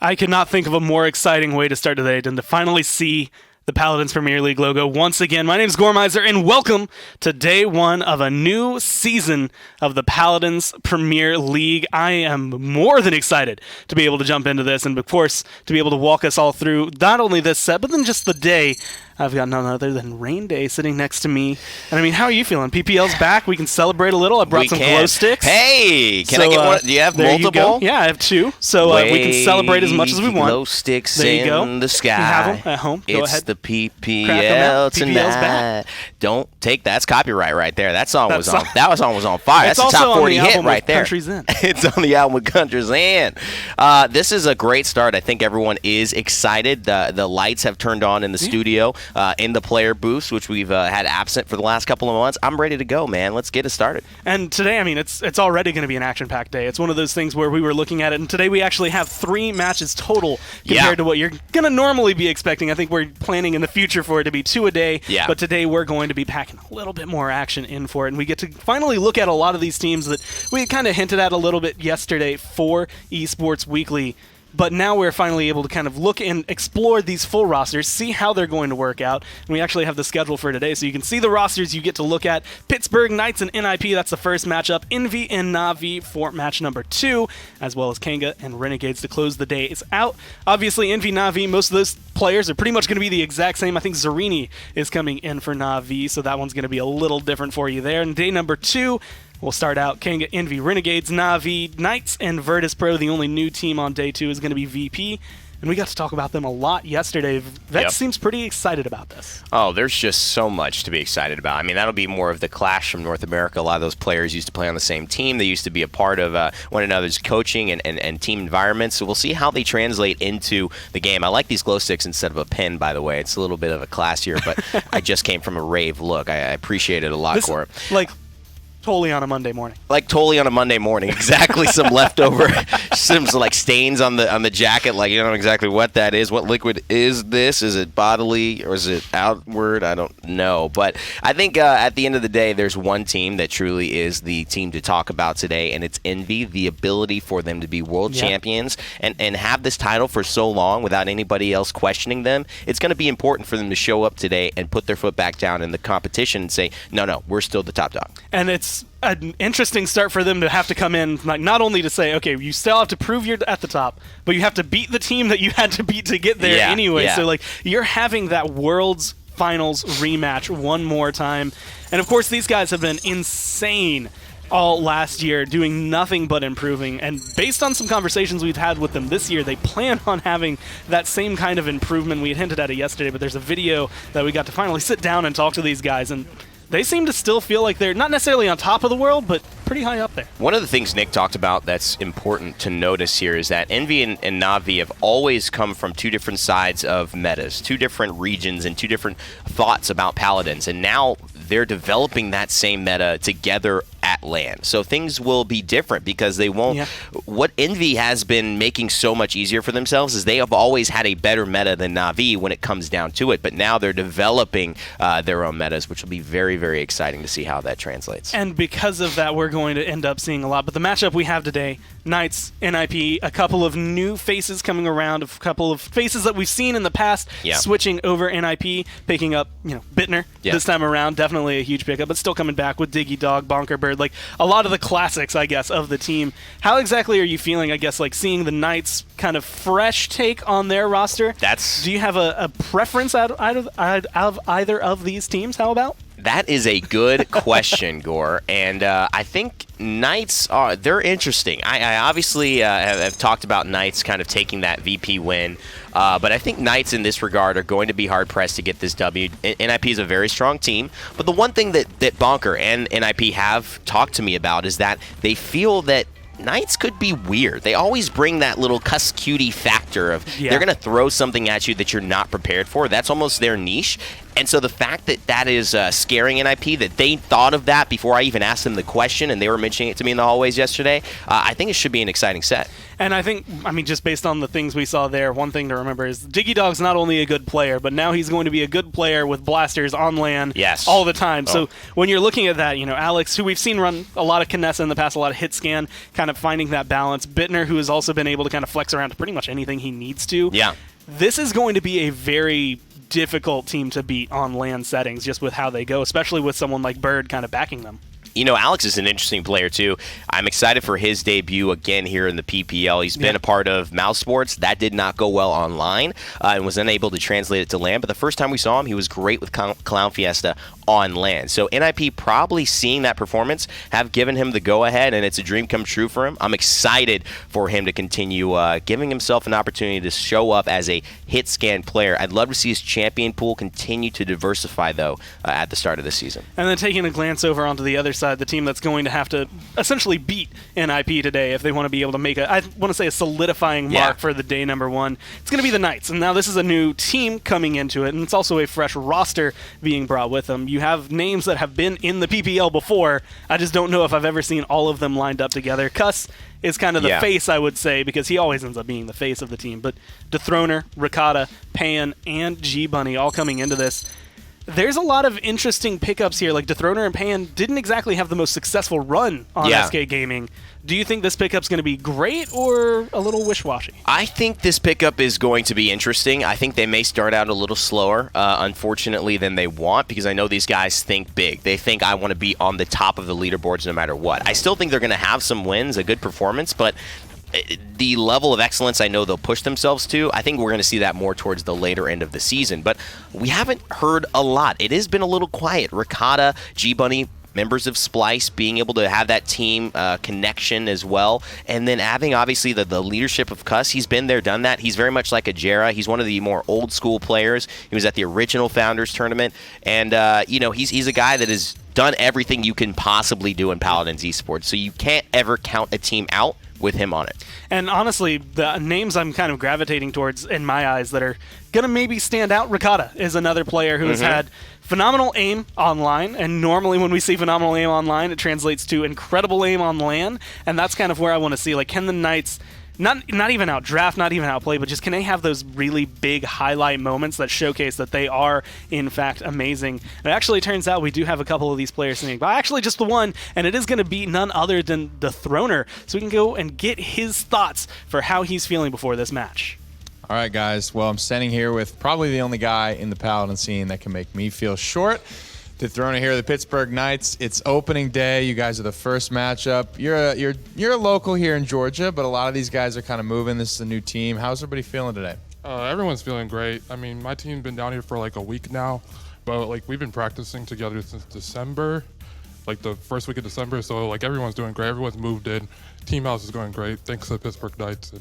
I could not think of a more exciting way to start today than to finally see the Paladins Premier League logo once again. My name is Gormizer, and welcome to day one of a new season of the Paladins Premier League. I am more than excited to be able to jump into this, and of course, to be able to walk us all through not only this set, but then just the day. I've got none other than Rain Day sitting next to me. And I mean, how are you feeling? PPL's back. We can celebrate a little. I brought some glow sticks. Hey, can I get one? Do you have multiple? Yeah, I have two. So we can celebrate as much as we want. Glow sticks there you go. in the sky. You have them at home. Go it's ahead. the PPL tonight. PPL's back. Don't take that's copyright right there. That song was on fire. That's a top 40 hit right there. Country's In. It's on the album with Country's In. This is a great start. I think everyone is excited. The lights have turned on in the studio, in the player booths, which we've had absent for the last couple of months. I'm ready to go, man. Let's get it started. And today, I mean, it's already going to be an action-packed day. It's one of those things where we were looking at it, and today we actually have 3 matches total compared to what you're going to normally be expecting. I think we're planning in the future for it to be 2 a day, but today we're going to be packing a little bit more action in for it, and we get to finally look at a lot of these teams that we kind of hinted at a little bit yesterday for Esports Weekly. But now we're finally able to kind of look and explore these full rosters, see how they're going to work out. And we actually have the schedule for today, so you can see the rosters you get to look at. Pittsburgh, Knights, and NIP, that's the first matchup. Envy and Na'Vi for match number 2, as well as Kanga and Renegades to close the day is out. Obviously, Envy, Na'Vi, most of those players are pretty much going to be the exact same. I think Zarini is coming in for Na'Vi, so that one's going to be a little different for you there. And day number 2, we'll start out Kanga, Envy, Renegades, Na'Vi, Knights, and Virtus Pro. The only new team on day 2 is going to be VP. And we got to talk about them a lot yesterday. Vet seems pretty excited about this. Oh, there's just so much to be excited about. I mean, that'll be more of the clash from North America. A lot of those players used to play on the same team. They used to be a part of one another's coaching and team environments. So we'll see how they translate into the game. I like these glow sticks instead of a pen, by the way. It's a little bit of a classier, but I just came from a rave look. I appreciate it a lot, Cor. Totally on a Monday morning. Like totally on a Monday morning. Exactly. Some leftover, some like stains on the jacket. Like, you don't know exactly what that is. What liquid is this? Is it bodily or is it outward? I don't know. But I think at the end of the day, there's one team that truly is the team to talk about today, and it's Envy. The ability for them to be world champions and have this title for so long without anybody else questioning them. It's going to be important for them to show up today and put their foot back down in the competition and say, no, we're still the top dog. And it's an interesting start for them to have to come in, like not only to say, okay, you still have to prove you're at the top, but you have to beat the team that you had to beat to get there anyway. So like you're having that World's Finals rematch one more time. And of course these guys have been insane all last year, doing nothing but improving. And based on some conversations we've had with them this year, they plan on having that same kind of improvement. We had hinted at it yesterday, but there's a video that we got to finally sit down and talk to these guys, and they seem to still feel like they're not necessarily on top of the world, but pretty high up there. One of the things Nick talked about that's important to notice here is that Envy and Na'Vi have always come from 2 different sides of metas, 2 different regions, and 2 different thoughts about Paladins. And now they're developing that same meta together at LAN. So things will be different because they won't. What Envy has been making so much easier for themselves is they have always had a better meta than Na'Vi when it comes down to it. But now they're developing their own metas, which will be very, very exciting to see how that translates. And because of that, we're going to end up seeing a lot. But the matchup we have today, Knights, NIP, a couple of new faces coming around, a couple of faces that we've seen in the past switching over NIP, picking up, Bittner this time around. Definitely a huge pickup, but still coming back with Diggy Dog, Bonker Bird, like a lot of the classics, I guess, of the team. How exactly are you feeling, I guess, like seeing the Knights kind of fresh take on their roster? Do you have a preference out of either of these teams? How about? That is a good question, Gore, and I think Knights they're interesting. I obviously have talked about Knights kind of taking that VP win, but I think Knights in this regard are going to be hard-pressed to get this W. NIP is a very strong team, but the one thing that Bonker and NIP have talked to me about is that they feel that Knights could be weird. They always bring that little cuss cutie factor of they're going to throw something at you that you're not prepared for. That's almost their niche. And so the fact that that is scaring NIP, that they thought of that before I even asked them the question, and they were mentioning it to me in the hallways yesterday, I think it should be an exciting set. And I think, just based on the things we saw there, one thing to remember is Diggy Dog's not only a good player, but now he's going to be a good player with blasters on land all the time. So when you're looking at that, Alex, who we've seen run a lot of Kinessa in the past, a lot of hit scan, kind of finding that balance. Bittner, who has also been able to kind of flex around to pretty much anything he needs to. Yeah. This is going to be a very difficult team to beat on land settings, just with how they go, especially with someone like Bird kind of backing them. Alex is an interesting player, too. I'm excited for his debut again here in the PPL. He's been a part of Mouse Sports. That did not go well online and was unable to translate it to land. But the first time we saw him, he was great with Clown Fiesta on land. So NIP probably seeing that performance have given him the go-ahead, and it's a dream come true for him. I'm excited for him to continue giving himself an opportunity to show up as a hit scan player. I'd love to see his champion pool continue to diversify, though, at the start of the season. And then taking a glance over onto the other side, the team that's going to have to essentially beat NIP today if they want to be able to make a solidifying mark for the day number one. It's going to be the Knights. And now this is a new team coming into it, and it's also a fresh roster being brought with them. You have names that have been in the PPL before. I just don't know if I've ever seen all of them lined up together. Cuss is kind of the face, I would say, because he always ends up being the face of the team. But Dethroner, Ricotta, Pan, and G-Bunny all coming into this. There's a lot of interesting pickups here. Like Dethroner and Pan didn't exactly have the most successful run on SK Gaming. Do you think this pickup's going to be great or a little wish-washy? I think this pickup is going to be interesting. I think they may start out a little slower, unfortunately, than they want, because I know these guys think big. They think I want to be on the top of the leaderboards no matter what. I still think they're going to have some wins, a good performance, but the level of excellence I know they'll push themselves to, I think we're going to see that more towards the later end of the season. But we haven't heard a lot. It has been a little quiet. Ricotta, G-Bunny, members of Splice, being able to have that team connection as well. And then having, obviously, the leadership of Cuss. He's been there, done that. He's very much like a Jera. He's one of the more old-school players. He was at the original Founders Tournament. And, he's a guy that has done everything you can possibly do in Paladins esports. So you can't ever count a team out with him on it. And honestly, the names I'm kind of gravitating towards in my eyes that are going to maybe stand out, Ricotta is another player who has had phenomenal aim online, and normally when we see phenomenal aim online, it translates to incredible aim on land, and that's kind of where I want to see, like, can the Knights not even outdraft, not even outplay, but just can they have those really big highlight moments that showcase that they are, in fact, amazing. And it actually turns out we do have a couple of these players sitting, but actually just the one, and it is going to be none other than Dethroner. So we can go and get his thoughts for how he's feeling before this match. All right, guys. Well, I'm standing here with probably the only guy in the Paladin scene that can make me feel short. Dethroner here, the Pittsburgh Knights. It's opening day. You guys are the first matchup. You're a local here in Georgia, but a lot of these guys are kind of moving. This is a new team. How's everybody feeling today? Everyone's feeling great. I mean, my team's been down here for like a week now, but like we've been practicing together since December, like the first week of December. So like everyone's doing great. Everyone's moved in. Team house is going great. Thanks to the Pittsburgh Knights.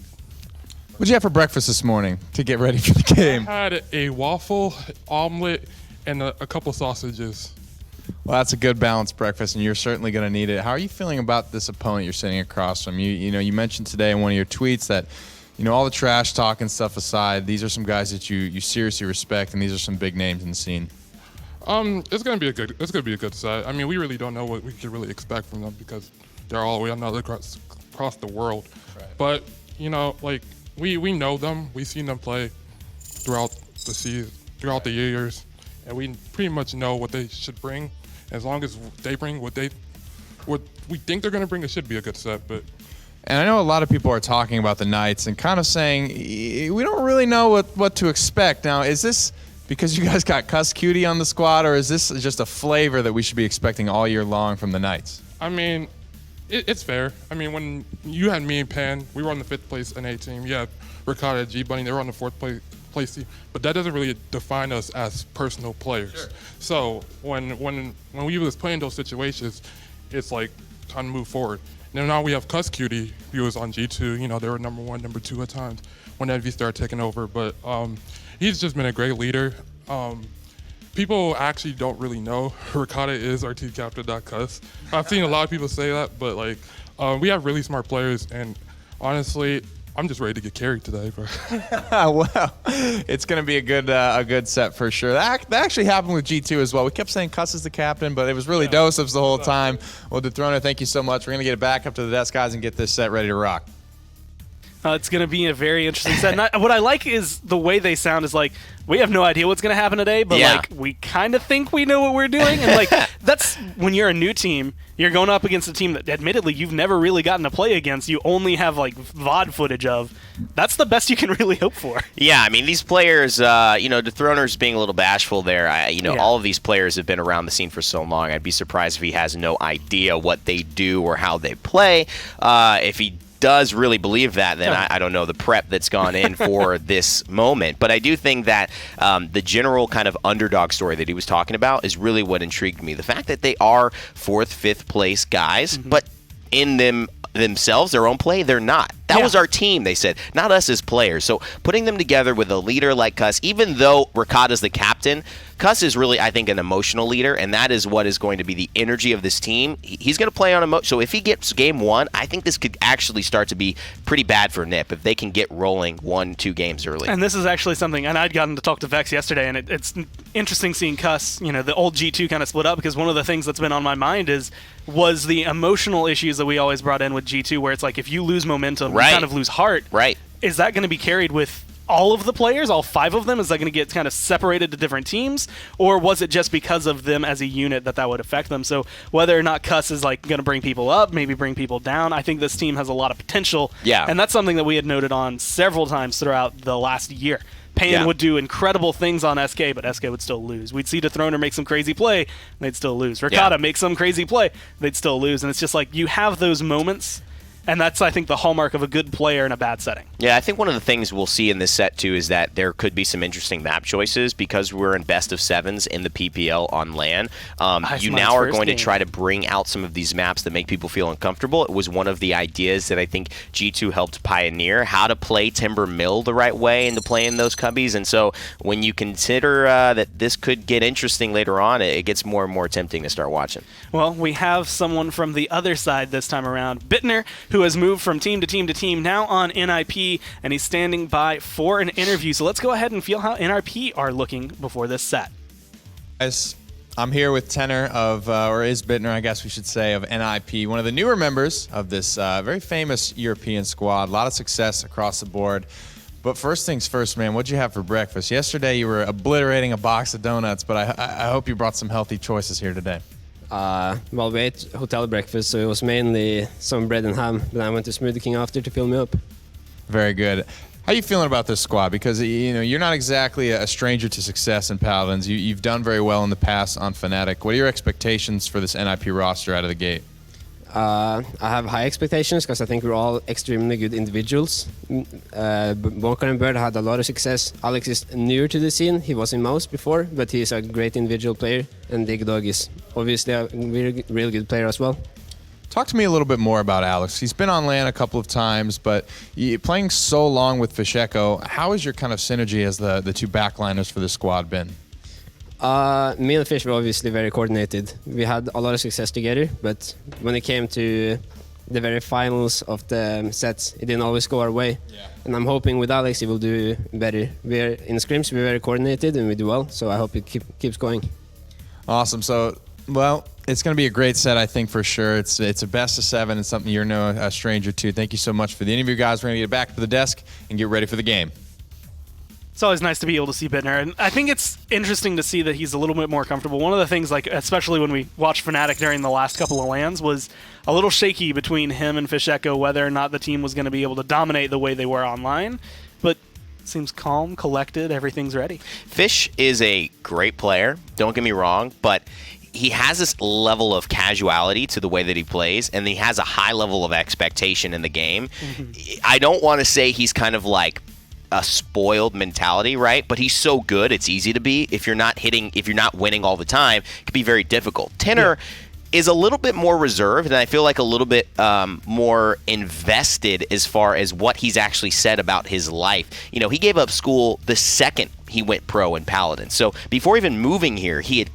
What'd you have for breakfast this morning to get ready for the game? I had a waffle, omelet, and a couple sausages. Well, that's a good balanced breakfast, and you're certainly going to need it. How are you feeling about this opponent you're sitting across from? You mentioned today in one of your tweets that, all the trash talk and stuff aside, these are some guys that you seriously respect, and these are some big names in the scene. It's gonna be a good set. I mean, we really don't know what we could really expect from them because they're all the way across the world. Right. But we know them. We've seen them play throughout the season, throughout the years, and we pretty much know what they should bring. As long as they bring what we think they're going to bring, it should be a good set. And I know a lot of people are talking about the Knights and kind of saying we don't really know what to expect. Now, is this because you guys got Cuss Cutie on the squad, or is this just a flavor that we should be expecting all year long from the Knights? I mean, it's fair. I mean, when you had me and Pan, we were on the 5th place NA team. You had Ricotta, G-Bunny, they were on the 4th place team. But that doesn't really define us as personal players. Sure. So when we was playing those situations, it's like time to move forward. Now we have Cuss Cutie, who was on G2. They were number 1, number 2 at times when Envy started taking over. But he's just been a great leader. People actually don't really know Ricotta is our team captain, not Cuss. I've seen a lot of people say that, but we have really smart players, and honestly, I'm just ready to get carried today, bro. Well, it's going to be a good set for sure. That actually happened with G2 as well. We kept saying Cuss is the captain, but it was really Doseph's the whole time. Well, Dethroner, thank you so much. We're going to get it back up to the desk, guys, and get this set ready to rock. It's going to be a very interesting set. And what I like is the way they sound is like, we have no idea what's going to happen today, but like we kind of think we know what we're doing. And like that's when you're a new team, you're going up against a team that admittedly you've never really gotten to play against. You only have like VOD footage of. That's the best you can really hope for. Yeah, I mean, these players, Dethroner's being a little bashful there. All of these players have been around the scene for so long. I'd be surprised if he has no idea what they do or how they play. If he does really believe that, then I don't know the prep that's gone in for this moment. But I do think that the general kind of underdog story that he was talking about is really what intrigued me. The fact that they are 4th, 5th place guys, but in themselves, their own play, they're not. That was our team, they said, not us as players. So putting them together with a leader like Cuss, even though Ricotta's the captain, Cuss is really, I think, an emotional leader, and that is what is going to be the energy of this team. He's going to play on emotion. So if he gets game 1, I think this could actually start to be pretty bad for Nip if they can get rolling 1-2 games early. And this is actually something, and I'd gotten to talk to Vex yesterday, and it's interesting seeing Cuss, the old G2 kind of split up, because one of the things that's been on my mind was the emotional issues that we always brought in with G2, where it's like if you lose momentum, you kind of lose heart. Right. Is that going to be carried with all of the players, all 5 of them? Is that going to get kind of separated to different teams, or was it just because of them as a unit that would affect them? So whether or not Cuss is like going to bring people up, maybe bring people down, I think this team has a lot of potential. Yeah. And that's something that we had noted on several times throughout the last year. Payan would do incredible things on SK, but SK would still lose. We'd see Dethroner make some crazy play, they'd still lose. Ricotta make some crazy play, they'd still lose. And it's just like you have those moments. And that's, I think, the hallmark of a good player in a bad setting. Yeah, I think one of the things we'll see in this set, too, is that there could be some interesting map choices because we're in best of 7s in the PPL on LAN. You now are going to try to bring out some of these maps that make people feel uncomfortable. It was one of the ideas that I think G2 helped pioneer, how to play Timber Mill the right way and to play in those cubbies. And so when you consider that this could get interesting later on, it gets more and more tempting to start watching. Well, we have someone from the other side this time around, Bittner, who has moved from team to team to team, now on NIP, and he's standing by for an interview. So let's go ahead and feel how NIP are looking before this set. Guys, I'm here with Tenor or is Bittner, I guess we should say, of NIP, one of the newer members of this very famous European squad. A lot of success across the board. But first things first, man, what'd you have for breakfast? Yesterday you were obliterating a box of donuts, but I hope you brought some healthy choices here today. Well, we ate hotel breakfast, so it was mainly some bread and ham. Then I went to Smoothie King after to fill me up. Very good. How are you feeling about this squad? Because you're not exactly a stranger to success in Paladins. You've done very well in the past on Fnatic. What are your expectations for this NIP roster out of the gate? I have high expectations because I think we're all extremely good individuals. Walker and Bird had a lot of success. Alex is newer to the scene. He was in Mouse before, but he's a great individual player. And Dig Dog is obviously a real good player as well. Talk to me a little bit more about Alex. He's been on LAN a couple of times, but playing so long with Fisheko, how is your kind of synergy as the two backliners for the squad been? Me and Fish were obviously very coordinated. We had a lot of success together, but when it came to the very finals of the sets, it didn't always go our way. Yeah. And I'm hoping with Alex he will do better. We're in scrims, we're very coordinated and we do well, so I hope it keeps going. Awesome. So, well, it's going to be a great set, I think, for sure. It's a best of 7 and something you're no stranger to. Thank you so much for the interview, guys. We're going to get back to the desk and get ready for the game. It's always nice to be able to see Bittner, and I think it's interesting to see that he's a little bit more comfortable. One of the things, like especially when we watched Fnatic during the last couple of LANs, was a little shaky between him and Fisheko whether or not the team was going to be able to dominate the way they were online. But it seems calm, collected, everything's ready. Fish is a great player, don't get me wrong, but he has this level of casuality to the way that he plays, and he has a high level of expectation in the game. Mm-hmm. I don't want to say he's kind of like a spoiled mentality, right? But he's so good, it's easy to be. If you're not winning all the time, it can be very difficult. Tenor is a little bit more reserved, and I feel like a little bit more invested as far as what he's actually said about his life. You know, he gave up school the second he went pro in Paladins. So before even moving here, he had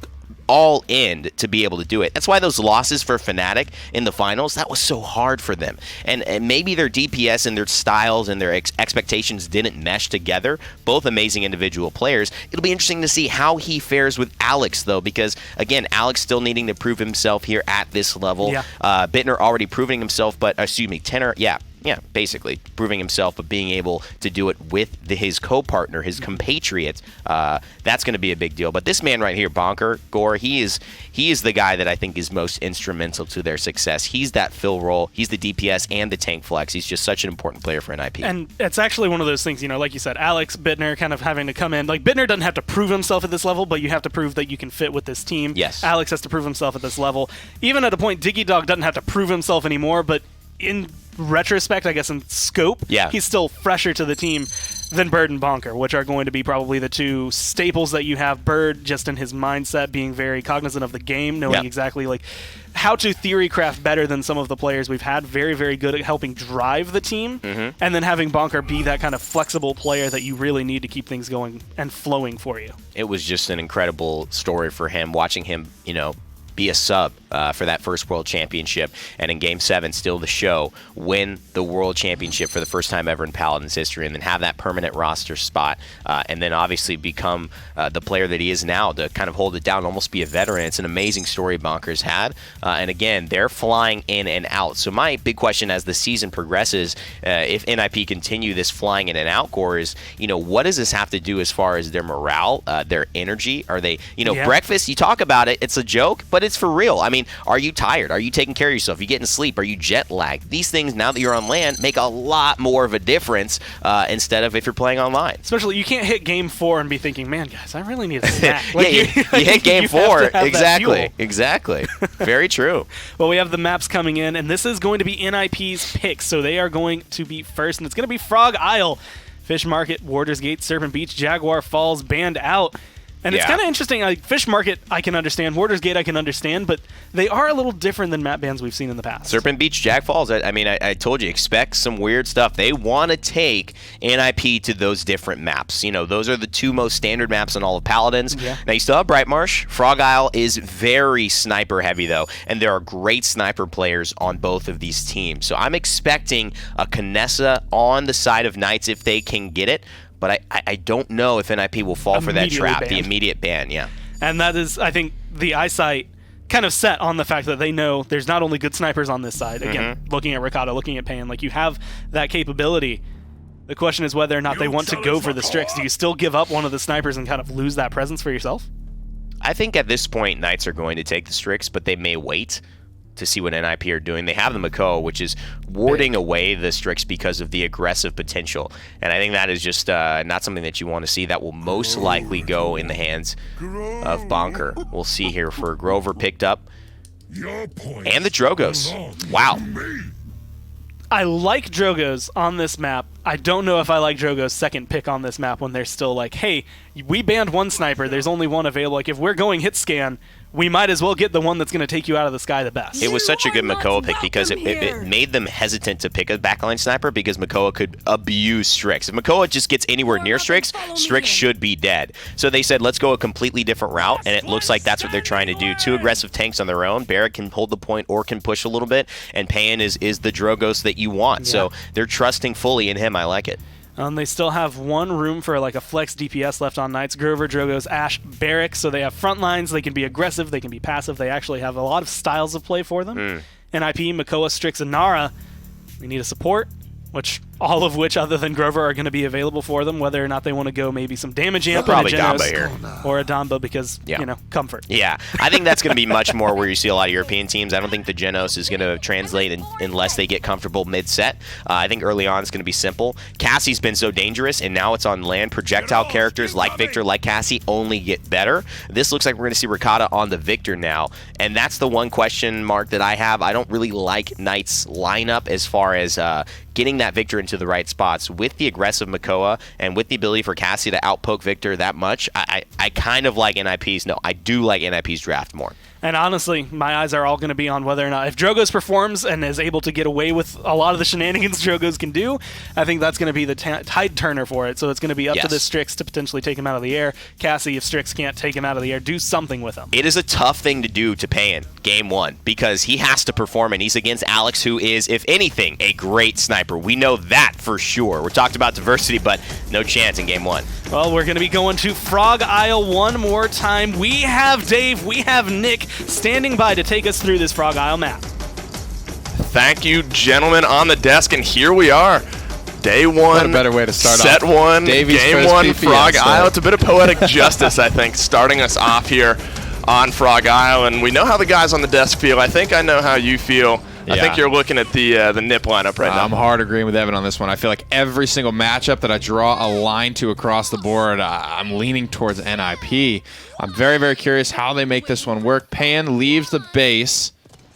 all in to be able to do it. That's why those losses for Fnatic in the finals, that was so hard for them. And maybe their DPS and their styles and their expectations didn't mesh together. Both amazing individual players. It'll be interesting to see how he fares with Alex, though, because, again, Alex still needing to prove himself here at this level. Yeah. Bittner already proving himself, but, Tenor, Yeah, basically proving himself, but being able to do it with his co-partner, his compatriot, that's going to be a big deal. But this man right here, Bonker, Gore, he is the guy that I think is most instrumental to their success. He's that fill role. He's the DPS and the tank flex. He's just such an important player for NIP. And it's actually one of those things, like you said, Alex, Bittner kind of having to come in. Like, Bittner doesn't have to prove himself at this level, but you have to prove that you can fit with this team. Yes. Alex has to prove himself at this level. Even at a point, Diggy Dog doesn't have to prove himself anymore, but in retrospect, I guess in scope, he's still fresher to the team than Bird and Bonker, which are going to be probably the two staples that you have. Bird, just in his mindset, being very cognizant of the game, knowing exactly like how to theory craft better than some of the players we've had, very, very good at helping drive the team, and then having Bonker be that kind of flexible player that you really need to keep things going and flowing for you. It was just an incredible story for him, watching him, be a sub for that first World Championship, and in Game 7, steal the show, win the World Championship for the first time ever in Paladins history, and then have that permanent roster spot, and then obviously become the player that he is now to kind of hold it down, almost be a veteran. It's an amazing story Bonker's had, and again, they're flying in and out. So my big question as the season progresses, if NIP continue this flying in and out core, is, what does this have to do as far as their morale, their energy? Are they, breakfast, you talk about it, it's a joke, but it's for real. I mean, are you tired? Are you taking care of yourself? Are you getting sleep? Are you jet lagged? These things, now that you're on land, make a lot more of a difference instead of if you're playing online. Especially, you can't hit Game 4 and be thinking, man, guys, I really need a snack. Like, you hit Game 4. Exactly. Very true. Well, we have the maps coming in, and this is going to be NIP's picks. So they are going to be first, and it's going to be Frog Isle, Fish Market, Warders Gate, Serpent Beach, Jaguar Falls, Banned Out. And it's kind of interesting. Like, Fish Market, I can understand. Warders Gate, I can understand. But they are a little different than map bans we've seen in the past. Serpent Beach, Jag Falls. I told you, expect some weird stuff. They want to take NIP to those different maps. Those are the two most standard maps on all of Paladins. Yeah. Now, you still have Bright Marsh. Frog Isle is very sniper heavy, though. And there are great sniper players on both of these teams. So I'm expecting a Canessa on the side of Knights if they can get it. But I don't know if NIP will fall for that trap, the immediate ban, And that is, I think, the eyesight kind of set on the fact that they know there's not only good snipers on this side. Again, looking at Ricotta, looking at Pan, like, you have that capability. The question is whether or not they want to go for the Strix. Do you still give up one of the snipers and kind of lose that presence for yourself? I think at this point, Knights are going to take the Strix, but they may wait to see what NIP are doing. They have the Mako, which is warding away the Strix because of the aggressive potential. And I think that is just not something that you want to see. That will most likely go in the hands of Bonker. We'll see here for Grover picked up. And the Drogos. Wow. I like Drogos on this map. I don't know if I like Drogo's second pick on this map when they're still like, hey, we banned one sniper. There's only one available. Like, if we're going hit scan, we might as well get the one that's going to take you out of the sky the best. It was such a good Makoa pick because it made them hesitant to pick a backline sniper because Makoa could abuse Strix. If Makoa just gets anywhere near Strix, Strix should be dead. So they said, let's go a completely different route, and it looks like that's what they're trying to do. Two aggressive tanks on their own. Barrett can hold the point or can push a little bit, and Payan is the Drogos that you want. Yeah. So they're trusting fully in him. I like it. They still have one room for like a flex DPS left on Knights. Grover, Drogos, Ash, Barrack. So they have front lines. They can be aggressive. They can be passive. They actually have a lot of styles of play for them. NIP, Makoa, Strix, and Nara. We need a support, all of which other than Grover are going to be available for them, whether or not they want to go maybe some damage amp probably Damba here. Or a Damba because, comfort. Yeah, I think that's going to be much more where you see a lot of European teams. I don't think the Genos is going to translate unless they get comfortable mid-set. I think early on it's going to be simple. Cassie's been so dangerous, and now it's on land. Projectile characters like Victor, like Cassie, only get better. This looks like we're going to see Ricotta on the Victor now, and that's the one question mark that I have. I don't really like Knight's lineup as far as getting that Victor into the right spots. With the aggressive Makoa and with the ability for Cassie to outpoke Victor that much, I kind of like NIP's. No, I do like NIP's draft more. And honestly, my eyes are all going to be on whether or not, if Drogos performs and is able to get away with a lot of the shenanigans Drogos can do, I think that's going to be the tide turner for it. So it's going to be up to the Strix to potentially take him out of the air. Cassie, if Strix can't take him out of the air, do something with him. It is a tough thing to do to Payan game one because he has to perform, and he's against Alex, who is, if anything, a great sniper. We know that for sure. We're talking about diversity, but no chance in game one. Well, we're going to be going to Frog Isle one more time. We have Dave, we have Nick standing by to take us through this Frog Isle map. Thank you, gentlemen, on the desk, and here we are. Day one, what a better way to start set off. one, Davies game first one, PPL Frog start. Isle. It's a bit of poetic justice, I think, starting us off here on Frog Isle. And we know how the guys on the desk feel. I think I know how you feel. I think you're looking at the NIP lineup right now. I'm hard agreeing with Evan on this one. I feel like every single matchup that I draw a line to across the board, I'm leaning towards NIP. I'm very, very curious how they make this one work. Pan leaves the base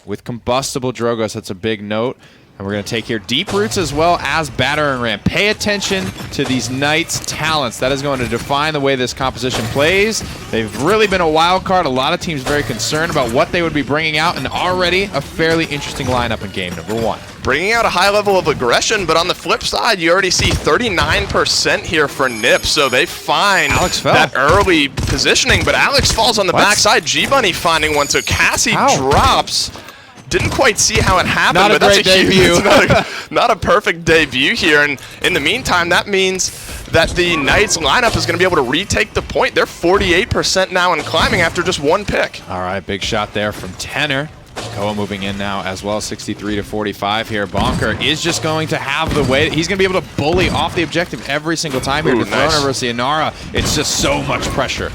with combustible Drogos. That's a big note. And we're going to take here Deep Roots as well as Battering Ram. Pay attention to these Knights' talents. That is going to define the way this composition plays. They've really been a wild card. A lot of teams very concerned about what they would be bringing out, and already a fairly interesting lineup in game number one. Bringing out a high level of aggression, but on the flip side, you already see 39% here for NIP, so they find that early positioning, but Alex falls on the backside. G-Bunny finding one, so Cassie drops. Didn't quite see how it happened, not but a great debut. Not a perfect debut here. And in the meantime, that means that the Knights lineup is going to be able to retake the point. They're 48% now and climbing after just one pick. All right, big shot there from Tenor. Koa moving in now as well, 63 to 45 here. Bonker is just going to have the way. He's going to be able to bully off the objective every single time here. Defrona versus Inara. It's just so much pressure.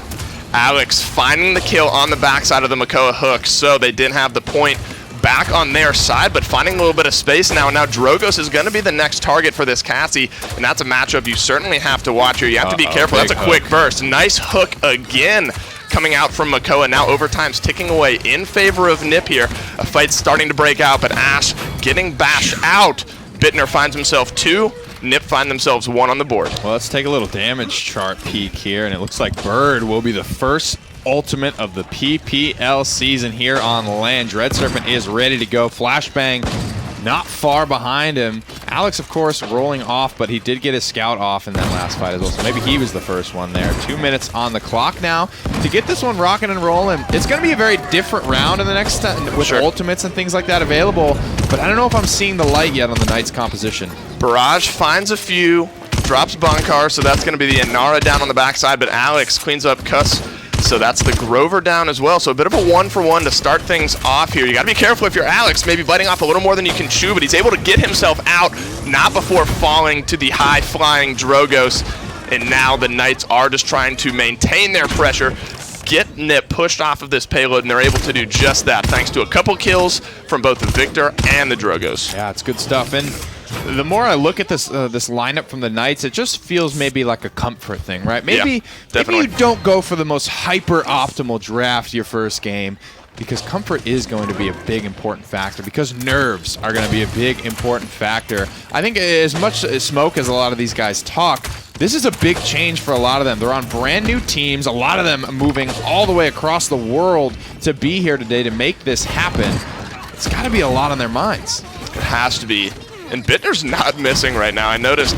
Alex finding the kill on the backside of the Makoa hook, so they didn't have the point back on their side, but finding a little bit of space now. Now Drogos is going to be the next target for this Cassie, and that's a matchup you certainly have to watch here. You have to be careful. That's a quick burst. Nice hook again coming out from Makoa. Now overtime's ticking away in favor of NIP here. A fight's starting to break out, but Ash getting bashed out. Bittner finds himself 2. NIP find themselves 1 on the board. Well, let's take a little damage chart peek here, and it looks like Bird will be the first ultimate of the PPL season here on land. Dread Serpent is ready to go. Flashbang not far behind him. Alex, of course, rolling off, but he did get his scout off in that last fight as well, so maybe he was the first one there. 2 minutes on the clock now to get this one rocking and rolling. It's going to be a very different round in the next with ultimates and things like that available, but I don't know if I'm seeing the light yet on the Knights composition. Barrage finds a few, drops Bunkar, so that's going to be the Inara down on the backside, but Alex cleans up Cuss. So that's the Grover down as well. So a bit of a 1-for-1 to start things off here. You got to be careful if you're Alex, maybe biting off a little more than you can chew, but he's able to get himself out, not before falling to the high-flying Drogos. And now the Knights are just trying to maintain their pressure, get NIP pushed off of this payload, and they're able to do just that thanks to a couple kills from both the Victor and the Drogos. Yeah, it's good stuff. And the more I look at this this lineup from the Knights, it just feels maybe like a comfort thing, right? Maybe you don't go for the most hyper-optimal draft your first game, because comfort is going to be a big important factor, because nerves are going to be a big important factor. I think as much smoke as a lot of these guys talk, this is a big change for a lot of them. They're on brand new teams, a lot of them moving all the way across the world to be here today to make this happen. It's got to be a lot on their minds. It has to be. And Bittner's not missing right now. I noticed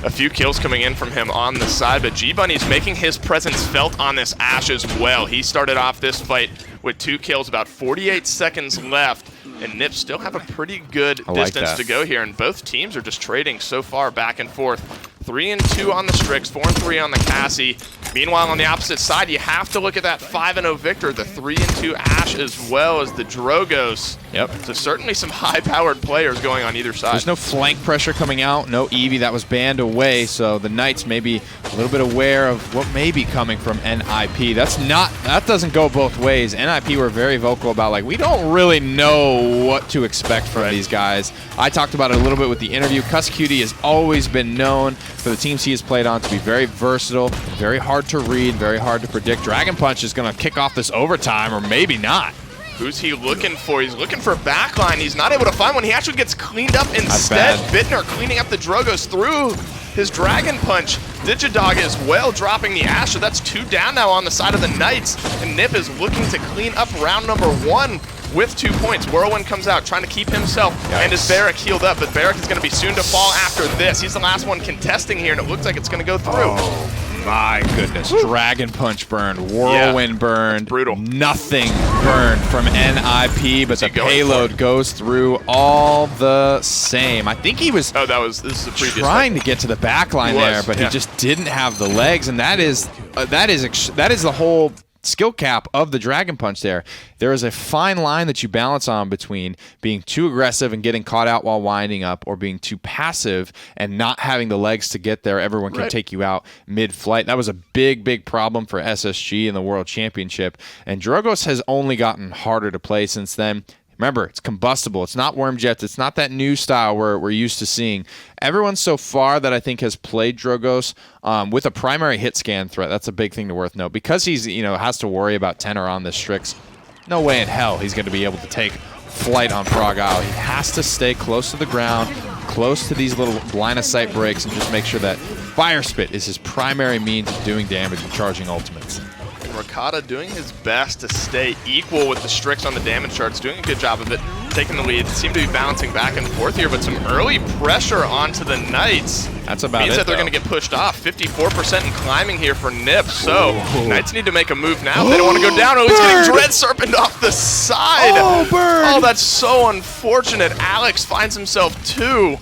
a few kills coming in from him on the side, but G-Bunny's making his presence felt on this Ash as well. He started off this fight with 2 kills, about 48 seconds left, and NIP still have a pretty good distance to go here, and both teams are just trading so far back and forth. 3-2 on the Strix, 4-3 on the Cassie. Meanwhile, on the opposite side, you have to look at that 5-0 Victor, the 3-2 Ash, as well as the Drogos. Yep. So certainly some high-powered players going on either side. There's no flank pressure coming out, no Eevee. That was banned away, so the Knights may be a little bit aware of what may be coming from NIP. That doesn't go both ways. NIP were very vocal about, like, we don't really know what to expect from these guys. I talked about it a little bit with the interview. Cuss Cutie has always been known for the teams he has played on to be very versatile, very hard to read, very hard to predict. Dragon Punch is going to kick off this overtime, or maybe not. Who's he looking for? He's looking for a backline. He's not able to find one. He actually gets cleaned up instead. Bittner cleaning up the Drogos through his Dragon Punch. Digidog as well dropping the Ash, so that's 2 down now on the side of the Knights. And NIP is looking to clean up round number 1 with 2 points. Whirlwind comes out trying to keep himself and his Barrack healed up, but Barrack is going to be soon to fall after this. He's the last one contesting here, and it looks like it's going to go through. Oh my goodness. Dragon Punch burned, Whirlwind burned. Brutal. Nothing burned from NIP, but the payload goes through all the same. I think he was this is the previous trying to get to the back line there, but he just didn't have the legs, and that is the whole skill cap of the Dragon Punch there. There is a fine line that you balance on between being too aggressive and getting caught out while winding up, or being too passive and not having the legs to get there. Everyone can take you out mid-flight. That was a big problem for SSG in the World Championship, and Drogos has only gotten harder to play since then. Remember, it's combustible. It's not worm jets. It's not that new style we're used to seeing. Everyone so far that I think has played Drogos with a primary hit scan threat, that's a big thing to worth note. Because he's has to worry about tenor on the Strix, no way in hell he's going to be able to take flight on Frog Isle. He has to stay close to the ground, close to these little line of sight breaks, and just make sure that Fire Spit is his primary means of doing damage and charging ultimates. Ricotta doing his best to stay equal with the Strix on the damage charts, doing a good job of it, taking the lead. Seem to be bouncing back and forth here, but some early pressure onto the Knights. That's about means it, that they're though. going to get pushed off. 54% and climbing here for Nip, so Knights need to make a move now. They don't want to go down. Oh, he's getting Dread Serpent off the side. Oh, Bird! Oh, that's so unfortunate. Alex finds himself 2.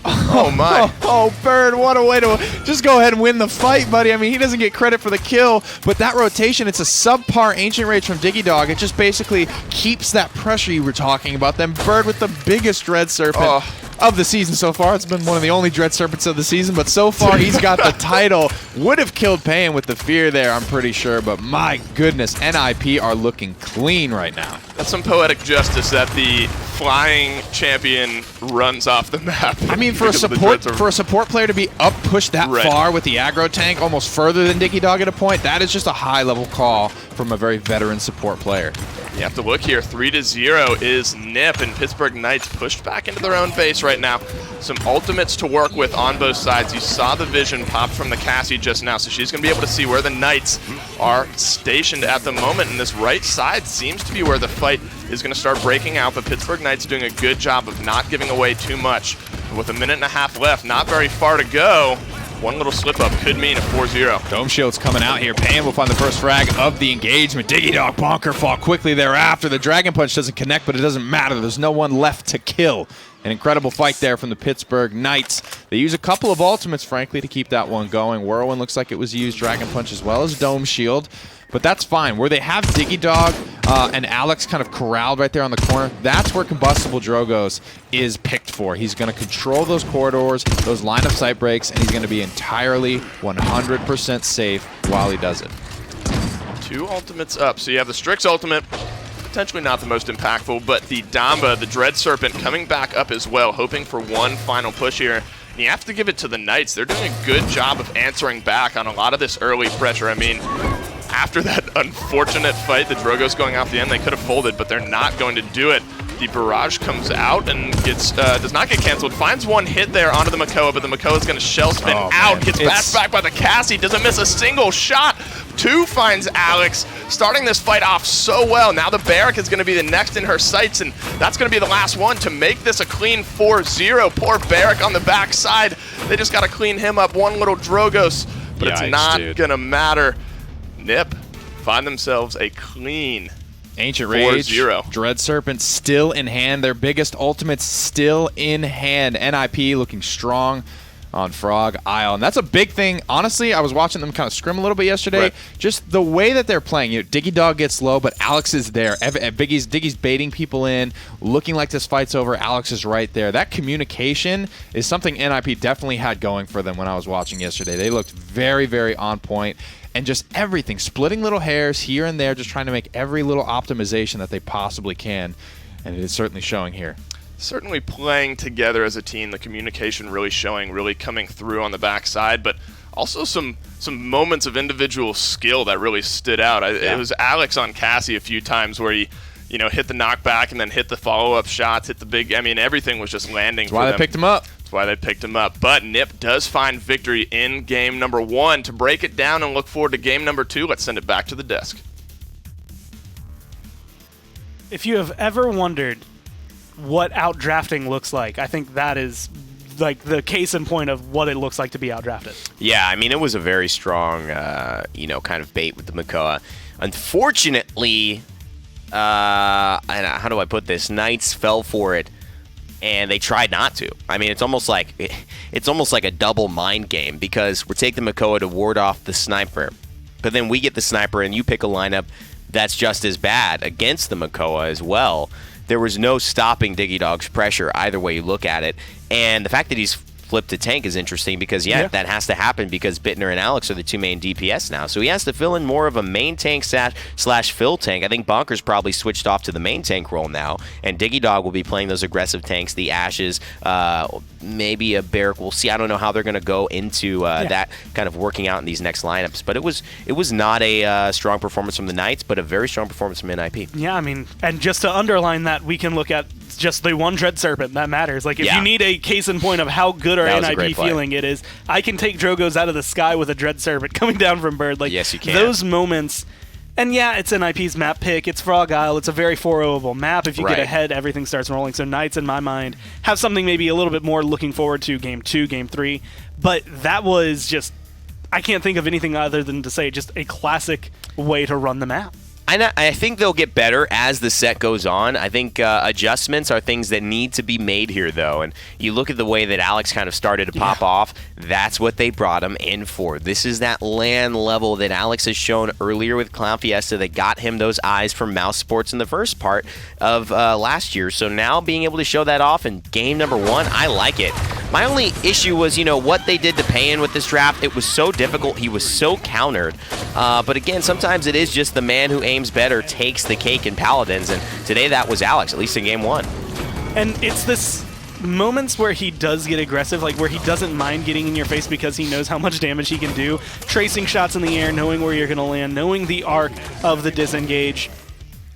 Oh my. Oh, Bird, what a way to just go ahead and win the fight, buddy. I mean, he doesn't get credit for the kill, but that rotation, it's a subpar Ancient Rage from Diggy Dog. It just basically keeps that pressure you were talking about. Then Bird with the biggest Dread Serpent of the season so far. It's been one of the only Dread Serpents of the season, but so far he's got the title. Would have killed Payan with the fear there, I'm pretty sure, but my goodness, NIP are looking clean right now. That's some poetic justice that the flying champion runs off the map. I mean, for a support player to be up pushed that far with the aggro tank, almost further than Diggy Dog at a point, that is just a high-level call from a very veteran support player. You have to look here. 3-0 is Nip, and Pittsburgh Knights pushed back into their own base right now. Some ultimates to work with on both sides. You saw the vision popped from the Cassie just now, so she's going to be able to see where the Knights are stationed at the moment, and this right side seems to be where the fight is going to start breaking out, but Pittsburgh Knights doing a good job of not giving away too much. With a minute and a half left, not very far to go. One little slip-up could mean a 4-0. Dome Shield's coming out here. Payan will find the first frag of the engagement. Diggy Dog Bonker fall quickly thereafter. The Dragon Punch doesn't connect, but it doesn't matter. There's no one left to kill. An incredible fight there from the Pittsburgh Knights. They use a couple of ultimates, frankly, to keep that one going. Whirlwind looks like it was used, Dragon Punch as well as Dome Shield. But that's fine. Where they have Diggy Dog and Alex kind of corralled right there on the corner, that's where Combustible Drogos is picked for. He's going to control those corridors, those line of sight breaks, and he's going to be entirely 100% safe while he does it. 2 ultimates up. So you have the Strix ultimate, potentially not the most impactful, but the Damba, the Dread Serpent, coming back up as well, hoping for one final push here. And you have to give it to the Knights. They're doing a good job of answering back on a lot of this early pressure. I mean, after that unfortunate fight, the Drogos going out the end, they could have folded, but they're not going to do it. The barrage comes out and gets does not get canceled. Finds one hit there onto the Makoa, but the Makoa is going to shell spin out. Gets bashed back by the Cassie. Doesn't miss a single shot. 2 finds Alex. Starting this fight off so well. Now the Barrack is going to be the next in her sights, and that's going to be the last one to make this a clean 4-0. Poor Barrack on the backside. They just got to clean him up. One little Drogos, but it's not going to matter. Nip find themselves a clean Ancient Rage, 4-0. Dread Serpent still in hand. Their biggest ultimates still in hand. NIP looking strong on Frog Isle. And that's a big thing. Honestly, I was watching them kind of scrim a little bit yesterday. Just the way that they're playing. Diggy Dog gets low, but Alex is there. Diggy's baiting people in, looking like this fight's over. Alex is right there. That communication is something NIP definitely had going for them when I was watching yesterday. They looked very, very on point. And just everything, splitting little hairs here and there, just trying to make every little optimization that they possibly can. And it is certainly showing here. Certainly playing together as a team, the communication really showing, really coming through on the backside, but also some moments of individual skill that really stood out. It was Alex on Cassie a few times where he hit the knockback and then hit the follow-up shots, hit the big, everything was just landing for them. That's why they picked him up. That's why they picked him up. But Nip does find victory in game number 1. To break it down and look forward to game number 2, let's send it back to the desk. If you have ever wondered what outdrafting looks like, I think that is like the case in point of what it looks like to be outdrafted. Yeah, I mean, it was a very strong, kind of bait with the Makoa. Unfortunately, how do I put this? Knights fell for it, and they tried not to. I mean, it's almost like a double mind game because we're taking the Makoa to ward off the sniper. but then we get the sniper and you pick a lineup that's just as bad against the Makoa as well. There was no stopping Diggy Dog's pressure either way you look at it. And the fact that he's flipped to tank is interesting because, that has to happen because Bittner and Alex are the two main DPS now. So he has to fill in more of a main tank slash fill tank. I think Bonker's probably switched off to the main tank role now, and Diggy Dog will be playing those aggressive tanks, the Ashes, maybe a Barrack. We'll see. I don't know how they're going to go into that kind of working out in these next lineups. But it was not a strong performance from the Knights, but a very strong performance from NIP. Yeah, I mean, and just to underline that, we can look at just the one Dread Serpent. That matters. Like, if you need a case in point of how good our NIP feeling it is, I can take Drogos out of the sky with a Dread Serpent coming down from Bird. Like, yes, you can. Those moments, and it's NIP's map pick. It's Frog Isle. It's a very 4-0-able map. If you get ahead, everything starts rolling. So Knights, in my mind, have something maybe a little bit more looking forward to Game 2, Game 3. But that was just, I can't think of anything other than to say just a classic way to run the map. I think they'll get better as the set goes on. I think adjustments are things that need to be made here, though. And you look at the way that Alex kind of started to pop off. That's what they brought him in for. This is that LAN level that Alex has shown earlier with Clown Fiesta that got him those eyes from Mouse Sports in the first part of last year. So now being able to show that off in game number 1, I like it. My only issue was, what they did to Payan with this draft. It was so difficult. He was so countered. But again, sometimes it is just the man who aims better takes the cake in Paladins. And today that was Alex, at least in game 1. And it's this moments where he does get aggressive, like where he doesn't mind getting in your face because he knows how much damage he can do. Tracing shots in the air, knowing where you're going to land, knowing the arc of the disengage.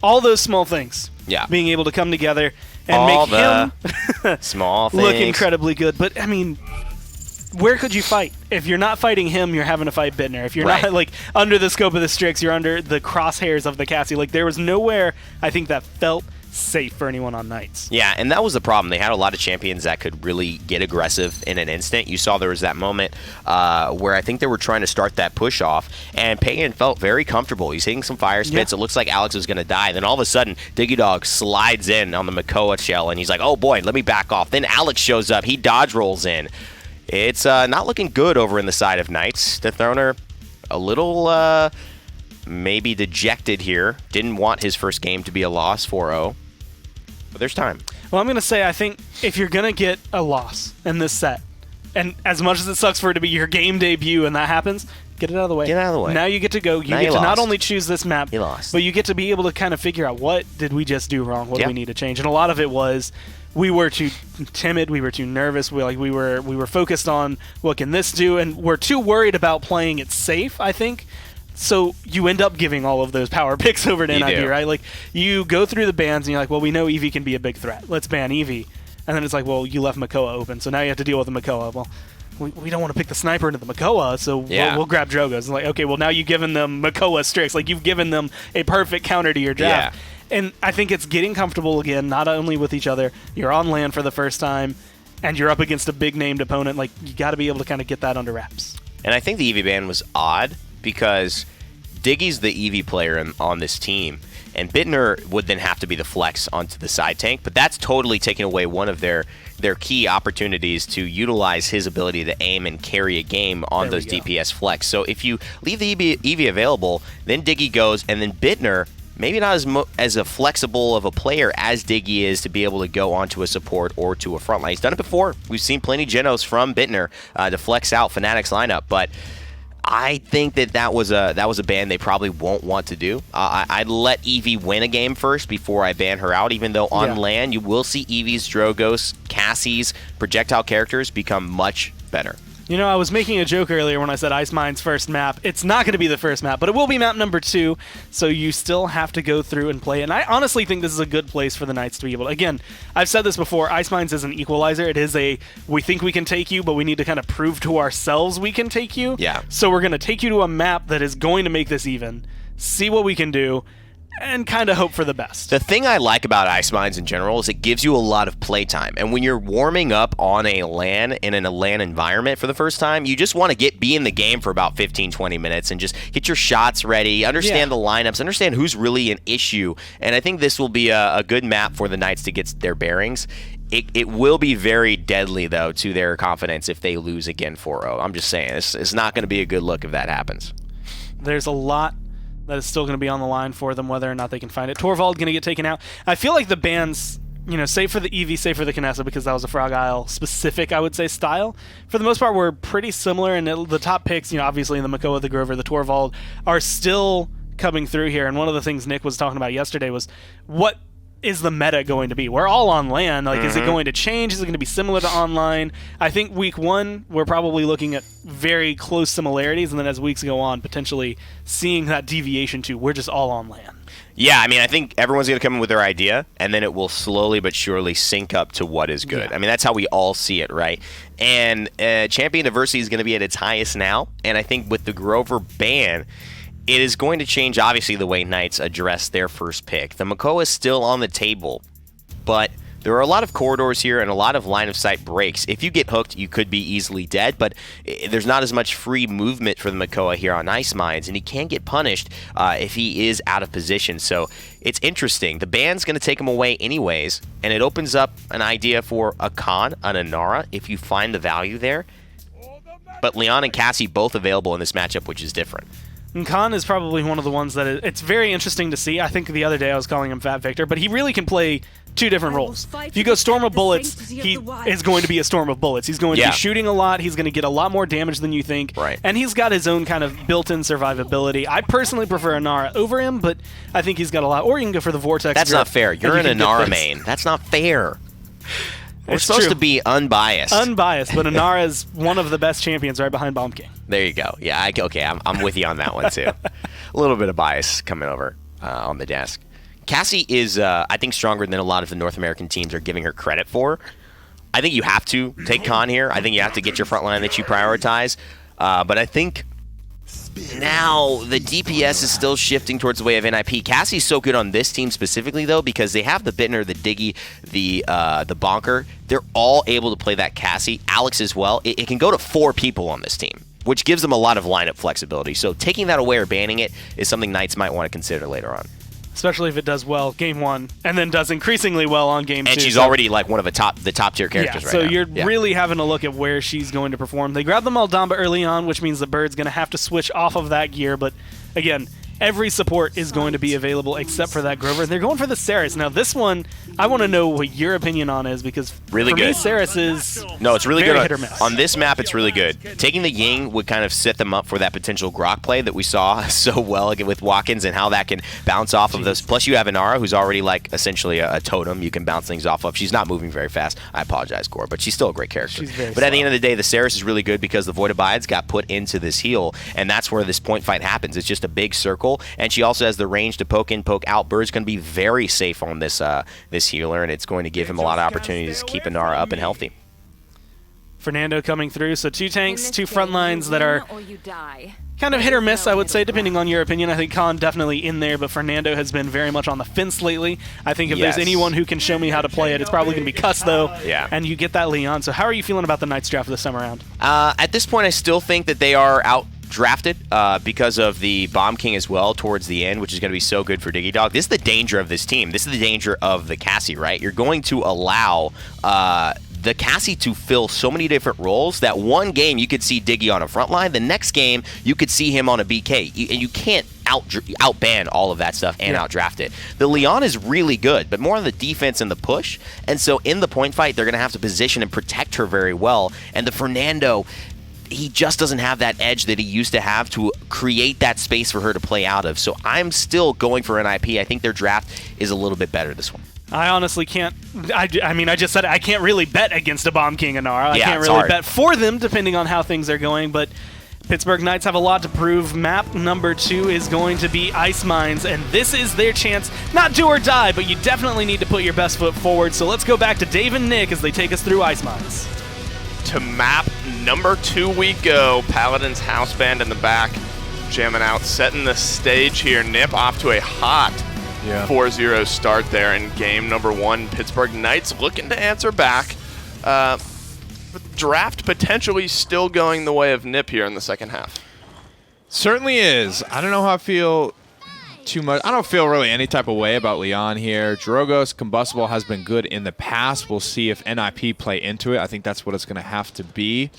All those small things. Yeah. Being able to come together and all make him small things look incredibly good. But, I mean, where could you fight? If you're not fighting him, you're having to fight Bittner. If you're not, like, under the scope of the Strix, you're under the crosshairs of the Cassie. Like, there was nowhere, I think, that felt safe for anyone on Knights. Yeah, and that was the problem. They had a lot of champions that could really get aggressive in an instant. You saw there was that moment where I think they were trying to start that push off, and Payan felt very comfortable. He's hitting some fire spits. It looks like Alex was going to die. Then all of a sudden, Diggy Dog slides in on the Makoa shell, and he's like, oh boy, let me back off. Then Alex shows up. He dodge rolls in. It's not looking good over in the side of Knights. Dethroner a little maybe dejected here. Didn't want his first game to be a loss, 4-0. But there's time. Well, I'm going to say, I think if you're going to get a loss in this set, and as much as it sucks for it to be your game debut and that happens, get it out of the way. Get out of the way. Now you get to go. You Now get you to not lost. only choose this map, You lost. but you get to be able to kind of figure out what did we just do wrong? What do we need to change? And a lot of it was we were too timid. We were too nervous. We were focused on what can this do, and we're too worried about playing it safe, I think. So you end up giving all of those power picks over to You NIP, do. right? Like, you go through the bans and you're like, well, we know Eevee can be a big threat. Let's ban Eevee. And then it's like, well, you left Makoa open, so now you have to deal with the Makoa. Well, we don't want to pick the sniper into the Makoa, so we'll grab Drogos. It's like, okay, well, now you've given them Makoa Strix. Like, you've given them a perfect counter to your draft. Yeah. And I think it's getting comfortable again, not only with each other. You're on land for the first time, and you're up against a big-named opponent. Like, you got to be able to kind of get that under wraps. And I think the Eevee ban was odd because Diggy's the Eevee player on this team, and Bittner would then have to be the flex onto the side tank, but that's totally taking away one of their key opportunities to utilize his ability to aim and carry a game on those DPS flex. So if you leave the Eevee available, then Diggy goes, and then Bittner, maybe not as a flexible of a player as Diggy is to be able to go onto a support or to a front line. He's done it before. We've seen plenty Genos from Bittner to flex out Fnatic's lineup, but I think that was a ban they probably won't want to do. I'd let Eevee win a game first before I ban her out, even though on land you will see Eevee's, Drogos, Cassie's projectile characters become much better. You know, I was making a joke earlier when I said Ice Mine's first map. It's not going to be the first map, but it will be map number 2, so you still have to go through and play it. And I honestly think this is a good place for the Knights to be able to... Again, I've said this before, Ice Mines is an equalizer. It is we think we can take you, but we need to kind of prove to ourselves we can take you. Yeah. So we're going to take you to a map that is going to make this even, see what we can do, and kind of hope for the best. The thing I like about Ice Mines in general is it gives you a lot of playtime. And when you're warming up on a LAN in a LAN environment for the first time, you just want to be in the game for about 15, 20 minutes and just get your shots ready, understand the lineups, understand who's really an issue. And I think this will be a good map for the Knights to get their bearings. It will be very deadly, though, to their confidence if they lose again 4-0. I'm just saying, it's not going to be a good look if that happens. there's a lot that is still going to be on the line for them, whether or not they can find it. Torvald going to get taken out. I feel like the bans, save for the Eevee, save for the Kinessa, because that was a Frog Isle specific, I would say, style, for the most part, were pretty similar, and the top picks, obviously the Makoa, the Grover, the Torvald, are still coming through here. And one of the things Nick was talking about yesterday was, what is the meta going to be? We're all on LAN. Is it going to change? Is it going to be similar to online? I think week 1, we're probably looking at very close similarities, and then as weeks go on, potentially seeing that deviation to we're just all on LAN. Yeah, I mean, I think everyone's going to come in with their idea, and then it will slowly but surely sync up to what is good. Yeah. I mean, that's how we all see it, right? And champion diversity is going to be at its highest now, and I think with the Grover ban, it is going to change, obviously, the way Knights address their first pick. The Makoa is still on the table, but there are a lot of corridors here and a lot of line-of-sight breaks. If you get hooked, you could be easily dead, but there's not as much free movement for the Makoa here on Ice Mines, and he can get punished if he is out of position. So it's interesting. The ban's going to take him away anyways, and it opens up an idea for a Khan, an Inara, if you find the value there. But Leon and Cassie both available in this matchup, which is different. And Khan is probably one of the ones that it's very interesting to see. I think the other day I was calling him Fat Victor, but he really can play 2 different roles. If you go Storm of Bullets, he is going to be a Storm of Bullets. He's going to be shooting a lot. He's going to get a lot more damage than you think. Right. And he's got his own kind of built-in survivability. I personally prefer Inara over him, but I think he's got a lot. Or you can go for the Vortex. That's not fair. You're an Inara main. That's not fair. We're supposed to be unbiased. Unbiased, but Inara is one of the best champions right behind Bomb King. There you go. Yeah, I'm with you on that one, too. A little bit of bias coming over on the desk. Cassie is, I think, stronger than a lot of the North American teams are giving her credit for. I think you have to take Khan here. I think you have to get your front line that you prioritize. But I think now the DPS is still shifting towards the way of NIP. Cassie's so good on this team specifically, though, because they have the Bittner, the Diggy, the Bonker. They're all able to play that Cassie. Alex as well. It can go to 4 people on this team, which gives them a lot of lineup flexibility. So taking that away or banning it is something Knights might want to consider later on. Especially if it does well game 1, and then does increasingly well on game 2. And she's already like one of the top tier characters right now. So you're really having to look at where she's going to perform. They grabbed the Maldamba early on, which means the Bird's going to have to switch off of that gear. But again, every support is going to be available except for that Grover. They're going for the Saris. Now this one, I want to know what your opinion on is, because really for good. me, Saris is it's really good hit or miss. On this map. It's really good. Taking the Ying would kind of set them up for that potential Grok play that we saw so well again with Watkins, and how that can bounce off of those. Plus you have Inara, who's already like essentially a totem you can bounce things off of. She's not moving very fast. I apologize, Gore, but she's still a great character. But at the end of the day, the Saris is really good because the Void Abides got put into this heal, and that's where this point fight happens. It's just a big circle, and she also has the range to poke in, poke out. Bird's going to be very safe on this this healer, and it's going to give him a lot of opportunities to keep Inara up and healthy. Fernando coming through, so 2 tanks, 2 front lines that are kind of hit or miss, I would say, depending on your opinion. I think Khan definitely in there, but Fernando has been very much on the fence lately. I think if there's anyone who can show me how to play it, it's probably going to be Cuss, though. Yeah. And you get that Leon. So how are you feeling about the Knights draft this time around? At this point, I still think that they are out drafted because of the Bomb King as well towards the end, which is going to be so good for Diggy Dog. This is the danger of this team. This is the danger of the Cassie, right? You're going to allow the Cassie to fill so many different roles that one game you could see Diggy on a front line, the next game you could see him on a BK, and you can't outban all of that stuff and outdraft it. The Leon is really good, but more on the defense and the push, and so in the point fight, they're going to have to position and protect her very well, and the Fernando, he just doesn't have that edge that he used to have to create that space for her to play out of. So I'm still going for NIP. I think their draft is a little bit better this one. I honestly can't. I mean, I just said I can't really bet against a Bomb King Inara. I can't really hard. bet for them, depending on how things are going. But Pittsburgh Knights have a lot to prove. Map number 2 is going to be Ice Mines, and this is their chance. Not do or die, but you definitely need to put your best foot forward. So let's go back to Dave and Nick as they take us through Ice Mines. To map number 2 we go. Paladins house band in the back, jamming out, setting the stage here. Nip off to a hot 4-0 start there in game number 1. Pittsburgh Knights looking to answer back. Draft potentially still going the way of Nip here in the second half. Certainly is. I don't know how I feel too much. I don't feel really any type of way about Leon here. Drogos Combustible has been good in the past. We'll see if NIP play into it. I think that's what it's going to have to be.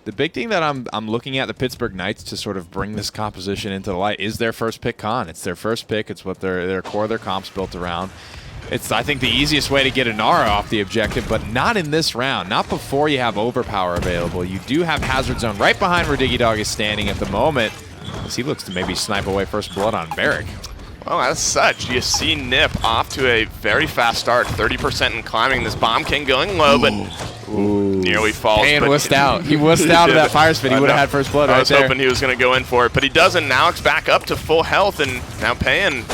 The big thing that I'm looking at the Pittsburgh Knights to sort of bring this composition into the light is their first pick con. It's their first pick. It's what their core of their comp's built around. It's, I think, the easiest way to get Inara off the objective, but not in this round. Not before you have overpower available. You do have Hazard Zone right behind where Diggy Dog is standing at the moment, as he looks to maybe snipe away first blood on Barrick. Well, as such, you see Nip off to a very fast start, 30% in climbing. This Bomb King going low, but nearly falls. Pan wussed out. He wussed out of that fire spin. He would have had first blood right there. I was hoping he was going to go in for it, but he doesn't. Now it's back up to full health, and now Pan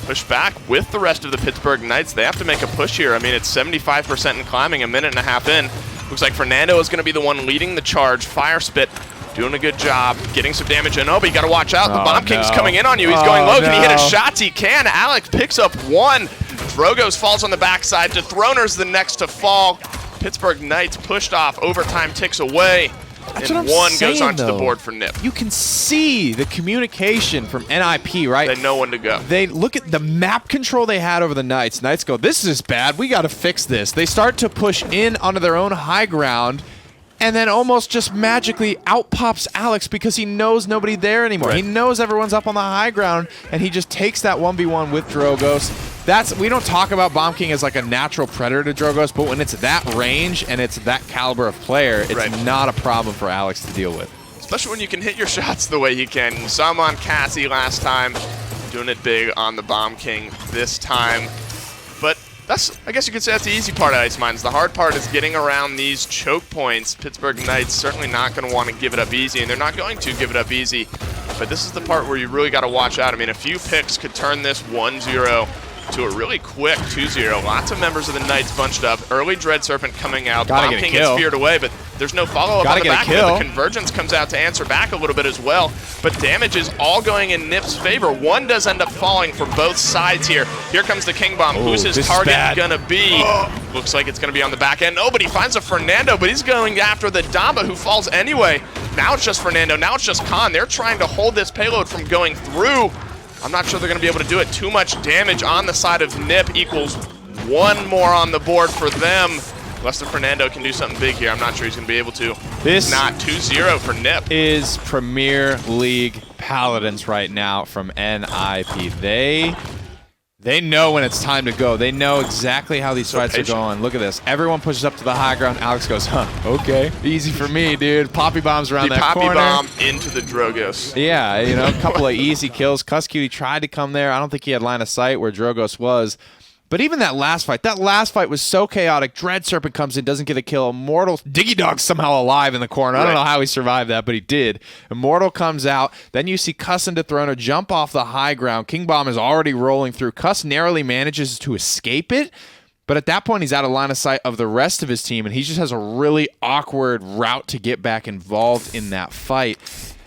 push back with the rest of the Pittsburgh Knights. They have to make a push here. I mean, it's 75% in climbing, a minute and a half in. Looks like Fernando is going to be the one leading the charge. Fire Spit doing a good job, getting some damage in. Oh, but you got to watch out. The Bomb King's coming in on you. He's going low. Can he hit his shots? He can. Alex picks up one. Drogos falls on the backside. Dethroner's the next to fall. Pittsburgh Knights pushed off. Overtime ticks away. That's and what I'm one saying, goes onto though. the board for Nip. You can see the communication from NIP, right? They know when to go. They look at the map control they had over the Knights. Knights go, this is bad. We got to fix this. They start to push in onto their own high ground, and then almost just magically out pops Alex because he knows nobody there anymore. Right. He knows everyone's up on the high ground, and he just takes that 1v1 with Drogos. We don't talk about Bomb King as like a natural predator to Drogos, but when it's that range and it's that caliber of player, it's not a problem for Alex to deal with. Especially when you can hit your shots the way he can. We saw him on Cassie last time, doing it big on the Bomb King this time. But I guess you could say that's the easy part of Ice Mines. The hard part is getting around these choke points. Pittsburgh Knights certainly not going to want to give it up easy, and they're not going to give it up easy. But this is the part where you really got to watch out. I mean, a few picks could turn this 1-0 to a really quick 2-0. Lots of members of the Knights bunched up. Early Dread Serpent coming out. Bomb King gets feared away, but there's no follow-up on the back end. The Convergence comes out to answer back a little bit as well. But damage is all going in Nip's favor. One does end up falling for both sides here. Here comes the King Bomb. Who's his target going to be? Looks like it's going to be on the back end. Nobody finds a Fernando, but he's going after the Damba, who falls anyway. Now it's just Fernando. Now it's just Khan. They're trying to hold this payload from going through. I'm not sure they're going to be able to do it. Too much damage on the side of Nip equals one more on the board for them. Unless the Fernando can do something big here. I'm not sure he's going to be able to. This not 2-0 for Nip. Is Premier League Paladins right now from NIP. They know when it's time to go. They know exactly how these fights are going. Look at this. Everyone pushes up to the high ground. Alex goes, okay. Easy for me, dude. Poppy bombs around that corner. Poppy bomb into the Drogos. Yeah, you know, a couple of easy kills. Cusscutie tried to come there. I don't think he had line of sight where Drogos was. But even that last fight was so chaotic. Dread Serpent comes in, doesn't get a kill. Immortal, Diggy Dog's somehow alive in the corner. I don't know how he survived that, but he did. Immortal comes out. Then you see Cuss and Dethroner jump off the high ground. King Bomb is already rolling through. Cuss narrowly manages to escape it. But at that point, he's out of line of sight of the rest of his team, and he just has a really awkward route to get back involved in that fight.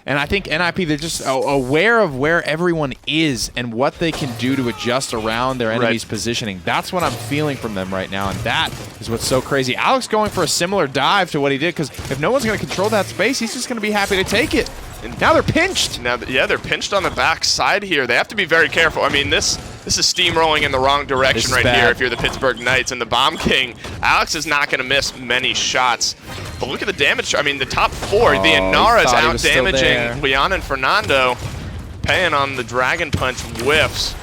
And I think NIP, they're just aware of where everyone is and what they can do to adjust around their enemy's positioning. That's what I'm feeling from them right now, and that is what's so crazy. Alex going for a similar dive to what he did, because if no one's going to control that space, he's just going to be happy to take it. And now they're pinched. Now, yeah, they're pinched on the back side here. They have to be very careful. I mean, this is steamrolling in the wrong direction right here if you're the Pittsburgh Knights. And the Bomb King, Alex is not going to miss many shots. But look at the damage. I mean, the top four, the Inara's out damaging Leon and Fernando. Paying on the Dragon Punch whiffs.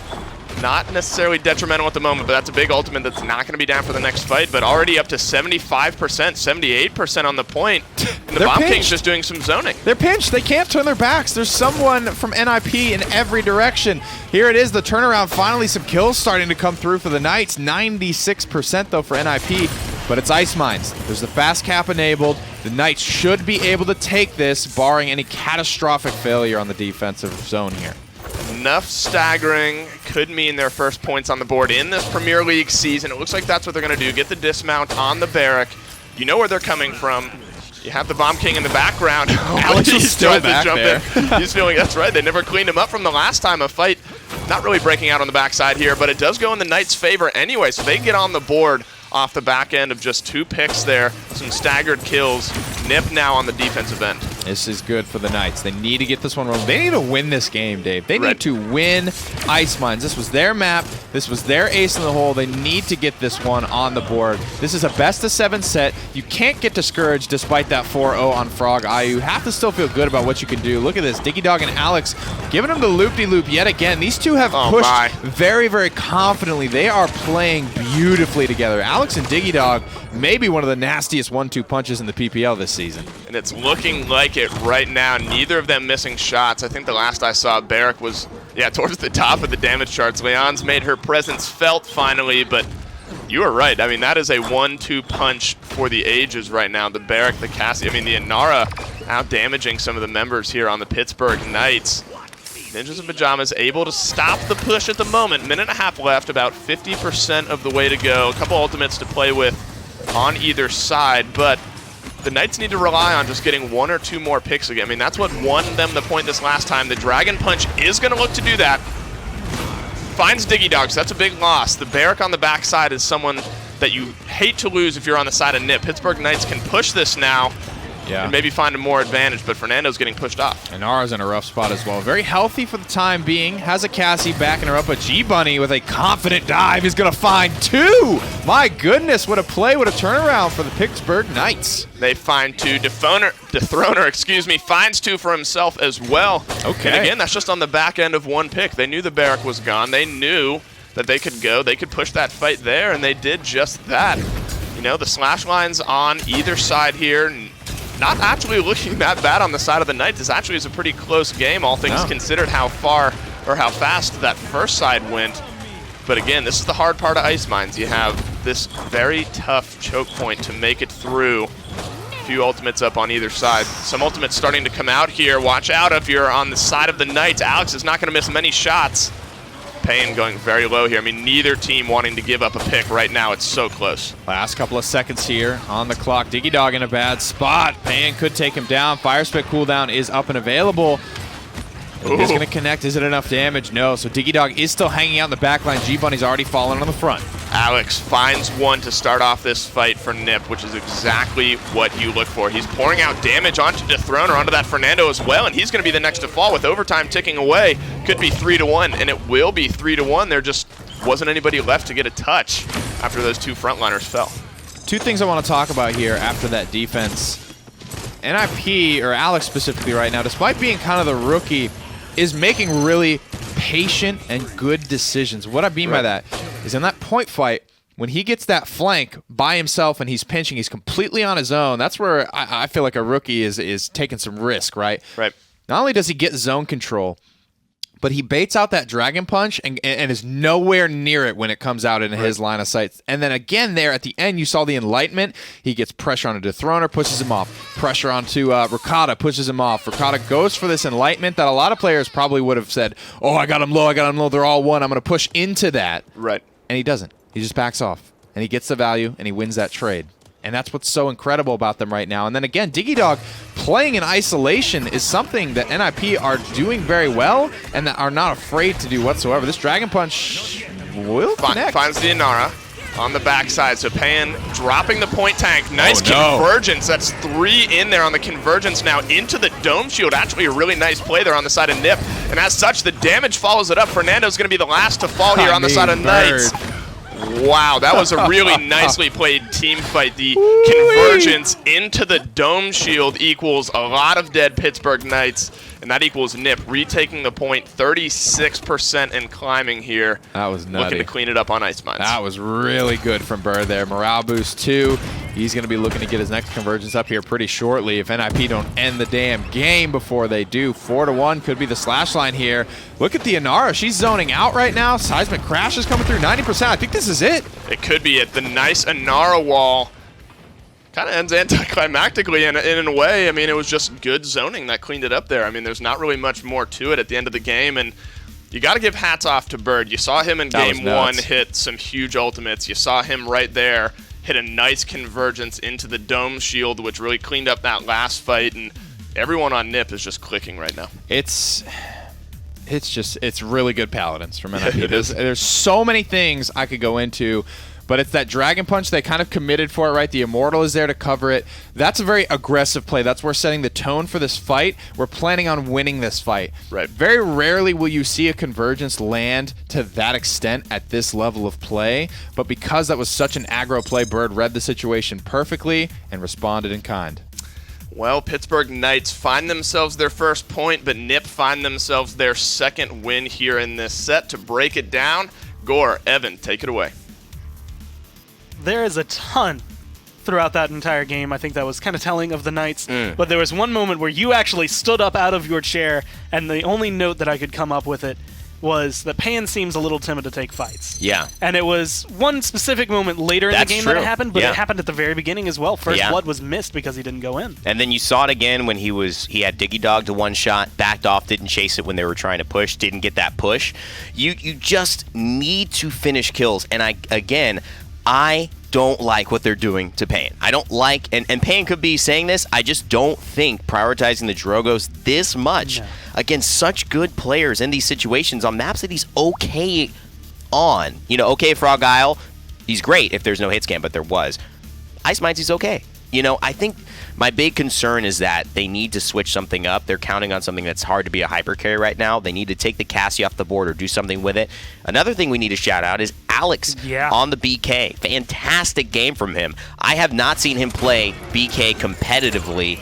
Not necessarily detrimental at the moment, but that's a big ultimate that's not going to be down for the next fight. But already up to 75%, 78% on the point. And the Bomb King's just doing some zoning. They're pinched. They can't turn their backs. There's someone from NIP in every direction. Here it is, the turnaround. Finally, some kills starting to come through for the Knights. 96% though for NIP, but it's Ice Mines. There's the fast cap enabled. The Knights should be able to take this, barring any catastrophic failure on the defensive zone here. Enough staggering could mean their first points on the board in this Premier League season. It looks like that's what they're going to do. Get the dismount on the barrack. You know where they're coming from. You have the Bomb King in the background. Alex is still back there. He's feeling, that's right, they never cleaned him up from the last time. A fight not really breaking out on the backside here, but it does go in the Knights' favor anyway, so they get on the board off the back end of just 2 picks there. Some staggered kills. Nip now on the defensive end. This is good for the Knights. They need to get this one rolling. They need to win this game, Dave. They need to win Ice Mines. This was their map. This was their ace in the hole. They need to get this one on the board. This is a best-of-7 set. You can't get discouraged despite that 4-0 on Frog Eye. You have to still feel good about what you can do. Look at this. Diggy Dog and Alex giving them the loop-de-loop yet again. These two have pushed very, very confidently. They are playing beautifully together. Alex and Diggy Dog may be one of the nastiest 1-2 punches in the PPL this season. And it's looking like it right now. Neither of them missing shots. I think the last I saw, Barrick was, towards the top of the damage charts. Leon's made her presence felt finally, but you are right. I mean, that is a 1-2 punch for the ages right now. The Barrick, the Cassie, the Inara out damaging some of the members here on the Pittsburgh Knights. Ninjas and Pyjamas able to stop the push at the moment. Minute and a half left, about 50% of the way to go. A couple ultimates to play with on either side, but the Knights need to rely on just getting 1 or 2 more picks again. I mean, that's what won them the point this last time. The Dragon Punch is going to look to do that. Finds Diggy Dog, so that's a big loss. The Barrick on the backside is someone that you hate to lose if you're on the side of Nip. Pittsburgh Knights can push this now and maybe find a more advantage, but Fernando's getting pushed off. And Nara's in a rough spot as well. Very healthy for the time being. Has a Cassie backing her up, but G-Bunny with a confident dive is going to find 2. My goodness, what a play, what a turnaround for the Pittsburgh Knights. They find 2. Dethroner, finds 2 for himself as well. Okay. And again, that's just on the back end of 1 pick. They knew the Barrack was gone. They knew that they could go. They could push that fight there, and they did just that. The slash lines on either side here. Not actually looking that bad on the side of the Knights. This actually is a pretty close game, all things considered how far or how fast that first side went. But again, this is the hard part of Ice Mines. You have this very tough choke point to make it through. A few ultimates up on either side. Some ultimates starting to come out here. Watch out if you're on the side of the Knights. Alex is not going to miss many shots. Payne going very low here. Neither team wanting to give up a pick right now. It's so close. Last couple of seconds here on the clock. Diggy Dog in a bad spot. Payne could take him down. Fire Spit cooldown is up and available. He's going to connect. Is it enough damage? No. So Diggy Dog is still hanging out in the back line. G-Bunny's already fallen on the front. Alex finds 1 to start off this fight for Nip, which is exactly what you look for. He's pouring out damage onto Dethroner, onto that Fernando as well, and he's going to be the next to fall with overtime ticking away. Could be 3-1, and it will be 3-1. There just wasn't anybody left to get a touch after those 2 frontliners fell. 2 things I want to talk about here after that defense. NIP, or Alex specifically right now, despite being kind of the rookie, is making really patient and good decisions. What I mean by that is in that point fight, when he gets that flank by himself and he's pinching, he's completely on his own. That's where I feel like a rookie is taking some risk, right? Right. Not only does he get zone control, but he baits out that Dragon Punch and is nowhere near it when it comes out into his line of sight. And then again there at the end, you saw the Enlightenment. He gets pressure onto Dethroner, pushes him off. Pressure onto Ricotta, pushes him off. Ricotta goes for this Enlightenment that a lot of players probably would have said, oh, I got him low, they're all 1. I'm going to push into that. Right. And he doesn't. He just backs off. And he gets the value, and he wins that trade. And that's what's so incredible about them right now. And then again, Diggy Dog playing in isolation is something that NIP are doing very well and that are not afraid to do whatsoever. This Dragon Punch will connect. Finds the Inara on the backside. So Pan dropping the point tank. Nice convergence. That's 3 in there on the convergence now into the Dome Shield. Actually a really nice play there on the side of Nip. And as such, the damage follows it up. Fernando's going to be the last to fall here on the side of Knights. Wow, that was a really nicely played team fight. The convergence into the Dome Shield equals a lot of dead Pittsburgh Knights, and that equals Nip retaking the point, 36% and climbing here. That was nutty. Looking to clean it up on Ice Mines. That was really good from Burr there. Morale boost 2. He's going to be looking to get his next convergence up here pretty shortly if NIP don't end the damn game before they do. 4-1 could be the slash line here. Look at the Inara. She's zoning out right now. Seismic Crash is coming through 90%. I think this is it. It could be it. The nice Inara wall kind of ends anticlimactically in a way. I mean, it was just good zoning that cleaned it up there. I mean, there's not really much more to it at the end of the game, and you got to give hats off to Bird. You saw him in game 1 hit some huge ultimates. You saw him right there hit a nice convergence into the Dome Shield, which really cleaned up that last fight, and everyone on Nip is just clicking right now. It's really good Paladins from NIP. There's so many things I could go into, But it's that Dragon Punch they kind of committed for it, right? The Immortal is there to cover it. That's a very aggressive play. That's where we're setting the tone for this fight. We're planning on winning this fight. Right. Very rarely will you see a Convergence land to that extent at this level of play. But because that was such an aggro play, Bird read the situation perfectly and responded in kind. Well, Pittsburgh Knights find themselves their first point, but Nip find themselves their second win here in this set. To break it down, Gore, Evan, take it away. There is a ton throughout that entire game. I think that was kind of telling of the Knights. But there was one moment where you actually stood up out of your chair, and the only note that I could come up with it was that Pan seems a little timid to take fights. Yeah. And it was one specific moment later in the game that it happened, but it happened at the very beginning as well. First blood was missed because he didn't go in. And then you saw it again when he had Diggy Dog to one shot, backed off, didn't chase it when they were trying to push, didn't get that push. You just need to finish kills. And I don't like what they're doing to Pan. I don't like, and Pan could be saying this, I just don't think prioritizing the Drogos this much against such good players in these situations on maps that he's okay on. You know, okay, Frog Isle, he's great if there's no hit scan, but there was. Ice Mines, he's okay. You know, I think my big concern is that they need to switch something up. They're counting on something that's hard to be a hyper carry right now. They need to take the Cassie off the board or do something with it. Another thing we need to shout out is Alex on the BK. Fantastic game from him. I have not seen him play BK competitively,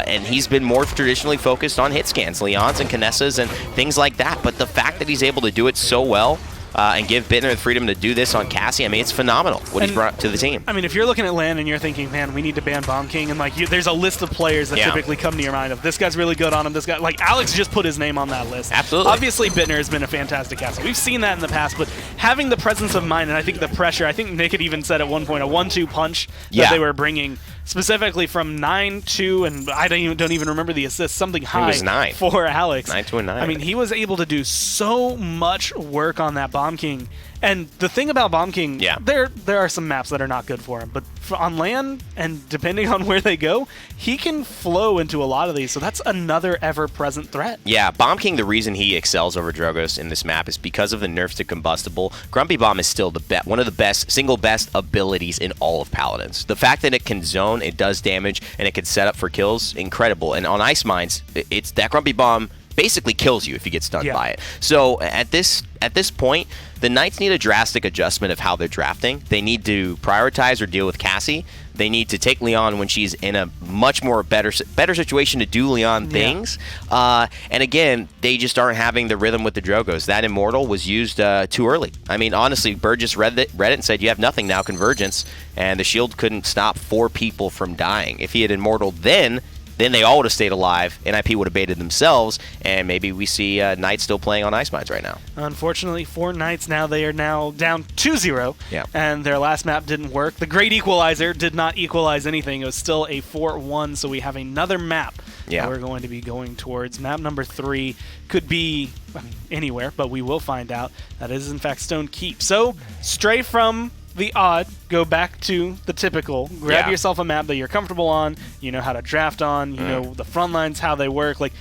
and he's been more traditionally focused on hit scans, Leons and Canessas and things like that. But the fact that he's able to do it so well, and give Bittner the freedom to do this on Cassie, I mean, it's phenomenal what he's brought to the team. I mean, if you're looking at LAN and you're thinking, man, we need to ban Bomb King, and there's a list of players that typically come to your mind of this guy's really good on him, this guy, like Alex just put his name on that list. Absolutely. Obviously, Bittner has been a fantastic caster. We've seen that in the past, but having the presence of mind, and I think the pressure, I think Nick had even said at one point, a 1-2 punch that they were bringing, specifically from 9-2, and I don't even remember the assist, something high it was 9. For Alex. 9-2 and 9. I mean, he was able to do so much work on that Bomb King. And the thing about Bomb King, there are some maps that are not good for him, but on LAN, and depending on where they go, he can flow into a lot of these, so that's another ever-present threat. Yeah, Bomb King, the reason he excels over Drogos in this map is because of the nerfs to Combustible. Grumpy Bomb is still one of the best, single best abilities in all of Paladins. The fact that it can zone, it does damage, and it can set up for kills, incredible. And on Ice Mines, it's that Grumpy Bomb basically kills you if you get stunned by it. So at this point, the Knights need a drastic adjustment of how they're drafting. They need to prioritize or deal with Cassie. They need to take Leon when she's in a much more better situation to do Leon things. And again, they just aren't having the rhythm with the Drogos. That Immortal was used too early. I mean, honestly, Bird just read it and said, you have nothing now, Convergence, and the shield couldn't stop 4 people from dying. If he had Immortal then they all would have stayed alive, NIP would have baited themselves, and maybe we see Knights still playing on Ice Mines right now. Unfortunately, for Knights now, they are now down 2-0, and their last map didn't work. The Great Equalizer did not equalize anything. It was still a 4-1, so we have another map that we're going to be going towards. Map number 3 could be anywhere, but we will find out. That is, in fact, Stone Keep. So, stray from the odd, go back to the typical. Grab yourself a map that you're comfortable on, you know how to draft on, you know the front lines, how they work. Like,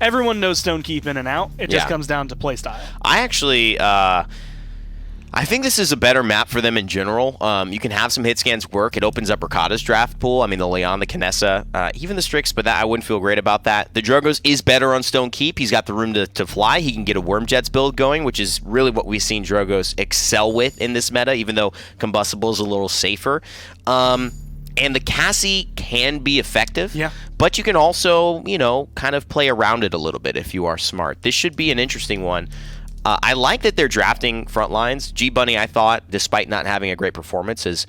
everyone knows Stone Keep in and out. It just comes down to play style. I actually, I think this is a better map for them in general. You can have some hit scans work. It opens up Ricotta's draft pool. I mean, the Leon, the Canessa, even the Strix, but that I wouldn't feel great about that. The Drogos is better on Stone Keep. He's got the room to fly. He can get a Wormjets build going, which is really what we've seen Drogos excel with in this meta, even though Combustible is a little safer. And the Cassie can be effective, but you can also, kind of play around it a little bit if you are smart. This should be an interesting one. I like that they're drafting front lines. G-Bunny, I thought, despite not having a great performance, has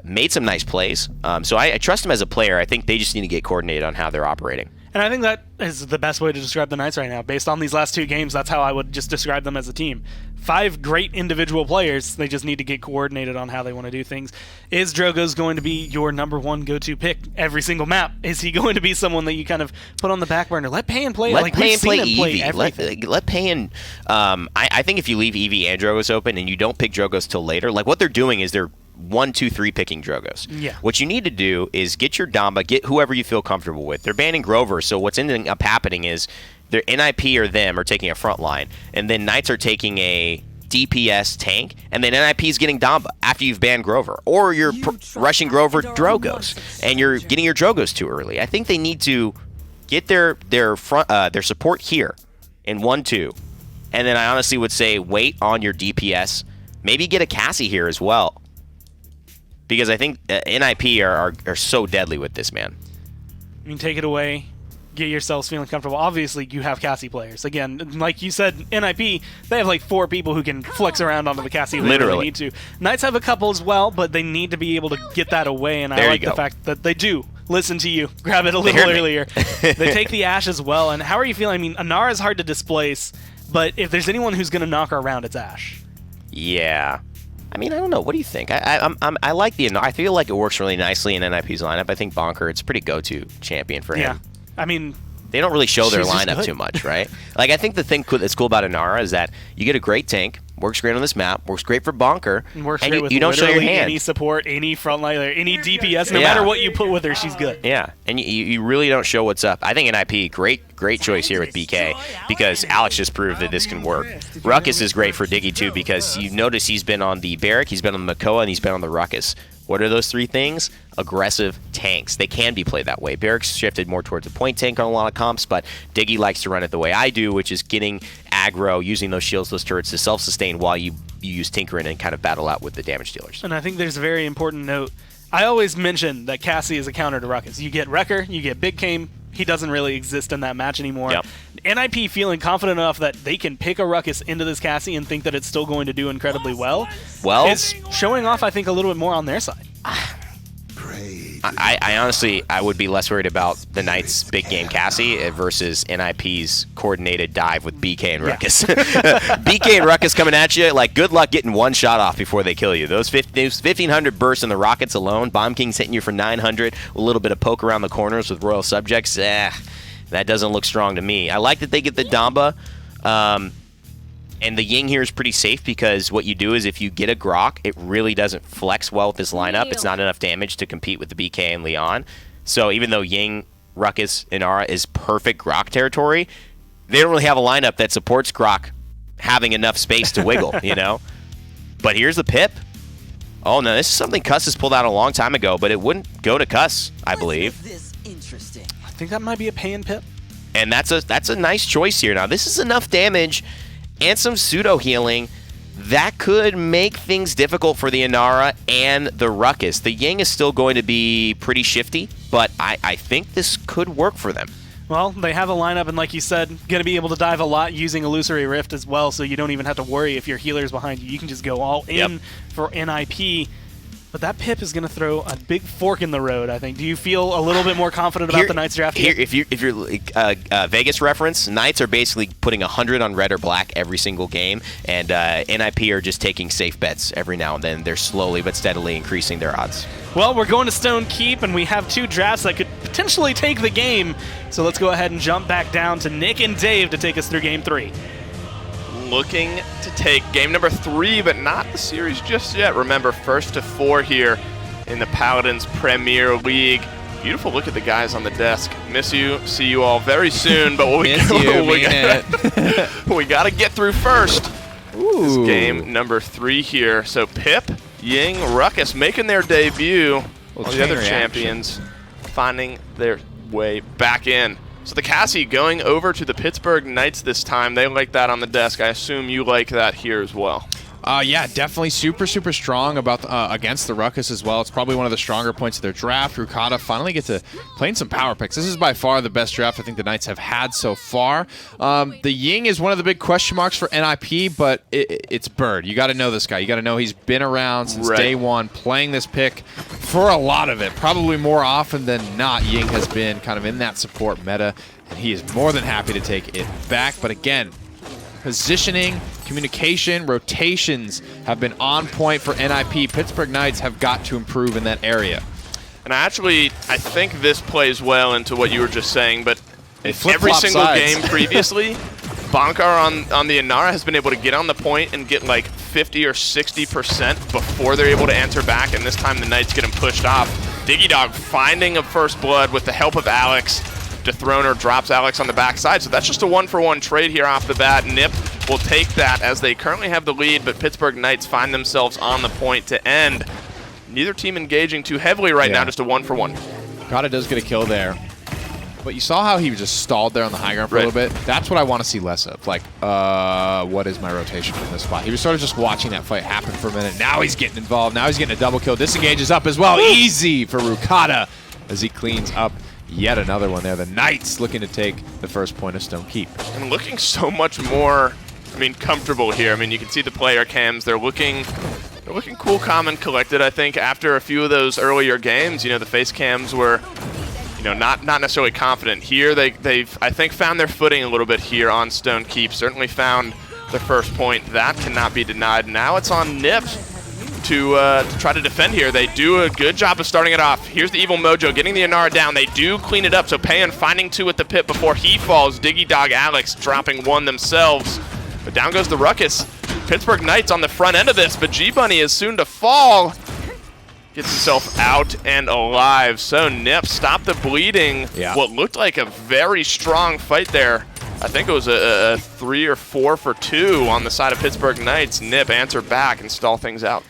made some nice plays. So I trust him as a player. I think they just need to get coordinated on how they're operating. And I think that is the best way to describe the Knights right now. Based on these last 2 games, that's how I would just describe them as a team. 5 great individual players. They just need to get coordinated on how they want to do things. Is Drogo's going to be your number 1 go-to pick every single map? Is he going to be someone that you kind of put on the back burner? Let Payan play. Let Payan play Eevee. Everything. Let Payan. I think if you leave Eevee and Drogos open and you don't pick Drogos till later, like what they're doing is they're 1, 2, 3 picking Drogos. What you need to do is get your Damba, get whoever you feel comfortable with. They're banning Grover, so what's ending up happening is their NIP or them are taking a front line, and then Knights are taking a DPS tank, and then NIP's getting Damba after you've banned Grover, or you're rushing Grover Drogos, and you're getting your Drogos too early. I think they need to get their support here in 1-2, and then I honestly would say wait on your DPS. Maybe get a Cassie here as well, because I think NIP are so deadly with this, man. I mean, take it away. Get yourselves feeling comfortable. Obviously, you have Cassie players. Again, like you said, NIP, they have like 4 people who can flex around onto the Cassie when they need to. Knights have a couple as well, but they need to be able to get that away, and I like the fact that they do listen to you. Grab it a little earlier. They take the Ashe as well, and how are you feeling? I mean, Inara is hard to displace, but if there's anyone who's going to knock her around, it's Ashe. Yeah. I mean, I don't know. What do you think? I like the Inara. I feel like it works really nicely in NIP's lineup. I think Bonker, it's a pretty go-to champion for him. Yeah. I mean, they don't really show their lineup too much, right? Like, I think the thing that's cool about Inara is that you get a great tank, works great on this map, works great for Bonker, and you don't show your hand. Any support, any frontline, any DPS, no matter what you put with her, she's good. Yeah, and you really don't show what's up. I think NIP, great choice here with BK, because Alex just proved that this can work. Ruckus is great for Diggy too, because you notice he's been on the Barrack, he's been on the Makoa, and he's been on the Ruckus. What are those 3 things? Aggressive tanks. They can be played that way. Barrack's shifted more towards a point tank on a lot of comps, but Diggy likes to run it the way I do, which is getting aggro, using those shields, those turrets to self-sustain while you use Tinkerin and kind of battle out with the damage dealers. And I think there's a very important note. I always mention that Cassie is a counter to Ruckus. You get Wrecker, you get Big Kame. He doesn't really exist in that match anymore. Yep. NIP feeling confident enough that they can pick a Ruckus into this Cassie and think that it's still going to do incredibly well is showing off, I think, a little bit more on their side. I honestly, I would be less worried about the Knights' big game Cassie versus NIP's coordinated dive with BK and Ruckus. BK and Ruckus coming at you, like, good luck getting one shot off before they kill you. Those 1,500 bursts in the rockets alone, Bomb King's hitting you for 900, a little bit of poke around the corners with Royal Subjects, that doesn't look strong to me. I like that they get the Damba, and the Ying here is pretty safe, because what you do is if you get a Grok, it really doesn't flex well with this lineup. It's not enough damage to compete with the BK and Leon. So even though Ying, Ruckus, Inara is perfect Grok territory, they don't really have a lineup that supports Grok having enough space to wiggle, you know? But here's the Pip. Oh, no, this is something Cuss has pulled out a long time ago, but it wouldn't go to Cuss, I believe. I think that might be a pay-in Pip. And that's a nice choice here. Now, this is enough damage and some pseudo healing that could make things difficult for the Inara and the Ruckus. The Ying is still going to be pretty shifty, but I think this could work for them. Well, they have a lineup, and like you said, going to be able to dive a lot using Illusory Rift as well, so you don't even have to worry if your healer's behind you. You can just go all in for NIP. But that Pip is going to throw a big fork in the road, I think. Do you feel a little bit more confident about the Knights draft here? If you're Vegas reference, Knights are basically putting 100 on red or black every single game, and NIP are just taking safe bets every now and then. They're slowly but steadily increasing their odds. Well, we're going to Stone Keep, and we have 2 drafts that could potentially take the game. So let's go ahead and jump back down to Nick and Dave to take us through Game 3. Looking to take game number 3, but not the series just yet. Remember, 1st to 4 here in the Paladins Premier League. Beautiful look at the guys on the desk. Miss you. See you all very soon. But we got to get through first. This is game number 3 here. So Pip, Ying, Ruckus making their debut. All the other champions finding their way back in. So the Cassie going over to the Pittsburgh Knights this time. They like that on the desk. I assume you like that here as well. Yeah, definitely super strong about against the Ruckus as well. It's probably one of the stronger points of their draft. Rukata finally get to play in some power picks. This is by far the best draft I think the Knights have had so far. The Ying is one of the big question marks for NIP, but it's Bird. You got to know this guy. You got to know he's been around since day one, playing this pick for a lot of it. Probably more often than not, Ying has been kind of in that support meta, and he is more than happy to take it back. But again, positioning, communication, rotations have been on point for NIP. Pittsburgh Knights have got to improve in that area. And I think this plays well into what you were just saying, but every single game previously, Bankar on the Inara has been able to get on the point and get like 50 or 60% before they're able to answer back, and this time the Knights get him pushed off. Diggy Dog finding a first blood with the help of Alex. Dethroner drops Alex on the backside, so that's just a 1-for-1 trade here off the bat. Nip will take that as they currently have the lead, but Pittsburgh Knights find themselves on the point to end. Neither team engaging too heavily right now, just a 1-for-1. Kata does get a kill there. But you saw how he just stalled there on the high ground for a little bit. That's what I want to see less of. Like, what is my rotation from this spot? He was sort of just watching that fight happen for a minute. Now he's getting involved. Now he's getting a double kill. Disengages up as well. Easy for Rukata as he cleans up yet another one there. The Knights looking to take the first point of Stone Keep. And looking so much more, comfortable here. You can see the player cams. They're looking cool, calm, and collected, I think, after a few of those earlier games. The face cams were not necessarily confident. Here, they've, I think, found their footing a little bit here on Stone Keep. Certainly found the first point. That cannot be denied. Now it's on Nip to try to defend here. They do a good job of starting it off. Here's the Evil Mojo getting the Inara down. They do clean it up, so Payan finding 2 at the pit before he falls. Diggy Dog Alex dropping 1 themselves. But down goes the Ruckus. Pittsburgh Knights on the front end of this, but G-Bunny is soon to fall. Gets himself out and alive. So Nip stopped the bleeding. Yeah. What looked like a very strong fight there. I think it was a 3 or 4 for 2 on the side of Pittsburgh Knights. Nip answer back and stall things out.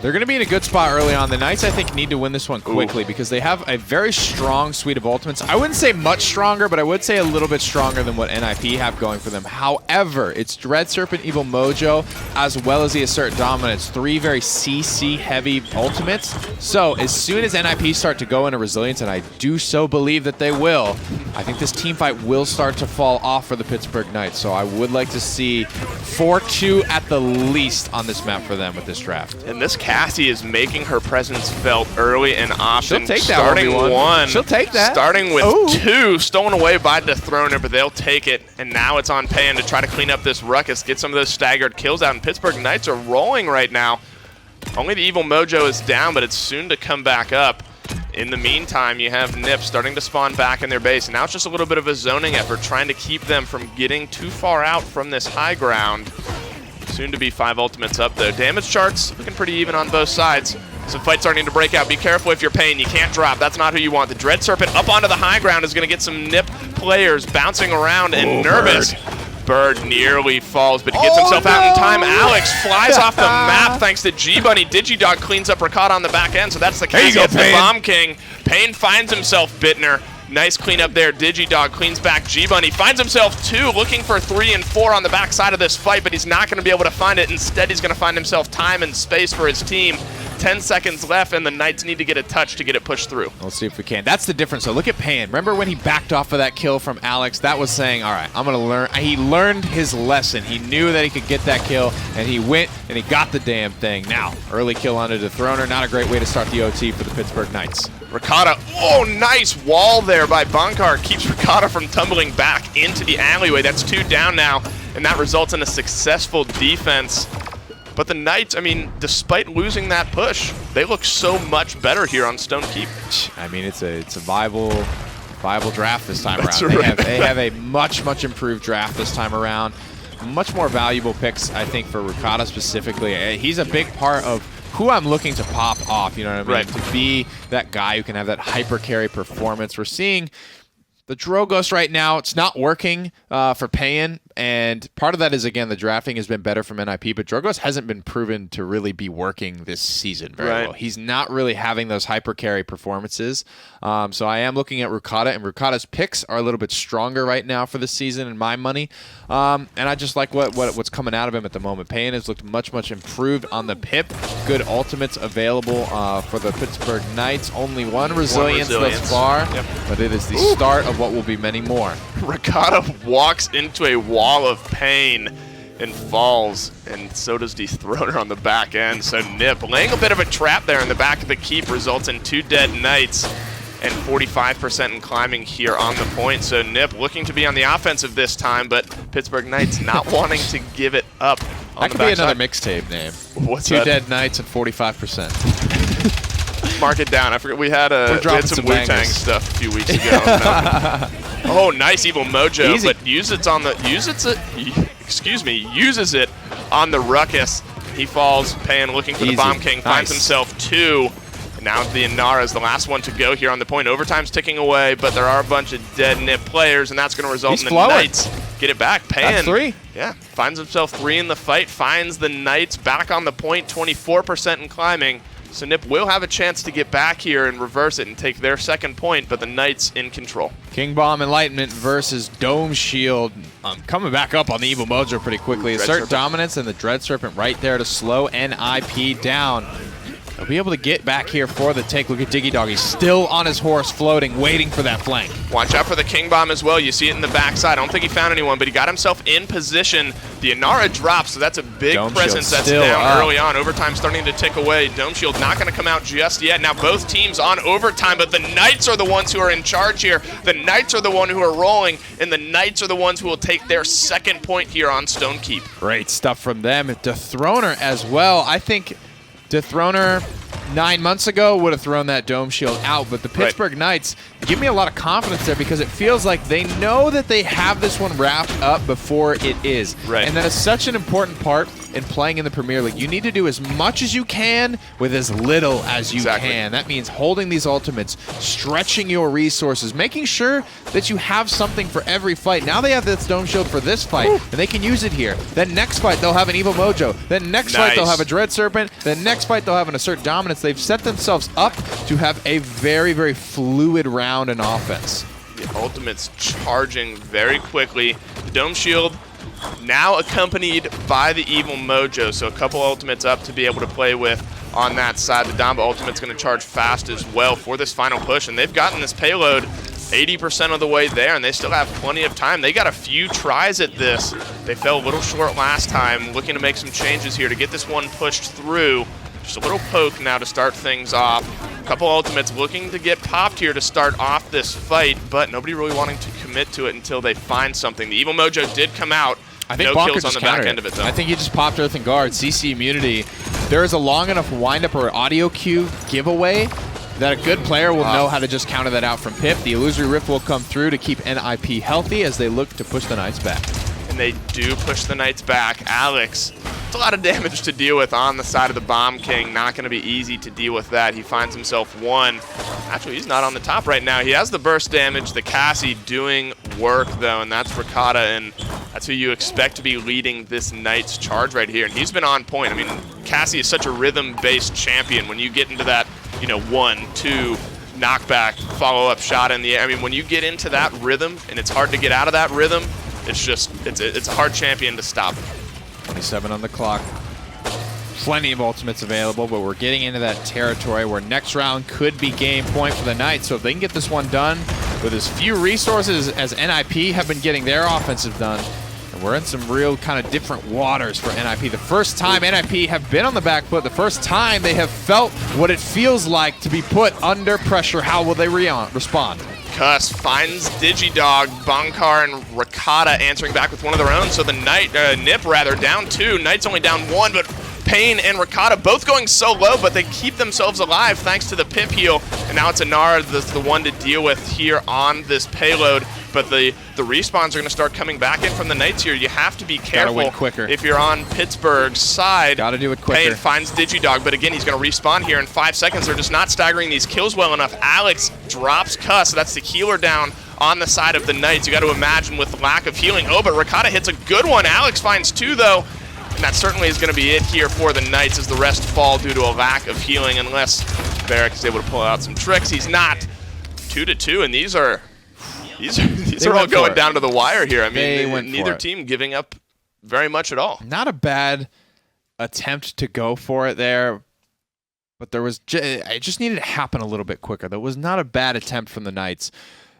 They're going to be in a good spot early on. The Knights, I think, need to win this one quickly because they have a very strong suite of ultimates. I wouldn't say much stronger, but I would say a little bit stronger than what NIP have going for them. However, it's Dread Serpent, Evil Mojo, as well as the Assert Dominance. 3 very CC-heavy ultimates. So as soon as NIP start to go into Resilience, and I do so believe that they will, I think this team fight will start to fall off for the Pittsburgh Knights. So I would like to see 4-2 at the least on this map for them with this draft. And this Cassie is making her presence felt early and often. She'll take that starting 1. She'll take that. Starting with 2, stolen away by Dethroner, but they'll take it. And now it's on Payan to try to clean up this ruckus, get some of those staggered kills out. And Pittsburgh Knights are rolling right now. Only the Evil Mojo is down, but it's soon to come back up. In the meantime, you have Nip starting to spawn back in their base. And now it's just a little bit of a zoning effort, trying to keep them from getting too far out from this high ground. Soon to be 5 ultimates up, though. Damage charts looking pretty even on both sides. Some fights starting to break out. Be careful if you're Payan. You can't drop. That's not who you want. The Dread Serpent up onto the high ground is going to get some Nip players bouncing around and nervous. Bird nearly falls, but he gets himself out in time. Alex flies off the map thanks to G-Bunny. Digidog cleans up Ricotta on the back end, so that's the case. Gets the Bomb King. Payan finds himself Bittner. Nice cleanup there. Digidog cleans back G-Bunny. Finds himself 2, looking for 3 and 4 on the backside of this fight, but he's not going to be able to find it. Instead, he's going to find himself time and space for his team. 10 seconds left, and the Knights need to get a touch to get it pushed through. Let's see if we can. That's the difference. So look at Payan. Remember when he backed off of that kill from Alex? That was saying, all right, I'm going to learn. He learned his lesson. He knew that he could get that kill, and he went and he got the damn thing. Now, early kill onto Dethroner. Not a great way to start the OT for the Pittsburgh Knights. Ricotta, nice wall there by Bunkar. Keeps Ricotta from tumbling back into the alleyway. That's 2 down now, and that results in a successful defense. But the Knights, despite losing that push, they look so much better here on Stone Keep. It's a viable draft this time That's around. right. They have a much improved draft this time around. Much more valuable picks, I think, for Ricotta specifically. He's a big part of who I'm looking to pop off, you know what I mean? Right. To be that guy who can have that hyper carry performance. We're seeing the Drogos right now, it's not working for Payan, and part of that is, again, the drafting has been better from NIP, but Drogos hasn't been proven to really be working this season very well. He's not really having those hyper carry performances, so I am looking at Ricotta, and Ricotta's picks are a little bit stronger right now for this season in my money, and I just like what's coming out of him at the moment. Payan has looked much improved on the pip. Good ultimates available for the Pittsburgh Knights. Only one resilience thus far, but it is the start of what will be many more. Ricotta walks into a wall of pain and falls, and so does Dethroner on the back end. So Nip laying a bit of a trap there in the back of the keep results in 2 dead Knights and 45% in climbing here on the point. So Nip looking to be on the offensive this time, but Pittsburgh Knights not wanting to give it up on That the could be another backside. mixtape name. What's 2 that? dead Knights and 45%. Mark it down. I forget we had some Wu-Tang bangers. stuff a few weeks ago. Oh, nice Evil Mojo, Easy. but uses it on the Ruckus. He falls. Payan looking for the Easy. Bomb King, finds Nice. himself 2, Now the Inara is the last one to go here on the point. Overtime's ticking away, but there are a bunch of dead Nip players, and that's going to result in the Knights get it back. Pan, that's 3. Yeah, finds himself 3 in the fight, finds the Knights back on the point, 24% and climbing. So Nip will have a chance to get back here and reverse it and take their second point, but the Knights in control. King Bomb Enlightenment versus Dome Shield. Coming back up on the Evil Mojo pretty quickly. Assert dominance and the Dread Serpent right there to slow NIP down. They'll be able to get back here for the take. Look at Diggy Dog. He's still on his horse floating, waiting for that flank. Watch out for the King Bomb as well. You see it in the backside. I don't think he found anyone, but he got himself in position. The Inara drops, so that's a big presence that's down early on. Overtime starting to tick away. Dome Shield not going to come out just yet. Now both teams on overtime, but the Knights are the ones who are in charge here. The Knights are the one who are rolling, and the Knights are the ones who will take their second point here on Stonekeep. Great stuff from them. Dethroner as well. I think Dethroner 9 months ago would have thrown that Dome Shield out, but the Pittsburgh Knights give me a lot of confidence there because it feels like they know that they have this one wrapped up before it is. And that is such an important part in playing in the Premier League. You need to do as much as you can with as little as you can. That means holding these ultimates, stretching your resources, making sure that you have something for every fight. Now they have this Dome Shield for this fight, and they can use it here. Then next fight, they'll have an Evil Mojo. Then next fight, they'll have a Dread Serpent. Then next fight, they'll have an Assert Dominance. They've set themselves up to have a very, very fluid round in offense. The ultimates charging very quickly. The Dome Shield now accompanied by the Evil Mojo, so a couple ultimates up to be able to play with on that side. The Damba ultimate's going to charge fast as well for this final push, and they've gotten this payload 80% of the way there, and they still have plenty of time. They got a few tries at this. They fell a little short last time, looking to make some changes here to get this one pushed through. Just a little poke now to start things off. A couple ultimates looking to get popped here to start off this fight, but nobody really wanting to commit to it until they find something. The Evil Mojo did come out. I think no Bonker kills on just the back countered end of it, though. I think he just popped Earth and Guard, CC immunity. There is a long enough windup or audio cue giveaway that a good player will know how to just counter that out from Pip. The Illusory Rift will come through to keep NIP healthy as they look to push the Knights back. And they do push the Knights back. Alex, it's a lot of damage to deal with on the side of the Bomb King. Not going to be easy to deal with that. He finds himself 1. Actually, he's not on the top right now. He has the burst damage. The Cassie doing work, though, and that's Ricotta, and that's who you expect to be leading this Knights charge right here. And he's been on point. I mean, Cassie is such a rhythm-based champion. When you get into that, 1, 2, knockback, follow-up shot in the air. I mean, when you get into that rhythm, and it's hard to get out of that rhythm, it's a hard champion to stop. 27 on the clock. Plenty of ultimates available, but we're getting into that territory where next round could be game point for the Knights. So if they can get this one done with as few resources as NIP have been getting their offensive done, and we're in some real kind of different waters for NIP. The first time NIP have been on the back foot, the first time they have felt what it feels like to be put under pressure. How will they respond? Cuss finds Digidog, Bankar, and Ricotta answering back with one of their own. So the Nip down 2. Knights only down 1, but Payne and Ricotta both going so low, but they keep themselves alive thanks to the Pip heal. And now it's Inara that's the one to deal with here on this payload. But the respawns are going to start coming back in from the Knights here. You have to be careful. Gotta win quicker. If you're on Pittsburgh's side. Gotta do it quicker. Payne finds Digidog, but again, he's going to respawn here in 5 seconds. They're just not staggering these kills well enough. Alex drops Cuss. That's the healer down on the side of the Knights. You got to imagine with lack of healing. Oh, but Ricotta hits a good one. Alex finds 2, though. And that certainly is going to be it here for the Knights as the rest fall due to a lack of healing, unless Barrick is able to pull out some tricks. He's not. 2-2, and these are all going down to the wire here. I mean, neither team giving up very much at all. Not a bad attempt to go for it there, but it just needed to happen a little bit quicker. That was not a bad attempt from the Knights.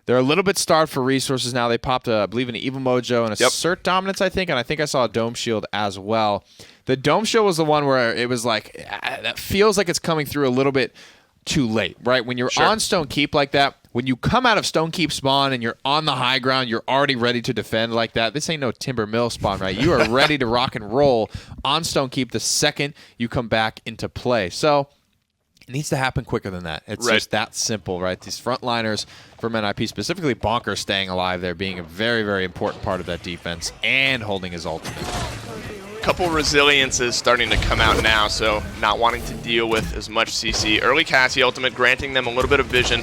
They're a little bit starved for resources now. They popped, I believe, an Evil Mojo and Assert Dominance, I think, and I think I saw a Dome Shield as well. The Dome Shield was the one where it was like, that feels like it's coming through a little bit too late, right? When you're on Stone Keep like that, when you come out of Stone Keep spawn and you're on the high ground, you're already ready to defend like that. This ain't no Timber Mill spawn, right? You are ready to rock and roll on Stone Keep the second you come back into play. So it needs to happen quicker than that. It's just that simple, right? These frontliners from NIP, specifically Bonker staying alive there, being a very, very important part of that defense and holding his ultimate. couple resiliences starting to come out now, so not wanting to deal with as much CC. Early Cassie ultimate granting them a little bit of vision,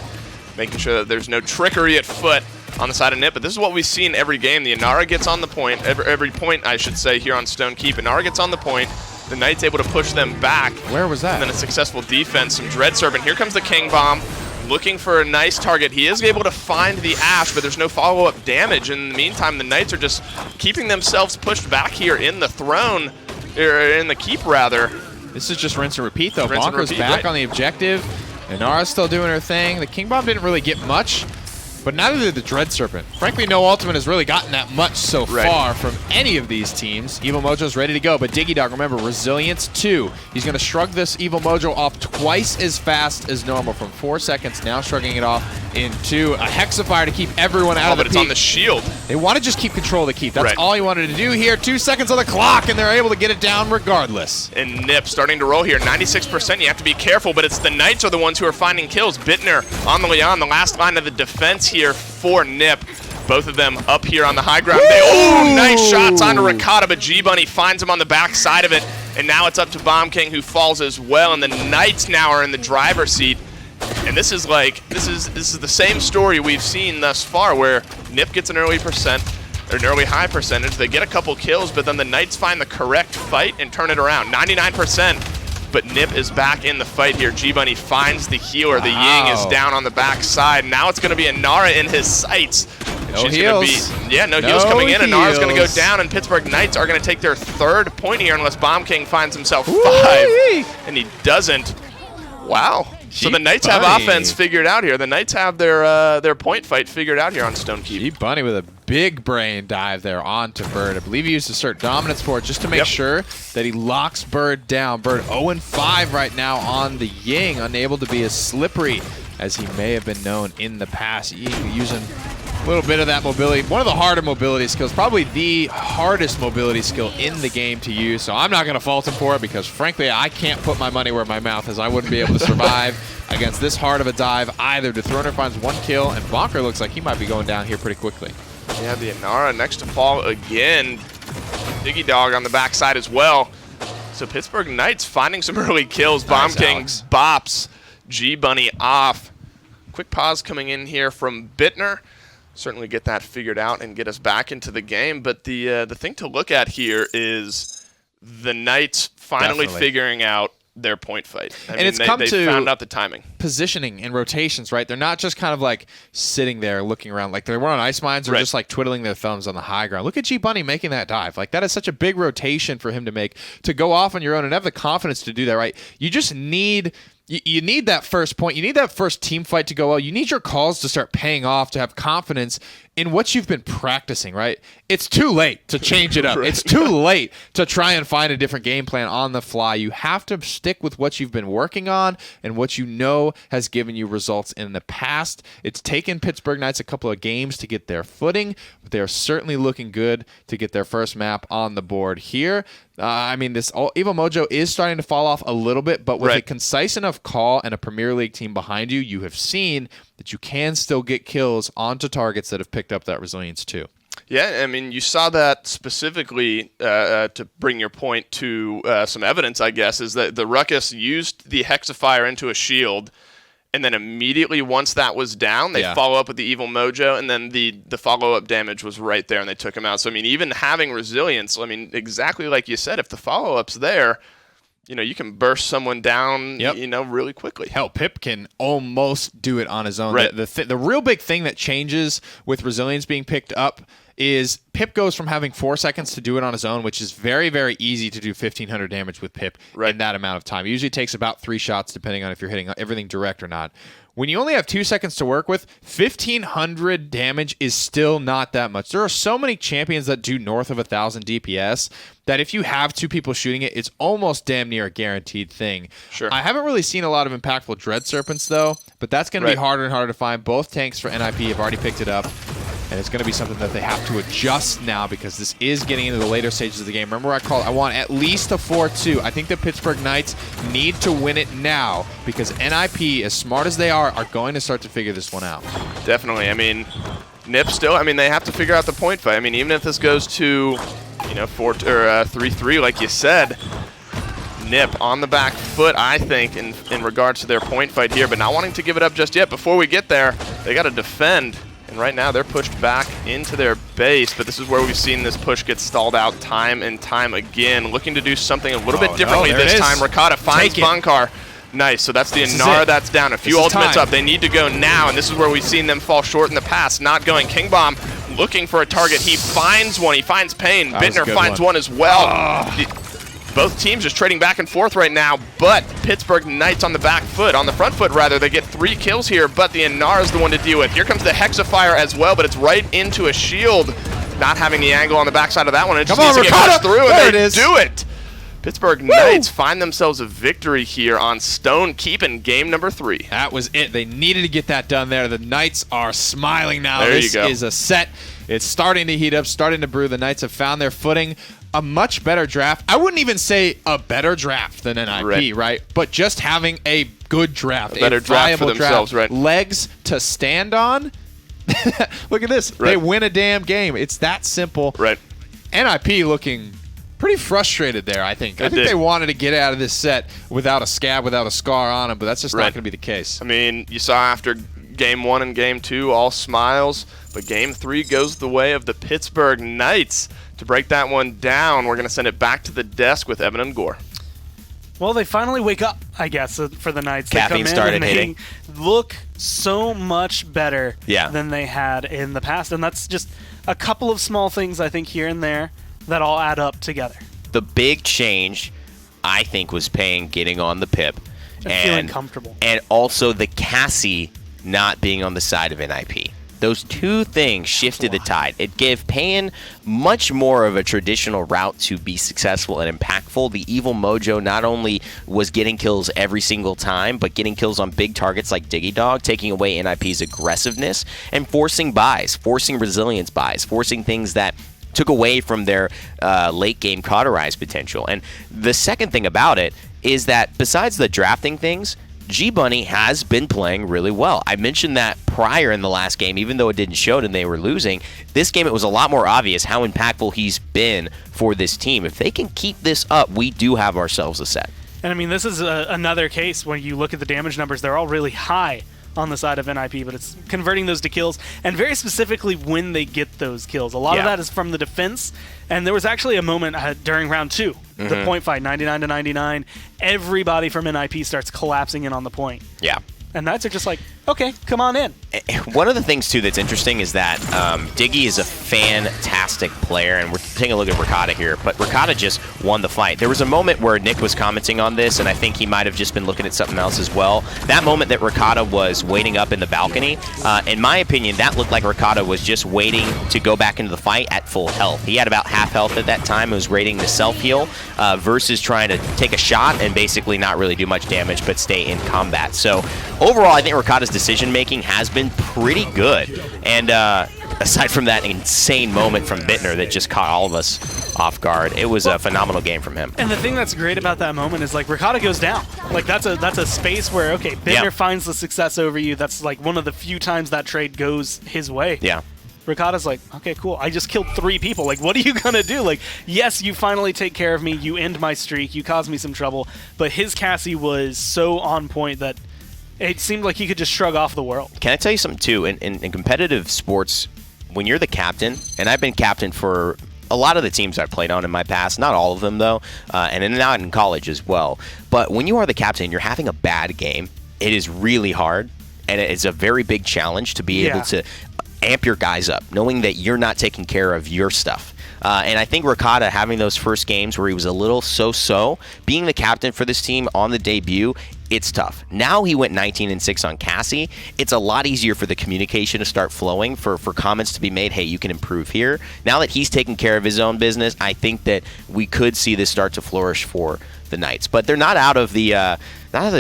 making sure that there's no trickery at foot on the side of Nip, but this is what we see in every game. The Inara gets on the point, every point I should say here on Stone Keep. Inara gets on the point, the Knight's able to push them back. Where was that? And then a successful defense, some Dread Serpent. Here comes the King Bomb, looking for a nice target. He is able to find the Ash, but there's no follow-up damage. In the meantime, the Knights are just keeping themselves pushed back here in the throne, or in the keep rather. This is just rinse and repeat though. Rinse and Bonker's repeat, back right. on the objective. Inara's still doing her thing. The King Bomb didn't really get much, but neither did the Dread Serpent. Frankly, no ultimate has really gotten that much so far from any of these teams. Evil Mojo's ready to go, but Diggy Dog, remember, Resilience 2. He's going to shrug this Evil Mojo off twice as fast as normal from 4 seconds, now shrugging it off into a Hexafire to keep everyone out of the but it's peak. on the shield. They want to just keep control of the keep. That's Right. all he wanted to do here. 2 seconds on the clock, and they're able to get it down regardless. And Nip starting to roll here. 96%, you have to be careful, but it's the Knights are the ones who are finding kills. Bittner on the Leon, the last line of the defense here for Nip. Both of them up here on the high ground. Oh, nice shots onto Ricotta, but G-Bunny finds him on the back side of it. And now it's up to Bomb King, who falls as well. And the Knights now are in the driver's seat. And this is like, this is the same story we've seen thus far, where Nip gets an early high percentage. They get a couple kills, but then the Knights find the correct fight and turn it around. 99%. But Nip is back in the fight here. G-Bunny finds the healer. The Ying is down on the back side. Now it's going to be Inara in his sights. No heals. No heals coming in. Inara's going to go down, and Pittsburgh Knights are going to take their 3rd point here unless Bomb King finds himself 5. And he doesn't. Wow. So the Knights have offense figured out here. The Knights have their point fight figured out here on Stone Keep. G-Bunny with a big brain dive there onto Bird. I believe he used assert dominance for it just to make sure that he locks Bird down. Bird 0-5 right now on the Ying, unable to be as slippery as he may have been known in the past. Using a little bit of that mobility. One of the harder mobility skills, probably the hardest mobility skill in the game to use. So I'm not going to fault him for it because, frankly, I can't put my money where my mouth is. I wouldn't be able to survive against this hard of a dive either. DeThroner finds 1 kill, and Bonker looks like he might be going down here pretty quickly. Yeah, the Inara next to fall again. Diggy Dog on the backside as well. So Pittsburgh Knights finding some early kills. Bomb King bops G-Bunny off. Quick pause coming in here from Bittner. Certainly get that figured out and get us back into the game. But the thing to look at here is the Knights finally figuring out their point fight. I mean, they found out the timing. Positioning and rotations, right? They're not just kind of like sitting there looking around like they were on Ice Mines or just like twiddling their thumbs on the high ground. Look at G-Bunny making that dive. Like that is such a big rotation for him to make, to go off on your own and have the confidence to do that, right? You just need... You need that first point. You need that first team fight to go well. You need your calls to start paying off, to have confidence in what you've been practicing, right? It's too late to change it up. It's too late to try and find a different game plan on the fly. You have to stick with what you've been working on and what you know has given you results in the past. It's taken Pittsburgh Knights a couple of games to get their footing, but they're certainly looking good to get their first map on the board here. I mean, this Evil Mojo is starting to fall off a little bit, but with a concise enough call and a Premier League team behind you, you have seen that you can still get kills onto targets that have picked up that resilience too. Yeah, I mean, you saw that specifically to bring your point to some evidence, I guess, is that the Ruckus used the Hexafire into a shield, and then immediately once that was down, they follow up with the Evil Mojo, and then the follow-up damage was right there, and they took him out. So, I mean, even having resilience, I mean, exactly like you said, if the follow-up's there, you know, you can burst someone down, you know, really quickly. Hell, Pip can almost do it on his own. Right. The real big thing that changes with resilience being picked up is Pip goes from having 4 seconds to do it on his own, which is very, very easy to do 1,500 damage with Pip in that amount of time. It usually takes about 3 shots, depending on if you're hitting everything direct or not. When you only have 2 seconds to work with, 1,500 damage is still not that much. There are so many champions that do north of 1,000 DPS that if you have 2 people shooting it, it's almost damn near a guaranteed thing. Sure. I haven't really seen a lot of impactful Dread Serpents, though, but that's going to be harder and harder to find. Both tanks for NIP have already picked it up. And it's going to be something that they have to adjust now because this is getting into the later stages of the game. Remember I want at least a 4-2. I think the Pittsburgh Knights need to win it now because NIP, as smart as they are going to start to figure this one out. Definitely. I mean, Nip still, I mean, they have to figure out the point fight. I mean, even if this goes to you know, 3-3 like you said. Nip on the back foot, I think, in regards to their point fight here, but not wanting to give it up just yet. Before we get there, they got to defend, and right now they're pushed back into their base, but this is where we've seen this push get stalled out time and time again. Looking to do something a little bit differently this time. Ricotta finds Bunkar. Nice, so that's the Inara that's down. A few ultimates up. They need to go now, and this is where we've seen them fall short in the past. Not going. King Bomb looking for a target. He finds one. He finds Payne. Bittner finds one as well. Both teams just trading back and forth right now, but Pittsburgh Knights on the back foot, on the front foot rather. They get 3 kills here, but the Inara is the one to deal with. Here comes the Hexafire as well, but it's right into a shield. Not having the angle on the backside of that one. It just needs to get pushed through, and they do it. Pittsburgh Knights find themselves a victory here on Stone Keeping game number 3. That was it. They needed to get that done there. The Knights are smiling now. There this is a set. It's starting to heat up, starting to brew. The Knights have found their footing. A much better draft. I wouldn't even say a better draft than NIP, right? But just having a good draft, a better draft for themselves, right? Legs to stand on. Look at this. Right. They win a damn game. It's that simple. Right. NIP looking pretty frustrated there, I think. I think they wanted to get out of this set without a scab, without a scar on them, but that's just not going to be the case. I mean, you saw after game 1 and game 2, all smiles, but game 3 goes the way of the Pittsburgh Knights. To break that one down, we're going to send it back to the desk with Evan and Gore. Well, they finally wake up, I guess, for the Knights. Caffeine started hitting. They look so much better than they had in the past, and that's just a couple of small things, I think, here and there that all add up together. The big change, I think, was Payne getting on the pip. And feeling comfortable. And also the Cassie not being on the side of NIP. Those two things shifted the tide. It gave Payne much more of a traditional route to be successful and impactful. The Evil Mojo not only was getting kills every single time, but getting kills on big targets like Diggy Dog, taking away NIP's aggressiveness, and forcing buys, forcing resilience buys, forcing things that took away from their late game cauterize potential. And the second thing about it is that besides the drafting things, G-Bunny has been playing really well. I mentioned that prior in the last game, even though it didn't show it and they were losing. This game, it was a lot more obvious how impactful he's been for this team. If they can keep this up, we do have ourselves a set. And I mean, this is another case when you look at the damage numbers, they're all really high on the side of NIP, but it's converting those to kills, and very specifically when they get those kills. A lot of that is from the defense, and there was actually a moment during round 2, the point fight, 99 to 99, everybody from NIP starts collapsing in on the point. Yeah. And Knights are just like, okay, come on in. One of the things, too, that's interesting is that Diggy is a fantastic player, and we're taking a look at Ricotta here, but Ricotta just won the fight. There was a moment where Nick was commenting on this, and I think he might have just been looking at something else as well. That moment that Ricotta was waiting up in the balcony, in my opinion, that looked like Ricotta was just waiting to go back into the fight at full health. He had about half health at that time. It was waiting to self-heal versus trying to take a shot and basically not really do much damage but stay in combat. So overall, I think Ricotta's decision-making has been pretty good. And aside from that insane moment from Bittner that just caught all of us off guard, it was a phenomenal game from him. And the thing that's great about that moment is, like, Ricotta goes down. Like, that's a space where, okay, Bittner finds the success over you. That's, like, one of the few times that trade goes his way. Yeah. Ricotta's like, okay, cool. I just killed 3 people. Like, what are you going to do? Like, yes, you finally take care of me. You end my streak. You caused me some trouble. But his Cassie was so on point that it seemed like he could just shrug off the world. Can I tell you something, too? In competitive sports, when you're the captain, and I've been captain for a lot of the teams I've played on in my past, not all of them, though, and not in college as well. But when you are the captain and you're having a bad game, it is really hard, and it's a very big challenge to be able to amp your guys up, knowing that you're not taking care of your stuff. And I think Ricotta having those first games where he was a little so-so, being the captain for this team on the debut, it's tough. Now he went 19-6 on Cassie. It's a lot easier for the communication to start flowing, for comments to be made, hey, you can improve here. Now that he's taking care of his own business, I think that we could see this start to flourish for the Knights. But they're not out of the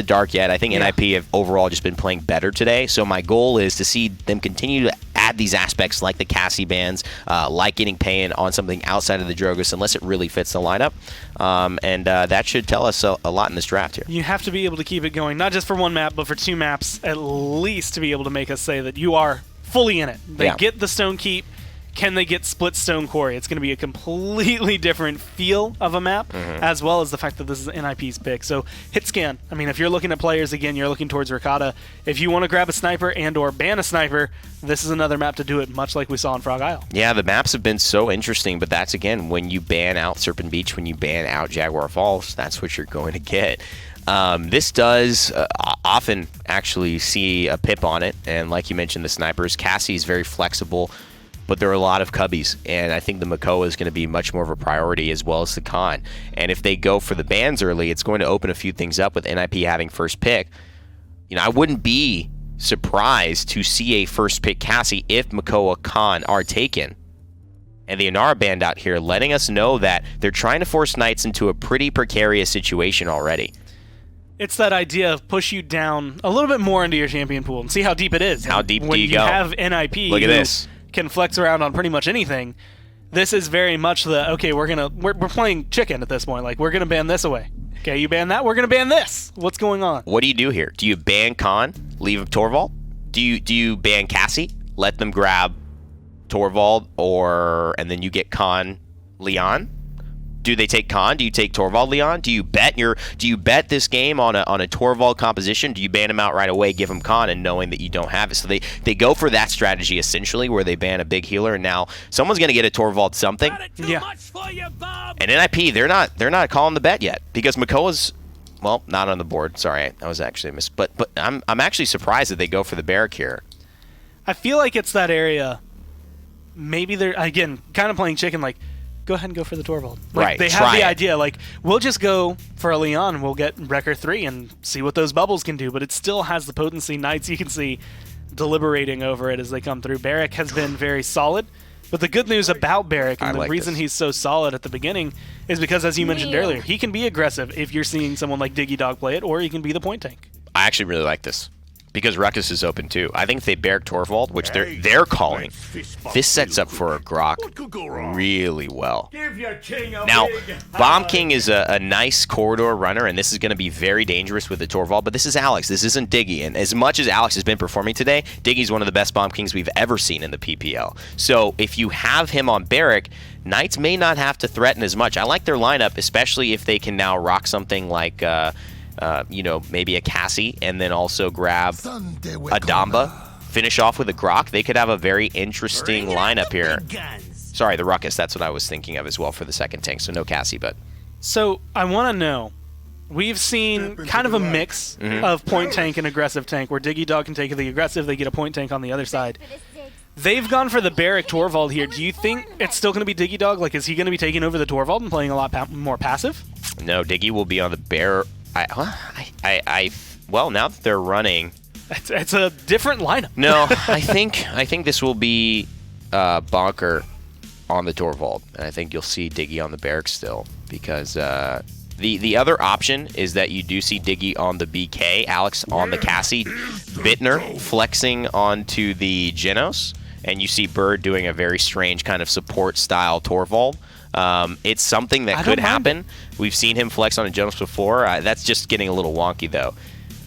dark yet. I think NIP have overall just been playing better today. So my goal is to see them continue to add these aspects like the Cassie bans, like getting Payne on something outside of the Drogus, unless it really fits the lineup. And that should tell us a lot in this draft here. You have to be able to keep it going, not just for one map, but for 2 maps at least, to be able to make us say that you are fully in it. They get the Stone Keep. can they get split stone quarry? It's going to be a completely different feel of a map, as well as the fact that this is NIP's pick. So hit scan. I mean, if you're looking at players, again, you're looking towards Ricotta. If you want to grab a sniper and or ban a sniper, this is another map to do it, much like we saw in Frog Isle. Yeah, the maps have been so interesting, but that's, again, when you ban out Serpent Beach, when you ban out Jaguar Falls, that's what you're going to get. This does often actually see a pip on it, and like you mentioned, the snipers. Cassie is very flexible, but there are a lot of cubbies, and I think the Makoa is going to be much more of a priority, as well as the Khan. And if they go for the bans early, it's going to open a few things up with NIP having first pick. I wouldn't be surprised to see a first pick Cassie if Makoa Khan are taken. And the Inara band out here letting us know that they're trying to force Knights into a pretty precarious situation already. It's that idea of push you down a little bit more into your champion pool and see how deep it is. How deep do when you you go? have NIP, Look at this. Can flex around on pretty much anything. This is very much the, okay, we're playing chicken at this point. Like, we're gonna ban this away. Okay, you ban that, we're gonna ban this. What's going on? What do you do here? Do you ban Khan, leave Torvald? Do you ban Cassie, let them grab Torvald, and then you get Khan, Leon? Do they take Khan? Do you take Torvald, Leon? Do you bet this game on a Torvald composition? Do you ban him out right away, give him Khan, and knowing that you don't have it? So they go for that strategy essentially, where they ban a big healer, and now someone's going to get a Torvald something. Yeah. And NIP, they're not calling the bet yet, because Makoa's, well, not on the board. Sorry, that was actually a miss. But I'm actually surprised that they go for the Barrack here. I feel like it's that area. Maybe they're, again, kind of playing chicken, like, go ahead and go for the Torvald. Like, Right, they have try the it. idea, like, we'll just go for a Leon and we'll get Wrecker 3 and see what those bubbles can do, but it still has the potency. Knights, you can see, deliberating over it as they come through. Barrack has been very solid, but the good news about Barrack, and the reason he's so solid at the beginning, is because, as you mentioned earlier, he can be aggressive if you're seeing someone like Diggy Dog play it, or he can be the point tank. I actually really like this, because Ruckus is open too. I think if they Barrack Torvald, which they're calling, this sets up for a Grok really well. Now, Bomb King is a nice corridor runner, and this is going to be very dangerous with the Torvald, but this is Alex. This isn't Diggy, and as much as Alex has been performing today, Diggy's one of the best Bomb Kings we've ever seen in the PPL. So if you have him on Barrack, Knights may not have to threaten as much. I like their lineup, especially if they can now rock something like maybe a Cassie, and then also grab a Damba, finish off with a Grok. They could have a very interesting lineup here. Sorry, the Ruckus, that's what I was thinking of as well for the second tank, so no Cassie, but... So, I want to know, we've seen kind of a mix of point tank and aggressive tank, where Diggy Dog can take the aggressive, they get a point tank on the other side. They've gone for the Barrack Torvald here. Do you think it's still going to be Diggy Dog? Like, is he going to be taking over the Torvald and playing a lot more passive? No, Diggy will be on the Bear... Well, now that they're running... It's a different lineup. No, I think this will be Bonker on the Torvald, and I think you'll see Diggy on the Barrack still, because the other option is that you do see Diggy on the BK, Alex on the Cassie, Bittner flexing onto the Genos, and you see Bird doing a very strange kind of support style Torvald. It's something that could happen. We've seen him flex on a Genos before. That's just getting a little wonky, though.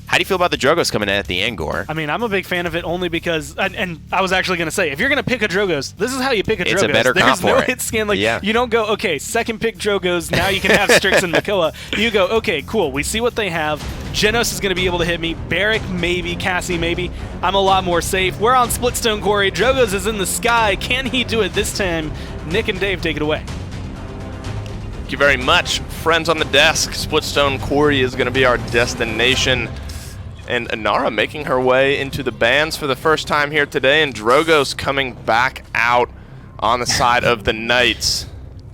How do you feel about the Drogos coming in at the end, Gore? I mean, I'm a big fan of it only because, and I was actually going to say, if you're going to pick a Drogos, this is how you pick a Drogos. It's a better comp for it. There's no hit scan. Like, you don't go, okay, second pick Drogos, now you can have Strix and Makoa. You go, okay, cool, we see what they have. Genos is going to be able to hit me. Barrack, maybe. Cassie, maybe. I'm a lot more safe. We're on Splitstone Quarry. Drogos is in the sky. Can he do it this time? Nick and Dave, take it away. Thank you very much. Friends on the desk, Splitstone Quarry is going to be our destination. And Inara making her way into the bans for the first time here today, and Drogos coming back out on the side of the Knights.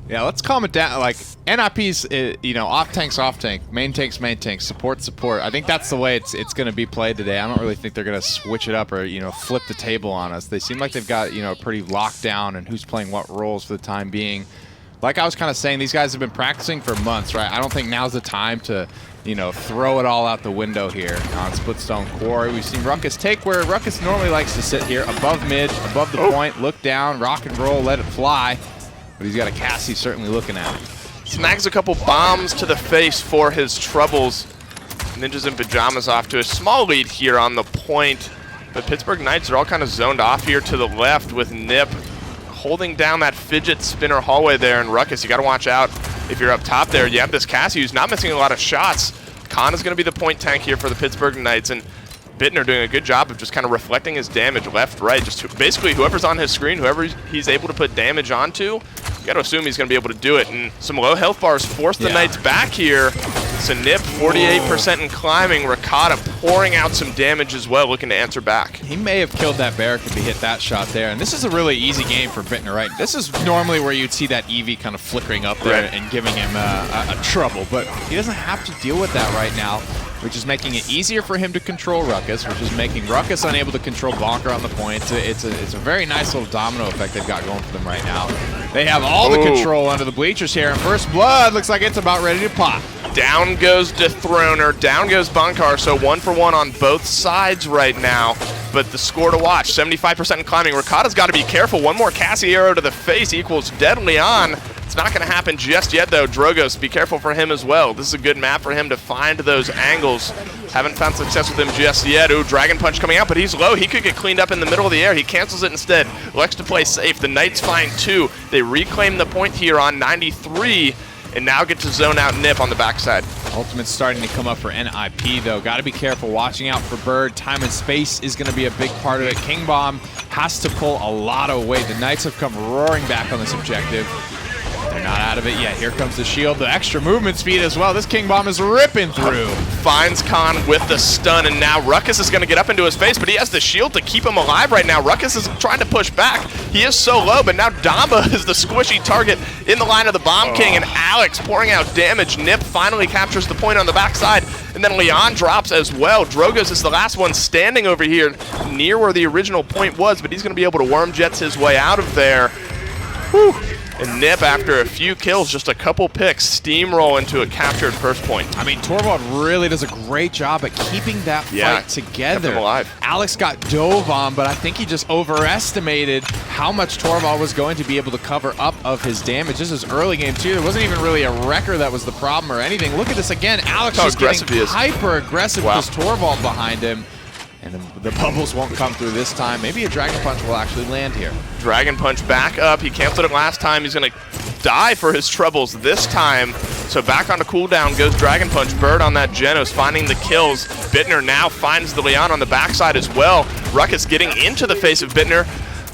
Yeah, let's calm it down. Like, NIP's, off tank, main tank, support. I think that's the way it's going to be played today. I don't really think they're going to switch it up or, flip the table on us. They seem like they've got, pretty locked down and who's playing what roles for the time being. Like I was kind of saying, these guys have been practicing for months, right? I don't think now's the time to, throw it all out the window here on Splitstone Quarry. We've seen Ruckus take where Ruckus normally likes to sit here, above mid, above the point, look down, rock and roll, let it fly. But he's got a Cassie certainly looking at him. Snags a couple bombs to the face for his troubles. Ninjas and Pyjamas off to a small lead here on the point. But Pittsburgh Knights are all kind of zoned off here to the left with Nip holding down that fidget spinner hallway there. And Ruckus, you got to watch out if you're up top there. You have this Cassie who's not missing a lot of shots. Khan is going to be the point tank here for the Pittsburgh Knights, and Bittner doing a good job of just kind of reflecting his damage left, right. Just basically whoever's on his screen, whoever he's able to put damage onto, you got to assume he's going to be able to do it. And some low health bars force the Knights back here. So Nip 48% and climbing. Ricotta pouring out some damage as well, looking to answer back. He may have killed that Barrack if he hit that shot there. And this is a really easy game for Bittner, right? This is normally where you'd see that Eevee kind of flickering up there and giving him a trouble. But he doesn't have to deal with that right now, which is making it easier for him to control Ruckus, which is making Ruckus unable to control Bonker on the point. It's a very nice little domino effect they've got going for them right now. They have all the control under the bleachers here, and First Blood looks like it's about ready to pop. Down goes Dethroner, down goes Bonkar, so 1 for 1 on both sides right now. But the score to watch, 75% in climbing. Ricotta's got to be careful. One more Cassie arrow to the face equals deadly on. It's not going to happen just yet, though. Drogos, be careful for him as well. This is a good map for him to find those angles. Haven't found success with him just yet. Ooh, Dragon Punch coming out, but he's low. He could get cleaned up in the middle of the air. He cancels it instead. Elects to play safe. The Knights find 2. They reclaim the point here on 93. And now get to zone out Nip on the backside. Ultimate's starting to come up for NIP, though. Got to be careful watching out for Bird. Time and space is going to be a big part of it. King Bomb has to pull a lot away. The Knights have come roaring back on this objective. They're not out of it yet. Here comes the shield. The extra movement speed as well. This King Bomb is ripping through. Finds Khan with the stun, and now Ruckus is going to get up into his face, but he has the shield to keep him alive right now. Ruckus is trying to push back. He is so low, but now Damba is the squishy target in the line of the Bomb King, and Alex pouring out damage. Nip finally captures the point on the backside, and then Leon drops as well. Drogos is the last one standing over here near where the original point was, but he's going to be able to worm jets his way out of there. Whew. And Nip, after a few kills, just a couple picks, steamroll into a captured first point. I mean, Torvald really does a great job at keeping that fight together. Kept him alive. Alex got dove on, but I think he just overestimated how much Torvald was going to be able to cover up of his damage. This is early game too. There wasn't even really a wrecker that was the problem or anything. Look at this again. Alex just getting hyper aggressive because Torvald behind him. And the bubbles won't come through this time. Maybe a Dragon Punch will actually land here. Dragon Punch back up. He canceled it last time. He's going to die for his troubles this time. So back onto cooldown goes Dragon Punch. Bird on that Genos finding the kills. Bittner now finds the Leon on the backside as well. Ruckus getting into the face of Bittner.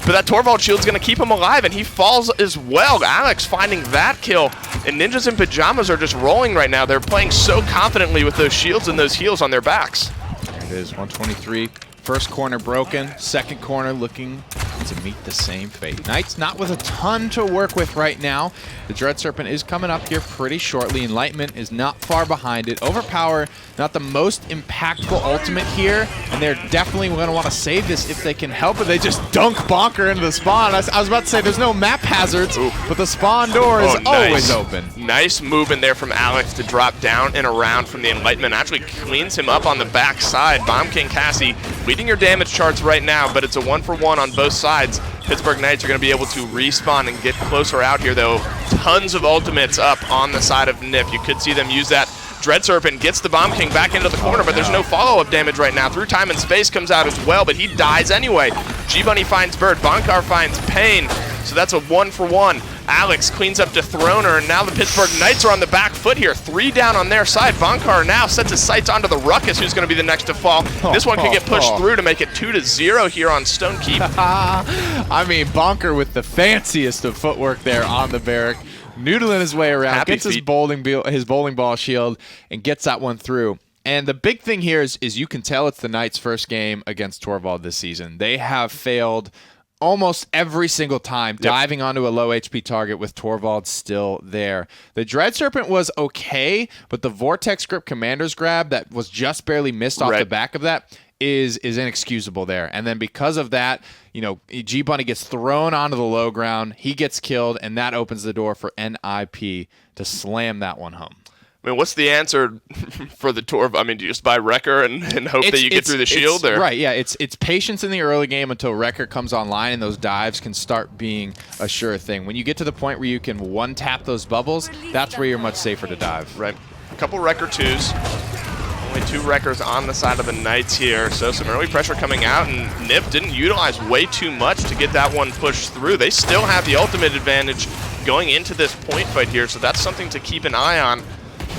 But that Torvald shield's going to keep him alive, and he falls as well. Alex finding that kill. And Ninjas in Pyjamas are just rolling right now. They're playing so confidently with those shields and those heals on their backs. There it is, 123. First corner broken, second corner looking to meet the same fate. Knights not with a ton to work with right now. The Dread Serpent is coming up here pretty shortly. Enlightenment is not far behind it. Overpower, not the most impactful ultimate here, and they're definitely going to want to save this if they can help it. They just dunk Bonker into the spawn. I was about to say there's no map hazards, but the spawn door is always open. Nice movement there from Alex to drop down and around from the Enlightenment. Actually cleans him up on the backside. Bomb King Cassie leading your damage charts right now, but it's a 1-for-1 on both sides. Pittsburgh Knights are going to be able to respawn and get closer out here, though. Tons of ultimates up on the side of Nip. You could see them use that. Dread Serpent gets the Bomb King back into the corner, but there's no follow-up damage right now. Through Time and Space comes out as well, but he dies anyway. G-Bunny finds Bird. Bonkar finds Pain. So that's a 1-for-1. Alex cleans up Dethroner, and now the Pittsburgh Knights are on the back foot here. 3 down on their side. Bonkar now sets his sights onto the Ruckus, who's going to be the next to fall. This one could get pushed through to make it 2-0 here on Stonekeep. I mean, Bonker with the fanciest of footwork there on the Barrack. Noodling his way around, gets his bowling ball shield, and gets that one through. And the big thing here is you can tell it's the Knights' first game against Torvald this season. They have failed almost every single time diving onto a low HP target with Torvald still there. The Dread Serpent was okay, but the Vortex Grip Commander's grab that was just barely missed off the back of that is inexcusable there. And then because of that, you know, G-Bunny gets thrown onto the low ground, he gets killed, and that opens the door for NIP to slam that one home. I mean, what's the answer for the Torv? I mean, do you just buy Wrecker and hope that you get through the shield? Or? Right, yeah. It's patience in the early game until Wrecker comes online and those dives can start being a sure thing. When you get to the point where you can one-tap those bubbles, that's where you're much safer to dive. Right. A couple Wrecker 2s. Only 2 wreckers on the side of the Knights here, so some early pressure coming out, and Nip didn't utilize way too much to get that one pushed through. They still have the ultimate advantage going into this point fight here, so that's something to keep an eye on.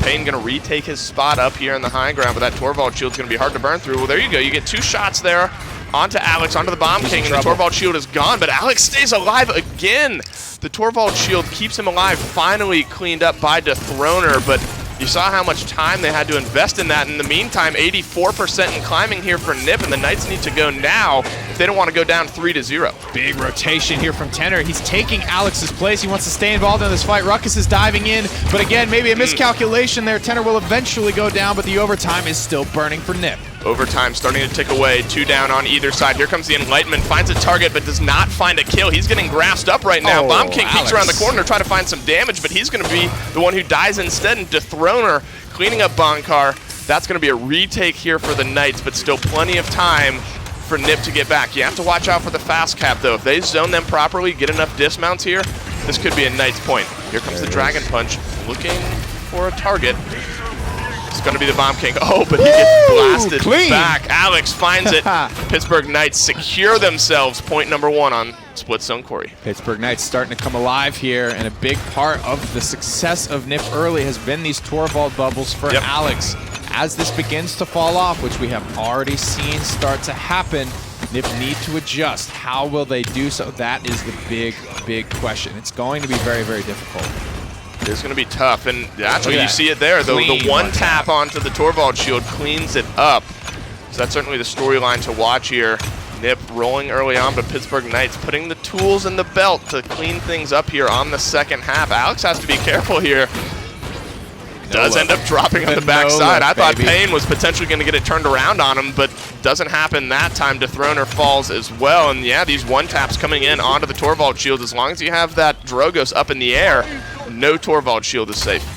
Payne going to retake his spot up here in the high ground, but that Torvald shield's going to be hard to burn through. Well, there you go. You get 2 shots there onto Alex, onto the Bomb King, and the Torvald shield is gone, but Alex stays alive again. The Torvald shield keeps him alive, finally cleaned up by Dethroner, but you saw how much time they had to invest in that. In the meantime, 84% in climbing here for Nip, and the Knights need to go now if they don't want to go down 3-0. Big rotation here from Tenor. He's taking Alex's place. He wants to stay involved in this fight. Ruckus is diving in, but again, maybe a miscalculation there. Tenor will eventually go down, but the overtime is still burning for Nip. Overtime starting to tick away, 2 down on either side. Here comes the Enlightenment, finds a target but does not find a kill. He's getting grasped up right now. Bomb King peeks around the corner to try to find some damage, but he's going to be the one who dies instead, and Dethroner cleaning up Bonkar. That's going to be a retake here for the Knights, but still plenty of time for Nip to get back. You have to watch out for the fast cap, though. If they zone them properly, get enough dismounts here, this could be a Knights point. Here comes the Dragon Punch, looking for a target. It's going to be the Bomb King. Oh, but he gets blasted back. Alex finds it. Pittsburgh Knights secure themselves. Point number 1 on Split Zone Quarry. Pittsburgh Knights starting to come alive here, and a big part of the success of Nip early has been these Torvald bubbles for Alex. As this begins to fall off, which we have already seen start to happen, Nip need to adjust. How will they do so? That is the big, big question. It's going to be very, very difficult. It's going to be tough, and actually you see it there. The one tap onto the Torvald shield cleans it up. So that's certainly the storyline to watch here. Nip rolling early on, but Pittsburgh Knights putting the tools in the belt to clean things up here on the second half. Alex has to be careful here. Does end up dropping on the backside. I thought Payne was potentially going to get it turned around on him, but doesn't happen that time. Dethroner falls as well, and yeah, these one taps coming in onto the Torvald shield. As long as you have that Drogos up in the air, no Torvald shield is safe.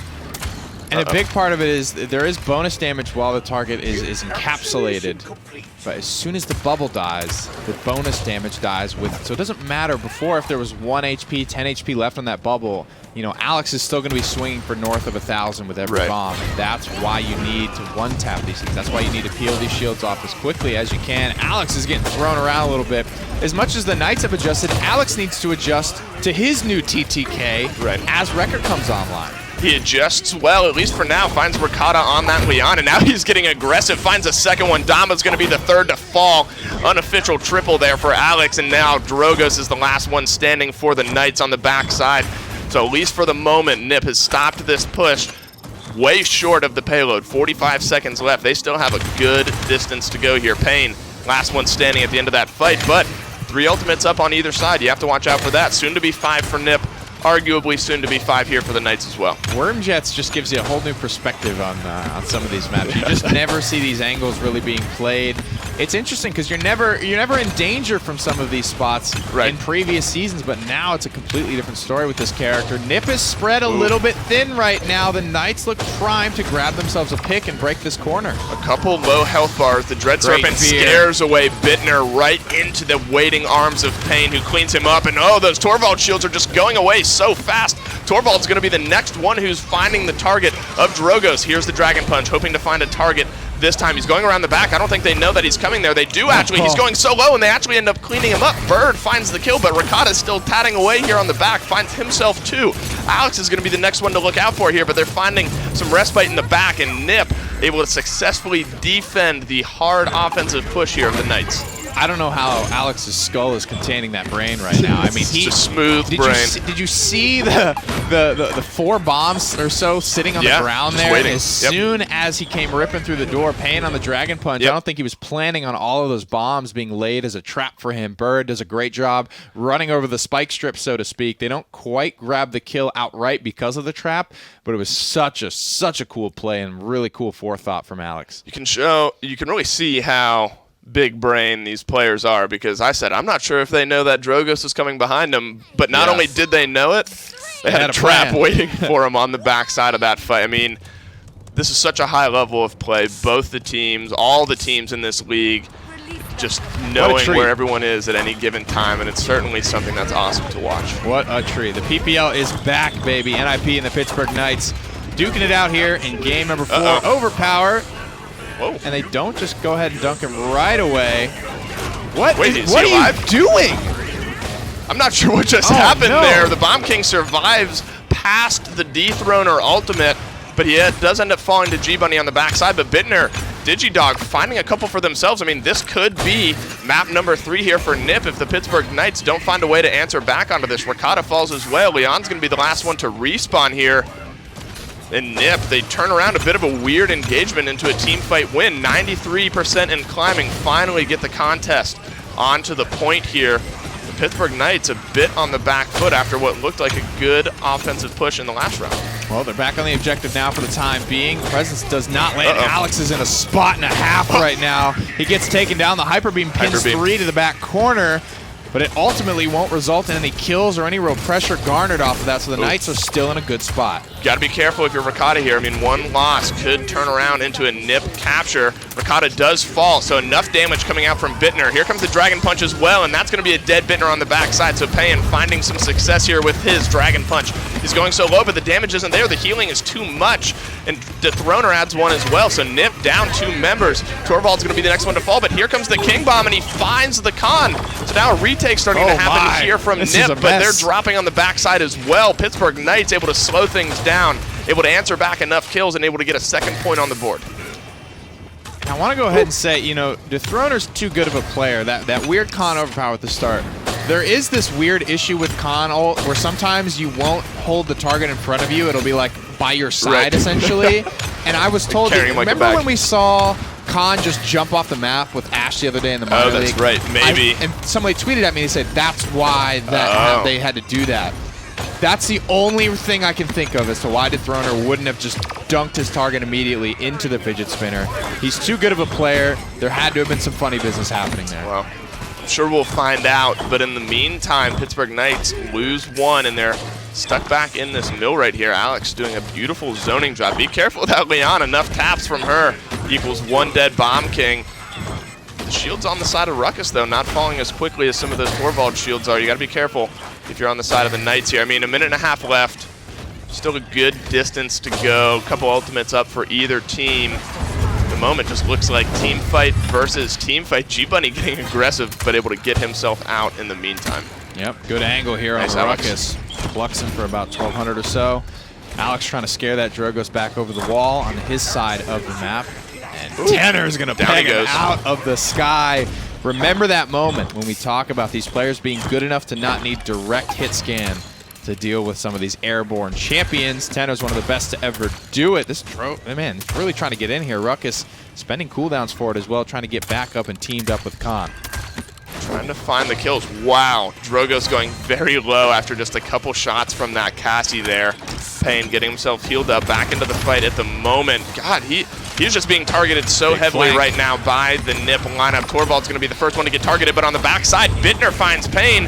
And a big part of it is there is bonus damage while the target is encapsulated. But as soon as the bubble dies, the bonus damage dies with it. So it doesn't matter before if there was 1 HP, 10 HP left on that bubble. You know, Alex is still going to be swinging for north of 1,000 with every bomb. And that's why you need to one-tap these things. That's why you need to peel these shields off as quickly as you can. Alex is getting thrown around a little bit. As much as the Knights have adjusted, Alex needs to adjust to his new TTK as Record comes online. He adjusts well, at least for now, finds Ricotta on that Leon, and now he's getting aggressive, finds a second one. Dama's going to be the third to fall. Unofficial triple there for Alex, and now Drogos is the last one standing for the Knights on the backside. So at least for the moment, Nip has stopped this push way short of the payload. 45 seconds left. They still have a good distance to go here. Payne, last one standing at the end of that fight, but 3 ultimates up on either side. You have to watch out for that. Soon to be 5 for Nip. Arguably soon to be 5 here for the Knights as well. Wormjets just gives you a whole new perspective on some of these maps. You just never see these angles really being played. It's interesting because you're never in danger from some of these spots in previous seasons, but now it's a completely different story with this character. Nip is spread a little bit thin right now. The Knights look primed to grab themselves a pick and break this corner. A couple low health bars. The Dread Serpent scares away Bittner right into the waiting arms of Payne, who cleans him up. And oh, those Torvald shields are just going away so fast. Torvald's going to be the next one who's finding the target of Drogos. Here's the Dragon Punch, hoping to find a target this time. He's going around the back. I don't think they know that he's coming there. They do actually. He's going so low, and they actually end up cleaning him up. Bird finds the kill, but Ricotta's still tatting away here on the back, finds himself too. Alex is going to be the next one to look out for here, but they're finding some respite in the back, and Nip able to successfully defend the hard offensive push here of the Knights. I don't know how Alex's skull is containing that brain right now. I mean, he's a smooth brain. Did you see the 4 bombs or so sitting on the ground there? Waiting. As soon as he came ripping through the door, Payne on the Dragon Punch, I don't think he was planning on all of those bombs being laid as a trap for him. Bird does a great job running over the spike strip, so to speak. They don't quite grab the kill outright because of the trap, but it was such a cool play and really cool forethought from Alex. You can really see how big brain these players are, because I said I'm not sure if they know that Drogos is coming behind them, but not only did they know it, they had a trap waiting for them on the backside of that fight. I mean, this is such a high level of play. Both the teams, all the teams in this league, just knowing where everyone is at any given time, and it's certainly something that's awesome to watch. What a treat. The PPL is back, baby. NIP and the Pittsburgh Knights duking it out here in game number 4. Overpower. Whoa. and they don't just go ahead and dunk him right away. What Wait, is- is what he are alive? you doing? I'm not sure what just Oh, happened no. there. The Bomb King survives past the Dethroner ultimate, but he does end up falling to G-Bunny on the backside. But Bittner, Digidog finding a couple for themselves. I mean, this could be map number 3 here for Nip if the Pittsburgh Knights don't find a way to answer back onto this. Ricotta falls as well. Leon's going to be the last one to respawn here. And Nip, they turn around a bit of a weird engagement into a team fight win. 93% in climbing, finally get the contest onto the point here. The Pittsburgh Knights a bit on the back foot after what looked like a good offensive push in the last round. Well, they're back on the objective now for the time being. Presence does not land. Alex is in a spot and a half right now. He gets taken down. The Hyper Beam pins Hyper Beam. 3 to the back corner, but it ultimately won't result in any kills or any real pressure garnered off of that, so the Knights are still in a good spot. Got to be careful if you're Ricotta here. I mean, one loss could turn around into a Nip capture. Ricotta does fall, so enough damage coming out from Bittner. Here comes the Dragon Punch as well, and that's going to be a dead Bittner on the backside. So Payan finding some success here with his Dragon Punch. He's going so low, but the damage isn't there. The healing is too much, and Dethroner adds one as well. So Nip down 2 members. Torvald's going to be the next one to fall, but here comes the King Bomb, and he finds the Khan. So now a retake starting to happen here from This is a Nip, but they're mess. dropping on the backside as well. Pittsburgh Knights able to slow things down, able to answer back enough kills, and able to get a second point on the board. I want to go ahead and say, you know, Dethroner's too good of a player. That weird Khan overpower at the start. There is this weird issue with Khan ult where sometimes you won't hold the target in front of you. It'll be like by your side, Right. essentially. And I was told, Carrying him like a remember bag. when we saw Khan just jump off the map with Ash the other day in the minor that's league? right, maybe. And somebody tweeted at me and said that's why Oh. they had to do that. That's the only thing I can think of as to why Dethroner wouldn't have just dunked his target immediately into the fidget spinner. He's too good of a player. There had to have been some funny business happening there. Well, I'm sure we'll find out, but in the meantime, Pittsburgh Knights lose 1, and they're stuck back in this mill right here. Alex doing a beautiful zoning job. Be careful with that Leon. Enough taps from her equals 1 dead Bomb King. The shield's on the side of Ruckus, though, not falling as quickly as some of those Torvald shields are. You got to be careful if you're on the side of the Knights here. I mean, a minute and a half left. Still a good distance to go. A couple ultimates up for either team. At the moment, just looks like team fight versus team fight. G-Bunny getting aggressive, but able to get himself out in the meantime. Yep, good angle here Nice, on Alex. Ruckus. Plucks him for about 1,200 or so. Alex trying to scare that Drogos back over the wall on his side of the map. And Tanner's going to Down peg he him goes. out of the sky. Remember that moment when we talk about these players being good enough to not need direct hit scan to deal with some of these airborne champions. Tanner's one of the best to ever do it. This man, he's really trying to get in here. Ruckus spending cooldowns for it as well, trying to get back up and teamed up with Khan. Trying to find the kills. Wow, Drogo's going very low after just a couple shots from that Cassie there. Payne getting himself healed up back into the fight at the moment. God, he's just being targeted so Big heavily flank. right now by the Nip lineup. Torvald's going to be the first one to get targeted, but on the backside, Bittner finds Payne.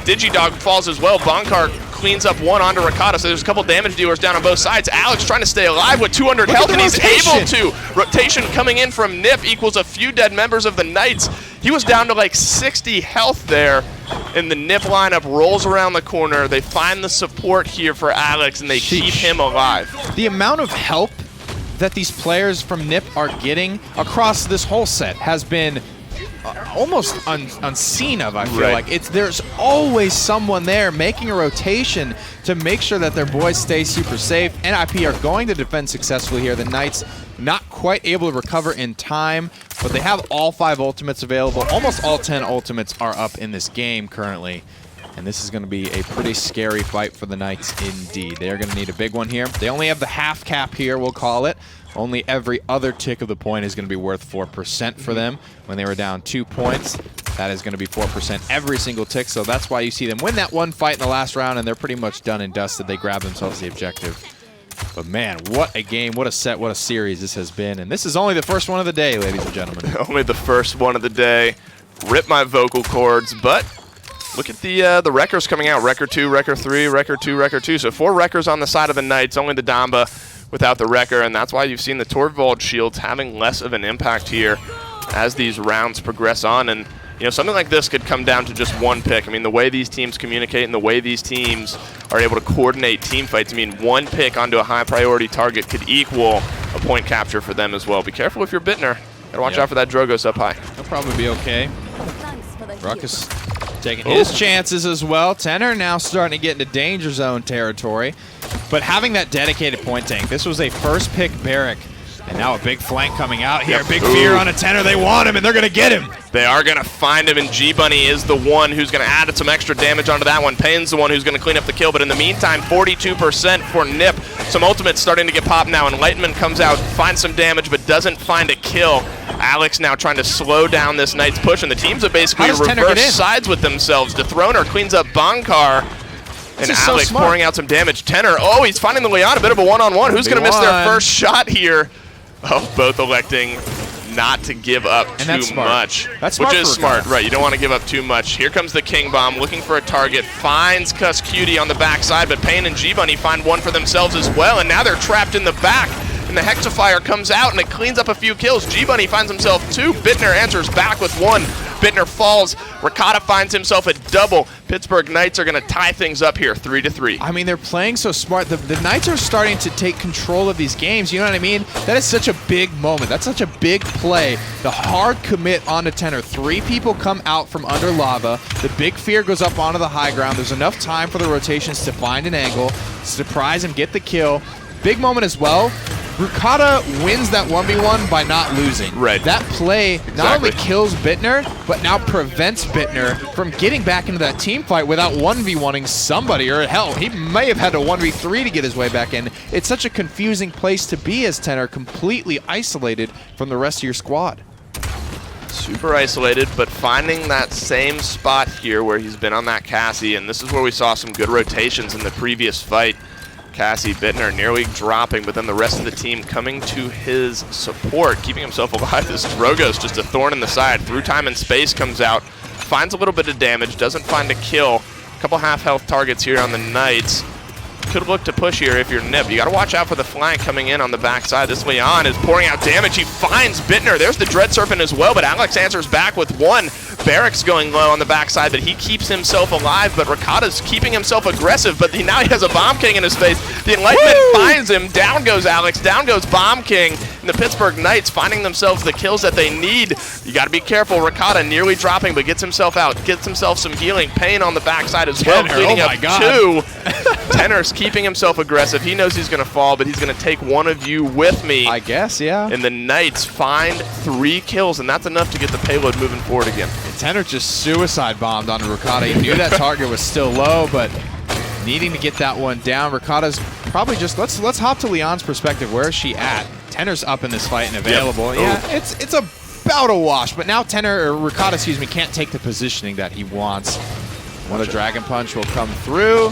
Digidog falls as well. Bonkar cleans up 1 onto Ricotta, so there's a couple damage dealers down on both sides. Alex trying to stay alive with 200 health, and he's able to. Rotation coming in from Nip equals a few dead members of the Knights. He was down to like 60 health there, and the Nip lineup rolls around the corner. They find the support here for Alex, and they keep him alive. The amount of help that these players from Nip are getting across this whole set has been almost unseen of, I feel Right. like. There's always someone there making a rotation to make sure that their boys stay super safe. NIP are going to defend successfully here. The Knights not quite able to recover in time, but they have all 5 ultimates available. Almost all 10 ultimates are up in this game currently. And this is going to be a pretty scary fight for the Knights indeed. They're going to need a big one here. They only have the half cap here, we'll call it. Only every other tick of the point is going to be worth 4% for them. When they were down 2 points, that is going to be 4% every single tick. So that's why you see them win that one fight in the last round, and they're pretty much done and dusted. They grab themselves the objective. But man, what a game, what a set, what a series this has been. And this is only the first one of the day, ladies and gentlemen. Only the first one of the day. Rip my vocal cords, but look at the wreckers coming out. Wrecker 2, Wrecker 3, Wrecker 2, Wrecker 2. So 4 wreckers on the side of the Knights, only the Damba without the wrecker, and that's why you've seen the Torvald shields having less of an impact here as these rounds progress on. And you know, something like this could come down to just one pick. I mean, the way these teams communicate and the way these teams are able to coordinate team fights, I mean, one pick onto a high priority target could equal a point capture for them as well. Be careful if you're Bittner. Gotta watch out for that Drogos up high. He'll probably be okay. Ruckus taking his chances as well. Tenor now starting to get into danger zone territory. But having that dedicated point tank, this was a first pick Barrack. And now a big flank coming out here. Big fear on a Tenor. They want him, and they're going to get him. They are going to find him, and G-Bunny is the one who's going to add some extra damage onto that one. Payne's the one who's going to clean up the kill, but in the meantime, 42% for Nip. Some ultimates starting to get popped now. Enlightenment comes out, finds some damage, but doesn't find a kill. Alex now trying to slow down this Knight's push, and the teams have basically reversed sides with themselves. Dethroner cleans up Bankar, and Alex pouring out some damage. Tenor, he's finding the way on, a bit of a one-on-one. Who's going to miss their first shot here? Both electing not to give up too much. That's smart. Which is smart, right? You don't want to give up too much. Here comes the King Bomb, looking for a target. Finds Cuss Cutie on the backside, but Payne and G-Bunny find one for themselves as well, and now they're trapped in the back. And the Hexafire comes out, and it cleans up a few kills. G-Bunny finds himself 2. Bittner answers back with 1. Bittner falls. Ricotta finds himself a double. Pittsburgh Knights are going to tie things up here, 3-3. I mean, they're playing so smart. The Knights are starting to take control of these games. You know what I mean? That is such a big moment. That's such a big play. The hard commit onto Tenor. 3 people come out from under lava. The big fear goes up onto the high ground. There's enough time for the rotations to find an angle, surprise him, get the kill. Big moment as well. Ricotta wins that 1v1 by not losing. Right. That play not only kills Bittner, but now prevents Bittner from getting back into that team fight without 1v1ing somebody, or hell, he may have had a 1v3 to get his way back in. It's such a confusing place to be as Tenor, completely isolated from the rest of your squad. Super isolated, but finding that same spot here where he's been on that Cassie, and this is where we saw some good rotations in the previous fight. Cassie Bittner nearly dropping, but then the rest of the team coming to his support, keeping himself alive. This Drogos, just a thorn in the side. Through time and space comes out, finds a little bit of damage, doesn't find a kill. A couple half-health targets here on the Knights. Could look to push here if you're Nip. You got to watch out for the flank coming in on the backside. This Leon is pouring out damage. He finds Bittner. There's the Dread Serpent as well, but Alex answers back with 1. Barrack's going low on the backside, but he keeps himself alive. But Ricotta's keeping himself aggressive, but now he has a Bomb King in his face. The Enlightenment finds him. Down goes Alex. Down goes Bomb King. And the Pittsburgh Knights finding themselves the kills that they need. You got to be careful. Ricotta nearly dropping, but gets himself out. Gets himself some healing. Payne on the backside as well, cleaning up 2. Tenor's keeping himself aggressive. He knows he's going to fall, but he's going to take one of you with me. I guess, yeah. And the Knights find 3 kills, and that's enough to get the payload moving forward again. Tenor just suicide bombed onto Ricotta. He knew that target was still low, but needing to get that one down. Ricotta's probably just, let's hop to Leon's perspective. Where is she at? Tenor's up in this fight and available. Yep. Yeah, it's about a wash, but now Ricotta, excuse me, can't take the positioning that he wants. One Dragon Punch will come through.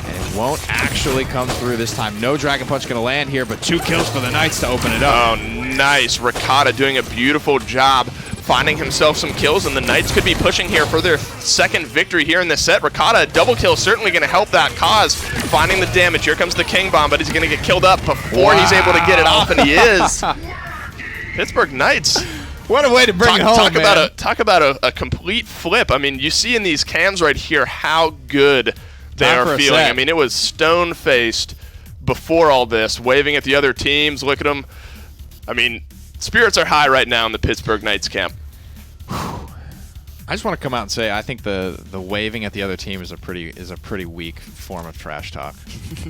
And it won't actually come through this time. No Dragon Punch going to land here, but 2 kills for the Knights to open it up. Oh, nice. Ricotta doing a beautiful job finding himself some kills, and the Knights could be pushing here for their 2nd victory here in this set. Ricotta, a double kill, certainly going to help that cause. Finding the damage. Here comes the King Bomb, but he's going to get killed up before he's able to get it off, and he is. Pittsburgh Knights. What a way to bring it home, Talk about a complete flip. I mean, you see in these cams right here how good they are feeling. I mean, it was stone-faced before all this, waving at the other teams. Look at them. I mean, spirits are high right now in the Pittsburgh Knights camp. I just want to come out and say I think the waving at the other team is a pretty weak form of trash talk.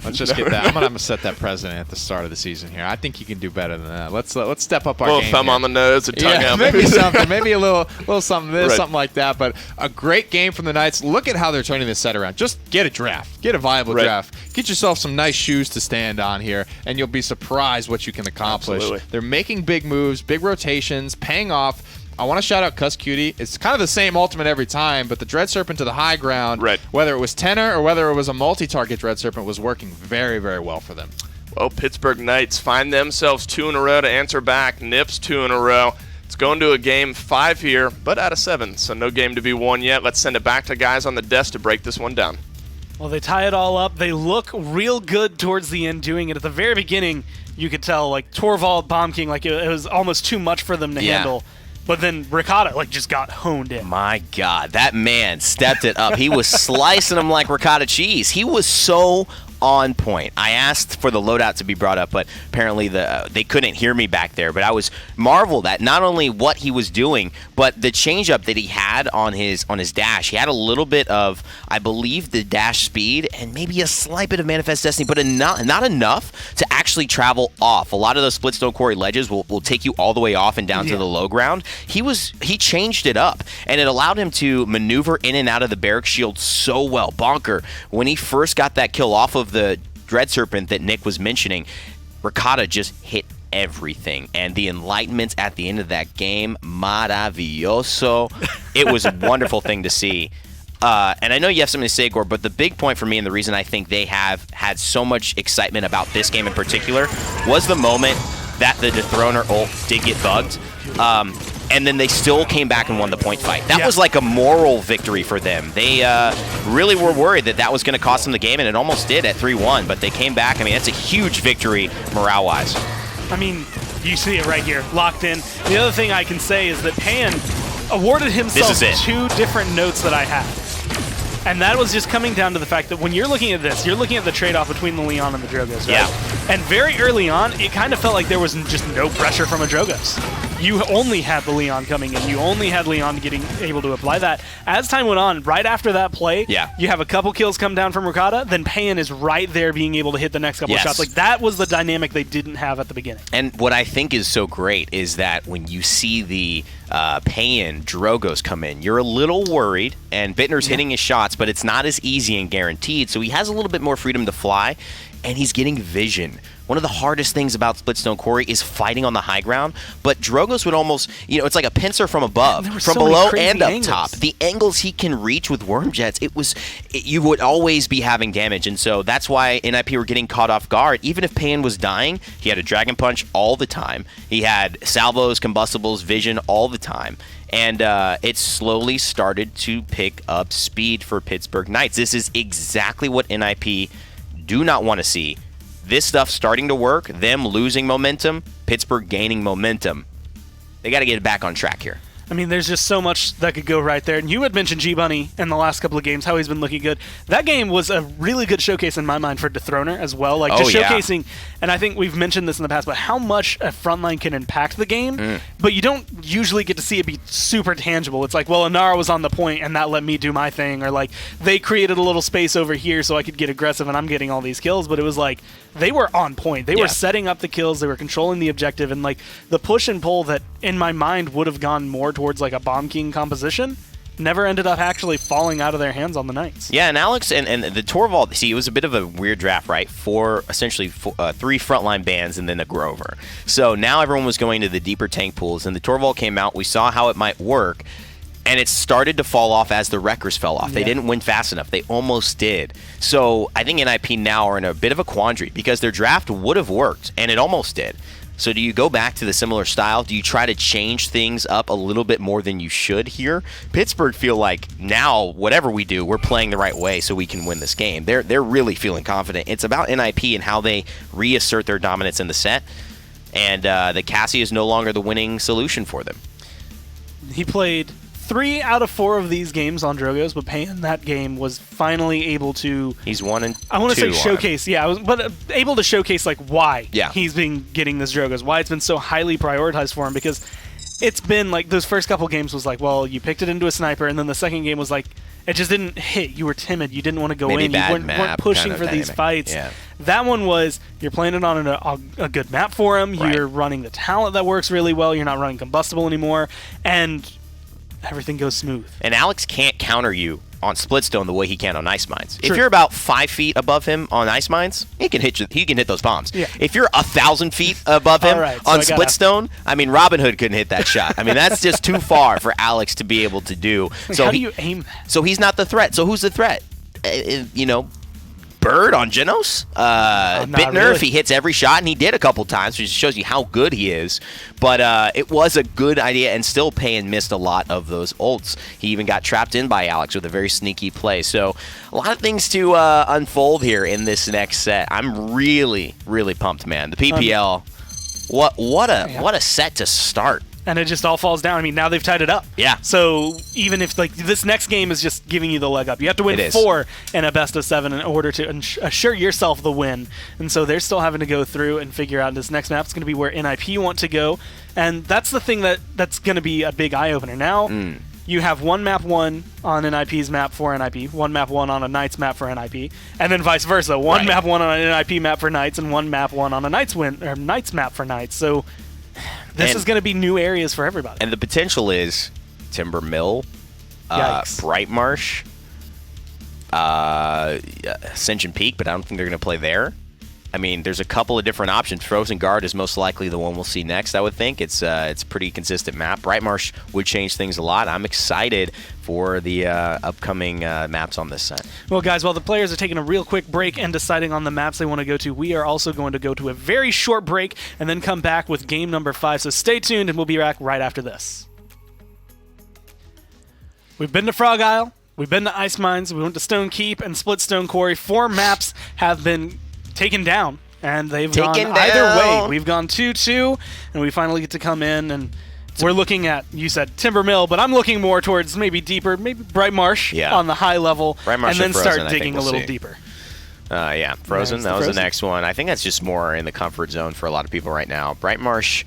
Let's just get that. I'm gonna set that precedent at the start of the season here. I think you can do better than that. Let's step up our game. A little thumb here. on the nose, a tongue out. Maybe something. Maybe a little something this, something like that. But a great game from the Knights. Look at how they're turning this set around. Just get a draft. Get a viable draft. Get yourself some nice shoes to stand on here, and you'll be surprised what you can accomplish. Absolutely. They're making big moves, big rotations, paying off. I want to shout out Cuss Cutie. It's kind of the same ultimate every time, but the Dread Serpent to the high ground, whether it was Tenor or whether it was a multi-target Dread Serpent, was working very, very well for them. Well, Pittsburgh Knights find themselves 2 in a row to answer back. Nips 2 in a row. It's going to a game 5 here, but out of 7, so no game to be won yet. Let's send it back to guys on the desk to break this one down. Well, they tie it all up. They look real good towards the end doing it. At the very beginning, you could tell, like, Torvald, Bomb King, like, it was almost too much for them to handle. But then Ricotta, like, just got honed in. My God, that man stepped it up. He was slicing them like ricotta cheese. He was so on point. I asked for the loadout to be brought up, but apparently they couldn't hear me back there. But I was marveled at not only what he was doing, but the changeup that he had on his dash. He had a little bit of, I believe, the dash speed and maybe a slight bit of Manifest Destiny, but not enough to actually travel off. A lot of those Splitstone Quarry ledges will take you all the way off and down to the low ground. He changed it up, and it allowed him to maneuver in and out of the barrack shield so well. Bonker, when he first got that kill off of the Dread Serpent that Nick was mentioning, Ricotta just hit everything, and the enlightenment at the end of that game, maravilloso. It was a wonderful thing to see. And I know you have something to say, Gore, but the big point for me and the reason I think they have had so much excitement about this game in particular was the moment that the Dethroner ult did get bugged. And then they still came back and won the point fight. That was like a moral victory for them. They really were worried that was going to cost them the game, and it almost did at 3-1, but they came back. I mean, that's a huge victory morale-wise. I mean, you see it right here, locked in. The other thing I can say is that Pan awarded himself 2 different notes that I have. And that was just coming down to the fact that when you're looking at this, you're looking at the trade-off between the Leon and the Drogos, right? Yeah. And very early on, it kind of felt like there was just no pressure from a Drogos. You only had the Leon coming in. You only had Leon able to apply that. As time went on, right after that play, you have a couple kills come down from Ricotta, then Pan is right there being able to hit the next couple of shots. Like, that was the dynamic they didn't have at the beginning. And what I think is so great is that when you see the Payan Drogos come in, you're a little worried, and Bittner's hitting his shots, but it's not as easy and guaranteed, so he has a little bit more freedom to fly, and he's getting vision. One of the hardest things about Splitstone Quarry is fighting on the high ground, but Drogos would almost, it's like a pincer from above, from below and up top. The angles he can reach with Worm Jets, you would always be having damage, and so that's why NIP were getting caught off guard. Even if Pan was dying, he had a Dragon Punch all the time. He had salvos, combustibles, vision all the time. And it slowly started to pick up speed for Pittsburgh Knights. This is exactly what NIP do not want to see. This stuff starting to work, them losing momentum, Pittsburgh gaining momentum. They got to get it back on track here. I mean, there's just so much that could go right there. And you had mentioned G-Bunny in the last couple of games, how he's been looking good. That game was a really good showcase in my mind for Dethroner as well. Like, just showcasing, and I think we've mentioned this in the past, but how much a frontline can impact the game, but you don't usually get to see it be super tangible. It's like, well, Inara was on the point, and that let me do my thing, or like, they created a little space over here so I could get aggressive, and I'm getting all these kills, but it was like, they were on point. They were setting up the kills, they were controlling the objective, and like, the push and pull that, in my mind, would have gone more towards like a Bomb King composition never ended up actually falling out of their hands on the Knights. Yeah, and Alex and the Torvald, see, it was a bit of a weird draft, right? Essentially 3 frontline bans and then a Grover. So now everyone was going to the deeper tank pools, and the Torvald came out. We saw how it might work, and it started to fall off as the Wreckers fell off. They didn't win fast enough. They almost did. So I think NIP now are in a bit of a quandary because their draft would have worked, and it almost did. So do you go back to the similar style? Do you try to change things up a little bit more than you should here? Pittsburgh feel like now, whatever we do, we're playing the right way so we can win this game. They're really feeling confident. It's about NIP and how they reassert their dominance in the set, and the Cassie is no longer the winning solution for them. He played 3 out of 4 of these games on Drogos, but Pan that game was finally able to... He's 1 and 2. I want to say showcase, but able to showcase like why Yeah. he's been getting this Drogos, why it's been so highly prioritized for him, because it's been like those first couple games was like, well, you picked it into a sniper, and then the second game was like, it just didn't hit. You were timid. You didn't want to go Maybe in. You weren't pushing kind of for these fights. Yeah. That one was, you're playing it on a good map for him. Right. You're running the talent that works really well. You're not running combustible anymore. And everything goes smooth. And Alex can't counter you on Splitstone the way he can on Ice Mines. True. If you're about 5 feet above him on Ice Mines, he can hit those bombs. Yeah. If you're 1,000 feet above him Right, so on I gotta- Splitstone, I mean, Robin Hood couldn't hit that shot. I mean, that's just too far for Alex to be able to do. Like, So how do you aim that? So he's not the threat. So who's the threat? Bird on Genos? Bittner, really. if he hits every shot, and he did a couple times, which shows you how good he is. But it was a good idea, and still Payan missed a lot of those ults. He even got trapped in by Alex with a very sneaky play. So a lot of things to unfold here in this next set. I'm really, really pumped, man. The PPL, what a set to start and it just all falls down. I mean, now they've tied it up. Yeah. So even if like this next game is just giving you the leg up, you have to win 4 in a best of 7 in order to assure yourself the win. And so they're still having to go through and figure out this next map is going to be where NIP want to go, and that's the thing that's going to be a big eye opener. Now you have one map 1 on NIP's map for NIP, one map 1 on a Knights map for NIP, and then vice versa. One map 1 on an NIP map for Knights, and one map 1 on a Knights map for Knights. So this is going to be new areas for everybody. And the potential is Timber Mill, Bright Marsh, Ascension Peak, but I don't think they're going to play there. I mean, there's a couple of different options. Frozen Guard is most likely the one we'll see next, I would think. It's a pretty consistent map. Bright Marsh would change things a lot. I'm excited for the upcoming maps on this set. Well, guys, while the players are taking a real quick break and deciding on the maps they want to go to, we are also going to go to a very short break and then come back with game number 5. So stay tuned, and we'll be back right after this. We've been to Frog Isle. We've been to Ice Mines. We went to Stone Keep and Splitstone Quarry. 4 maps have been taken down, and they've gone either way. We've gone 2-2, and we finally get to come in, and we're looking at, you said Timber Mill, but I'm looking more towards maybe deeper, maybe Bright Marsh on the high level, Bright Marsh and then Frozen, start digging a little deeper. Frozen, that was the next one. I think that's just more in the comfort zone for a lot of people right now. Bright Marsh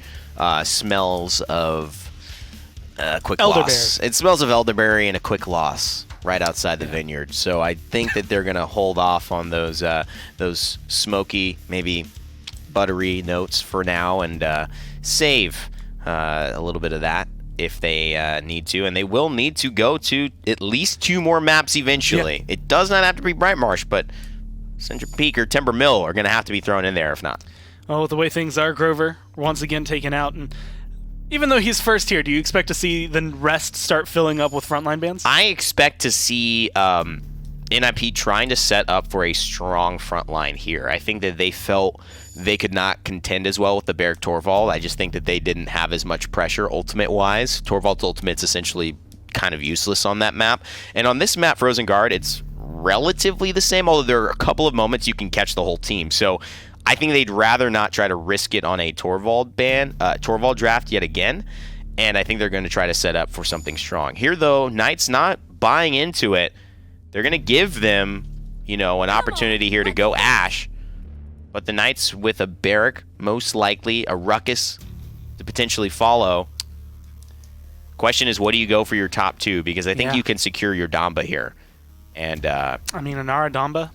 smells of quick loss. It smells of elderberry and a quick loss right outside the vineyard. So I think that they're going to hold off on those smoky, maybe buttery notes for now, and save a little bit of that if they need to. And they will need to go to at least 2 more maps eventually. Yeah. It does not have to be Bright Marsh, but Central Peak or Timber Mill are going to have to be thrown in there if not. Well, with the way things are, Grover once again taken out, and even though he's first here, do you expect to see the rest start filling up with frontline bands? I expect to see NIP trying to set up for a strong frontline here. I think that they felt they could not contend as well with the Barrick Torvald. I just think that they didn't have as much pressure ultimate-wise. Torvald's ultimate's essentially kind of useless on that map. And on this map, Frozen Guard, it's relatively the same, although there are a couple of moments you can catch the whole team. So I think they'd rather not try to risk it on a Torvald draft yet again, and I think they're going to try to set up for something strong. Here, though, Knights not buying into it. They're going to give them, an opportunity here to go Ash, but the Knights with a Barrack, most likely a Ruckus to potentially follow. Question is, what do you go for your top 2? Because I think you can secure your Damba here. And Inara Damba?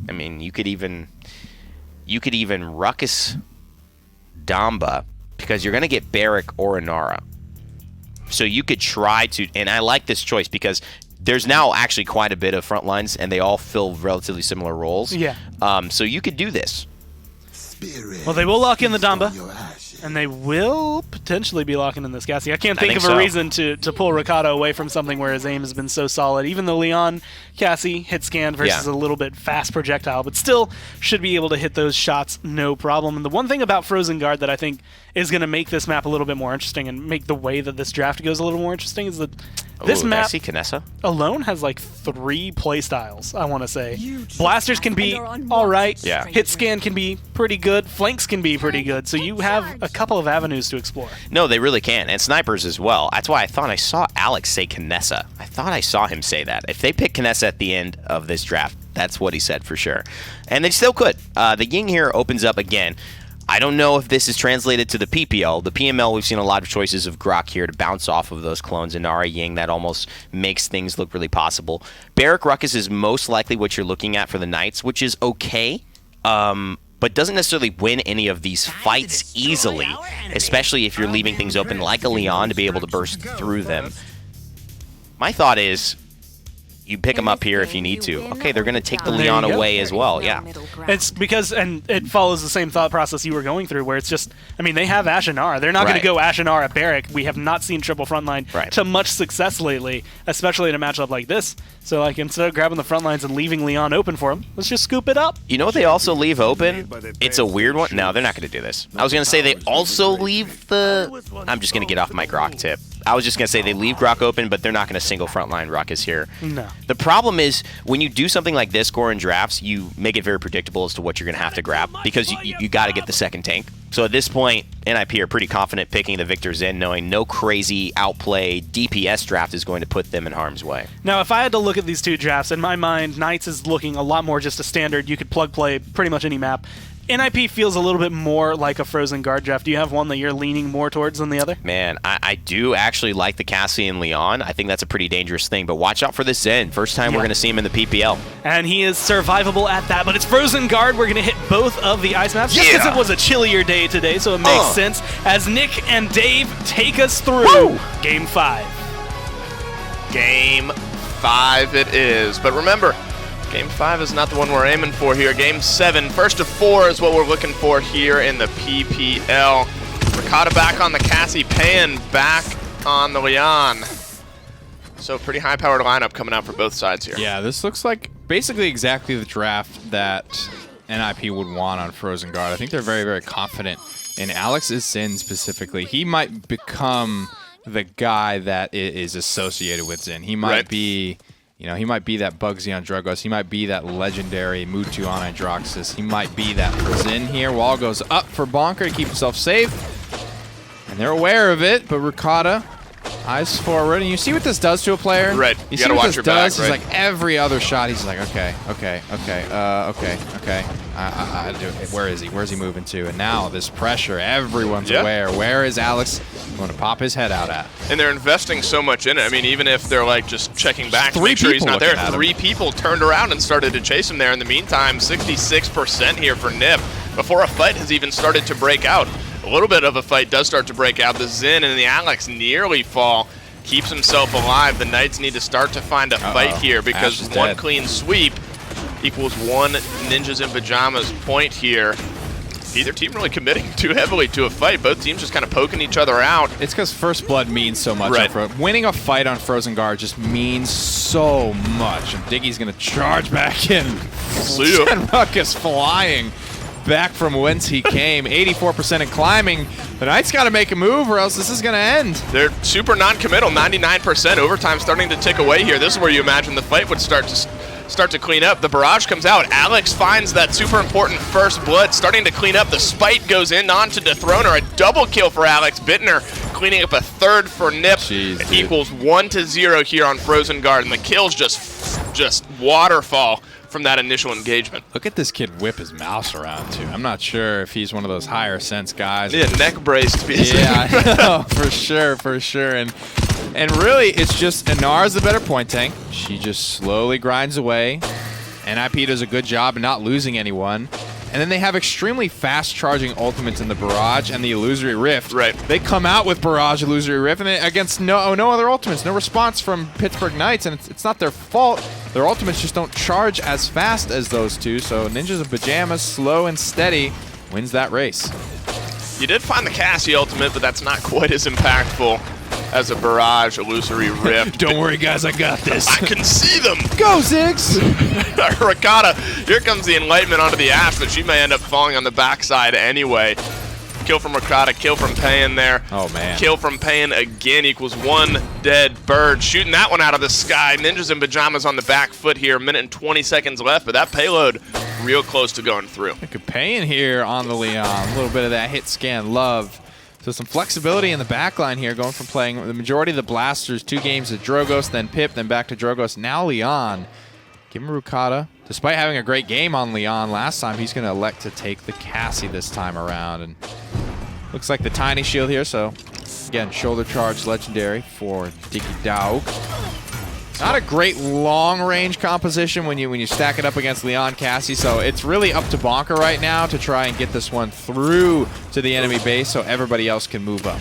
I mean, you could even Ruckus Damba, because you're going to get Barrack or Inara. So you could try to, and I like this choice because there's now actually quite a bit of front lines, and they all fill relatively similar roles. Yeah. So you could do this. Well, they will lock in the Damba, and they will potentially be locking in this Gassy. I can't think of a reason to pull Ricardo away from something where his aim has been so solid. Even the Leon Cassie hit scan versus a little bit fast projectile, but still should be able to hit those shots no problem. And the one thing about Frozen Guard that I think is going to make this map a little bit more interesting and make the way that this draft goes a little more interesting is that this map alone has like 3 playstyles, I want to say. Blasters can be all right. Yeah. Hit scan can be pretty good. Flanks can be pretty good. So you have a couple of avenues to explore. No, they really can. And snipers as well. That's why I thought I saw Alex say Kinessa. I thought I saw him say that. If they pick Kinessa at the end of this draft, that's what he said for sure. And they still could. The Ying here opens up again. I don't know if this is translated to the PPL. The PML, we've seen a lot of choices of Grok here to bounce off of those clones. Inara Ying, that almost makes things look really possible. Barrack Ruckus is most likely what you're looking at for the Knights, which is okay, but doesn't necessarily win any of these fights easily, especially if you're leaving things open like a Leon to be able to burst through them. My thought is, you pick them up here if you need to. Okay, they're going to take the Leon away as well, yeah. It's because, and it follows the same thought process you were going through, where it's just, I mean, they have Ashinar. They're not going to go Ashinar at Barrack. We have not seen triple frontline to much success lately, especially in a matchup like this. So, like, instead of grabbing the front lines and leaving Leon open for them, let's just scoop it up. You know what they also leave open? It's a weird one. No, they're not going to do this. I was going to say they also leave the... I'm just going to get off my Grok tip. I was just going to say they leave Grok open, but they're not going to single frontline Ruckus here. No. The problem is when you do something like this, Gore, in drafts, you make it very predictable as to what you're going to have to grab because you got to get the second tank. So at this point, NIP are pretty confident picking the Victor Zen, knowing no crazy outplay DPS draft is going to put them in harm's way. Now, if I had to look at these two drafts, in my mind, Knights is looking a lot more just a standard. You could plug play pretty much any map. NIP feels a little bit more like a Frozen Guard draft. Do you have one that you're leaning more towards than the other? Man, I do actually like the Cassie and Leon. I think that's a pretty dangerous thing, but watch out for this Zen. First time we're going to see him in the PPL. And he is survivable at that, but it's Frozen Guard. We're going to hit both of the ice maps just because it was a chillier day today, so it makes sense as Nick and Dave take us through Game 5. Game 5 it is. But remember, Game 5 is not the one we're aiming for here. Game 7, first of 4 is what we're looking for here in the PPL. Ricotta back on the Cassie, Pan back on the Leon. So pretty high-powered lineup coming out for both sides here. Yeah, this looks like basically exactly the draft that NIP would want on Frozen Guard. I think they're very, very confident in Alex's Zen specifically. He might become the guy that is associated with Zen. He might be... You know, he might be that Bugsy on Drugos. He might be that legendary Mutu on Hydroxys. He might be that Zen here. Wall goes up for Bonker to keep himself safe. And they're aware of it, but Ricotta, eyes forward. And you see what this does to a player? Right. You gotta see what watch this your does? back, right? He's like every other shot, he's like, okay. Where is he? Where's he moving to? And now this pressure, everyone's aware. Where is Alex going to pop his head out at? And they're investing so much in it. I mean, even if they're like just checking back to make sure he's not there, 3 people turned around and started to chase him there. In the meantime, 66% here for Nip before a fight has even started to break out. A little bit of a fight does start to break out. The Zen and the Alex nearly fall. Keeps himself alive. The Knights need to start to find a fight here because one clean sweep equals 1 Ninjas in Pyjamas point here. Neither team really committing too heavily to a fight. Both teams just kind of poking each other out. It's because First Blood means so much. Winning a fight on Frozen Guard just means so much. And Diggy's going to charge back in. And Ruckus flying back from whence he came. 84% in climbing. The Knights got to make a move or else this is going to end. They're super non-committal, 99%. Overtime starting to tick away here. This is where you imagine the fight would start to clean up. The barrage comes out. Alex finds that super important First Blood, starting to clean up. The spite goes in onto Dethroner. A double kill for Alex. Bittner cleaning up a third for Nip. It equals 1-0 here on Frozen Guard, and the kills just waterfall from that initial engagement. Look at this kid whip his mouse around too. I'm not sure if he's one of those higher sense guys. Yeah, neck braced. Yeah, I know, for sure. And really, it's just Inara's the better point tank. She just slowly grinds away. NIP does a good job of not losing anyone. And then they have extremely fast charging ultimates in the Barrage and the Illusory Rift. Right. They come out with Barrage, Illusory Rift, and against no other ultimates. No response from Pittsburgh Knights, and it's not their fault. Their ultimates just don't charge as fast as those two. So Ninjas in Pyjamas, slow and steady, wins that race. You did find the Cassie ultimate, but that's not quite as impactful as a Barrage, Illusory Rift. Don't worry, guys, I got this. I can see them. Go, Ziggs! Ricotta, here comes the Enlightenment onto the Ash, but she may end up falling on the backside anyway. Kill from Ricotta, kill from Payan there. Oh, man. Kill from Payan again equals 1 dead bird. Shooting that one out of the sky. Ninjas in Pyjamas on the back foot here. 1 minute and 20 seconds left, but that payload real close to going through. Look at Payan here on the Leon. A little bit of that hit scan love. So some flexibility in the backline here, going from playing the majority of the blasters, 2 games at Drogos, then Pip, then back to Drogos. Now Leon. Give him Ricotta. Despite having a great game on Leon last time, he's going to elect to take the Cassie this time around. And looks like the tiny shield here, so again, shoulder charge legendary for Diggy Dog. Not a great long-range composition when you stack it up against Leon Cassie, so it's really up to Bonker right now to try and get this one through to the enemy base so everybody else can move up.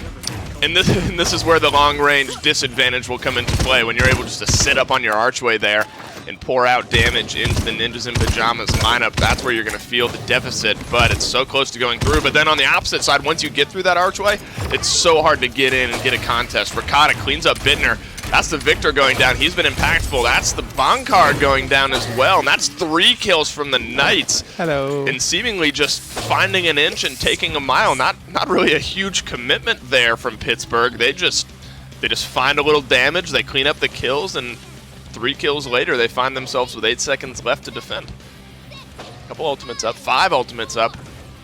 And this is where the long-range disadvantage will come into play, when you're able just to sit up on your archway there and pour out damage into the Ninjas in Pyjamas lineup. That's where you're going to feel the deficit, but it's so close to going through. But then on the opposite side, once you get through that archway, it's so hard to get in and get a contest. Ricotta cleans up Bittner. That's the Victor going down. He's been impactful. That's the Bonkard going down as well. And that's 3 kills from the Knights. Hello. And seemingly just finding an inch and taking a mile. Not really a huge commitment there from Pittsburgh. They just they just find a little damage, they clean up the kills, and 3 kills later, they find themselves with 8 seconds left to defend. Couple ultimates up, 5 ultimates up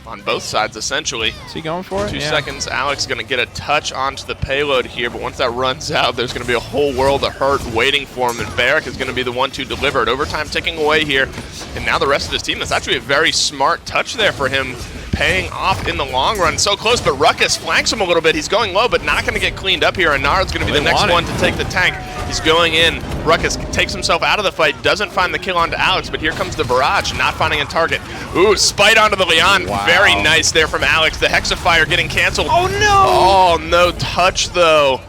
on both sides, essentially. Is he going for it? 2 seconds. Alex going to get a touch onto the payload here, but once that runs out, there's going to be a whole world of hurt waiting for him, and Barrick is going to be the one to deliver it. Overtime ticking away here, and now the rest of his team. That's actually a very smart touch there for him, paying off in the long run. So close, but Ruckus flanks him a little bit. He's going low, but not going to get cleaned up here. Anard's going to be the next one to take the tank. He's going in. Ruckus takes himself out of the fight, doesn't find the kill onto Alex, but here comes the barrage, not finding a target. Ooh, spite onto the Leon. Wow. Very nice there from Alex. The Hexafire getting canceled. Oh, no! Oh, no touch, though.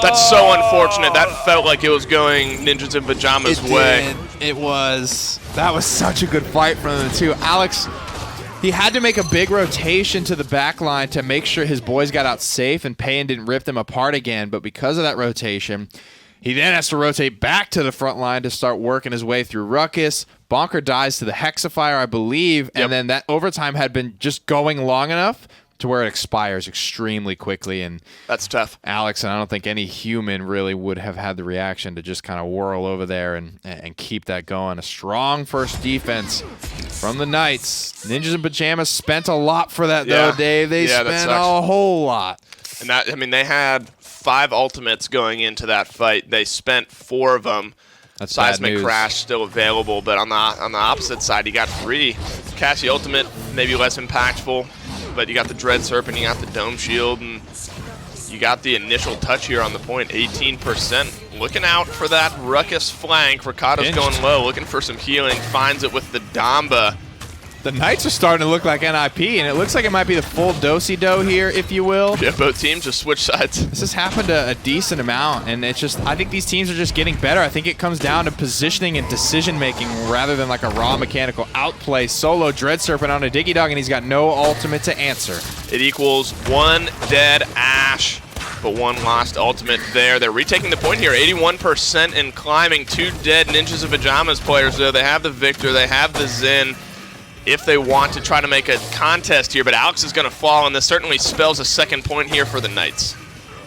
That's so unfortunate. That felt like it was going Ninjas in Pajamas' way. That was such a good fight from them, too. Alex, he had to make a big rotation to the back line to make sure his boys got out safe and Payan didn't rip them apart again. But because of that rotation, he then has to rotate back to the front line to start working his way through Ruckus. Bonker dies to the Hexafire, I believe, and then that overtime had been just going long enough to where it expires extremely quickly. And that's tough. Alex, and I don't think any human really would have had the reaction to just kind of whirl over there and keep that going. A strong first defense from the Knights. Ninjas in Pajamas spent a lot for that, though, Dave. They spent a whole lot. And that, I mean, they had 5 ultimates going into that fight. They spent 4 of them. That's Seismic Crash still available, but on the opposite side, you got 3. Cassie Ultimate, maybe less impactful, but you got the Dread Serpent, you got the Dome Shield, and you got the initial touch here on the point, 18%. Looking out for that Ruckus flank. Ricardo's going low, looking for some healing, finds it with the Damba. The Knights are starting to look like NIP, and it looks like it might be the full do-si-do here, if you will. Yeah, both teams just switch sides. This has happened a decent amount, and it's just, I think these teams are just getting better. I think it comes down to positioning and decision-making rather than like a raw mechanical outplay. Solo Dread Serpent on a Diggy Dog, and he's got no ultimate to answer. It equals 1 dead Ash, but 1 lost ultimate there. They're retaking the point here, 81% and climbing. 2 dead Ninjas in Pajamas players, though. They have the Victor, they have the Zen, if they want to try to make a contest here, but Alex is going to fall, and this certainly spells a second point here for the Knights.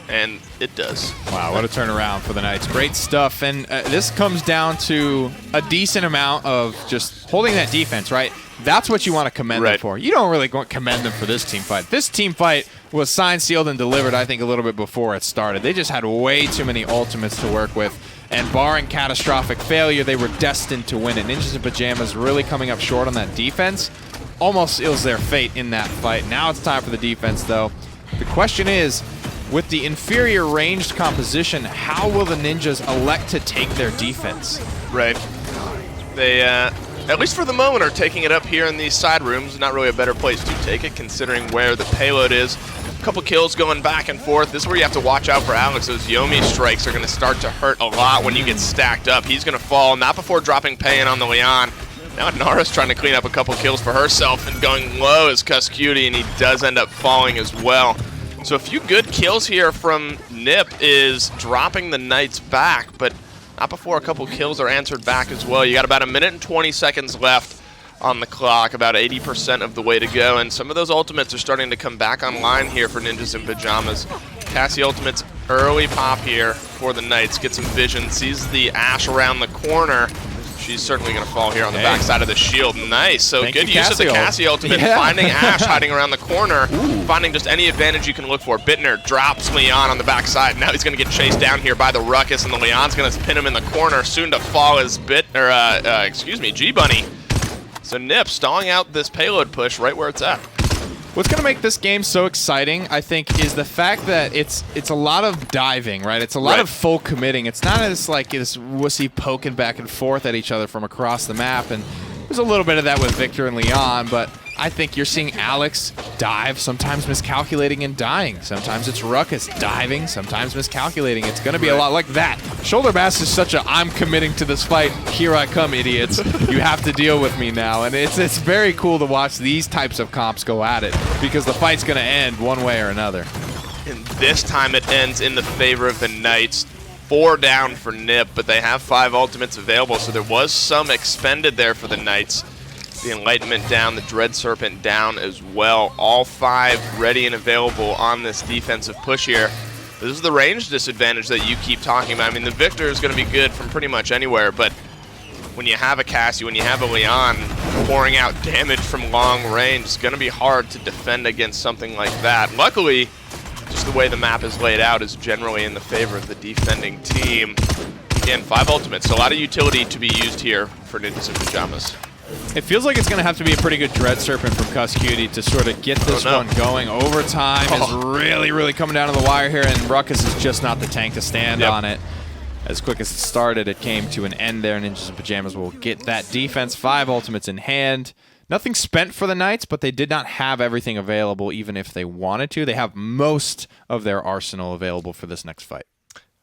And it does. Wow, what a turnaround for the Knights. Great stuff, and this comes down to a decent amount of just holding that defense, right? That's what you want to commend them for. You don't really commend them for this team fight. This team fight was signed, sealed, and delivered, I think, a little bit before it started. They just had way too many ultimates to work with. And barring catastrophic failure, they were destined to win it. Ninjas in Pajamas really coming up short on that defense. Almost seals their fate in that fight. Now it's time for the defense, though. The question is, with the inferior ranged composition, how will the Ninjas elect to take their defense? Right. They, at least for the moment, are taking it up here in these side rooms. Not really a better place to take it, considering where the payload is. A couple kills going back and forth. This is where you have to watch out for Alex. Those Yomi strikes are going to start to hurt a lot when you get stacked up. He's going to fall, not before dropping Payan on the Leon. Now Nara's trying to clean up a couple kills for herself, and going low is Cuss Cutie, and he does end up falling as well. So a few good kills here from Nip is dropping the Knights back, but not before a couple kills are answered back as well. You got about 1 minute and 20 seconds left on the clock, about 80% of the way to go, and some of those ultimates are starting to come back online here for Ninjas in Pajamas. Cassie Ultimate's early pop here for the Knights, gets some vision, sees the Ash around the corner. She's certainly going to fall here on the backside of the shield. Nice. So good use of the Cassie Ultimate, finding Ash hiding around the corner, finding just any advantage you can look for. Bittner drops Leon on the backside. Now he's going to get chased down here by the Ruckus, and the Leon's going to pin him in the corner. Soon to fall is G-Bunny. So Nip stalling out this payload push right where it's at. What's going to make this game so exciting, I think, is the fact that it's a lot of diving, right? It's a lot of full committing. It's not as like this wussy poking back and forth at each other from across the map. And there's a little bit of that with Victor and Leon, but I think you're seeing Alex dive, sometimes miscalculating and dying. Sometimes it's Ruckus diving, sometimes miscalculating. It's going to be a lot like that. Shoulder Bass is such a, I'm committing to this fight, here I come, idiots. You have to deal with me now. And it's very cool to watch these types of comps go at it, because the fight's going to end one way or another. And this time it ends in the favor of the Knights. 4 down for Nip, but they have 5 ultimates available, so there was some expended there for the Knights. The Enlightenment down, the Dread Serpent down as well. All 5 ready and available on this defensive push here. This is the range disadvantage that you keep talking about. I mean, the Victor is going to be good from pretty much anywhere, but when you have a Cassie, when you have a Leon pouring out damage from long range, it's going to be hard to defend against something like that. Luckily, just the way the map is laid out is generally in the favor of the defending team. Again, 5 ultimates, so a lot of utility to be used here for Ninjas in Pyjamas. It feels like it's going to have to be a pretty good Dread Serpent from Cuss Cutie to sort of get this one going. Overtime is really, really coming down to the wire here, and Ruckus is just not the tank to stand on it. As quick as it started, it came to an end there. Ninjas in Pyjamas will get that defense. 5 ultimates in hand. Nothing spent for the Knights, but they did not have everything available even if they wanted to. They have most of their arsenal available for this next fight.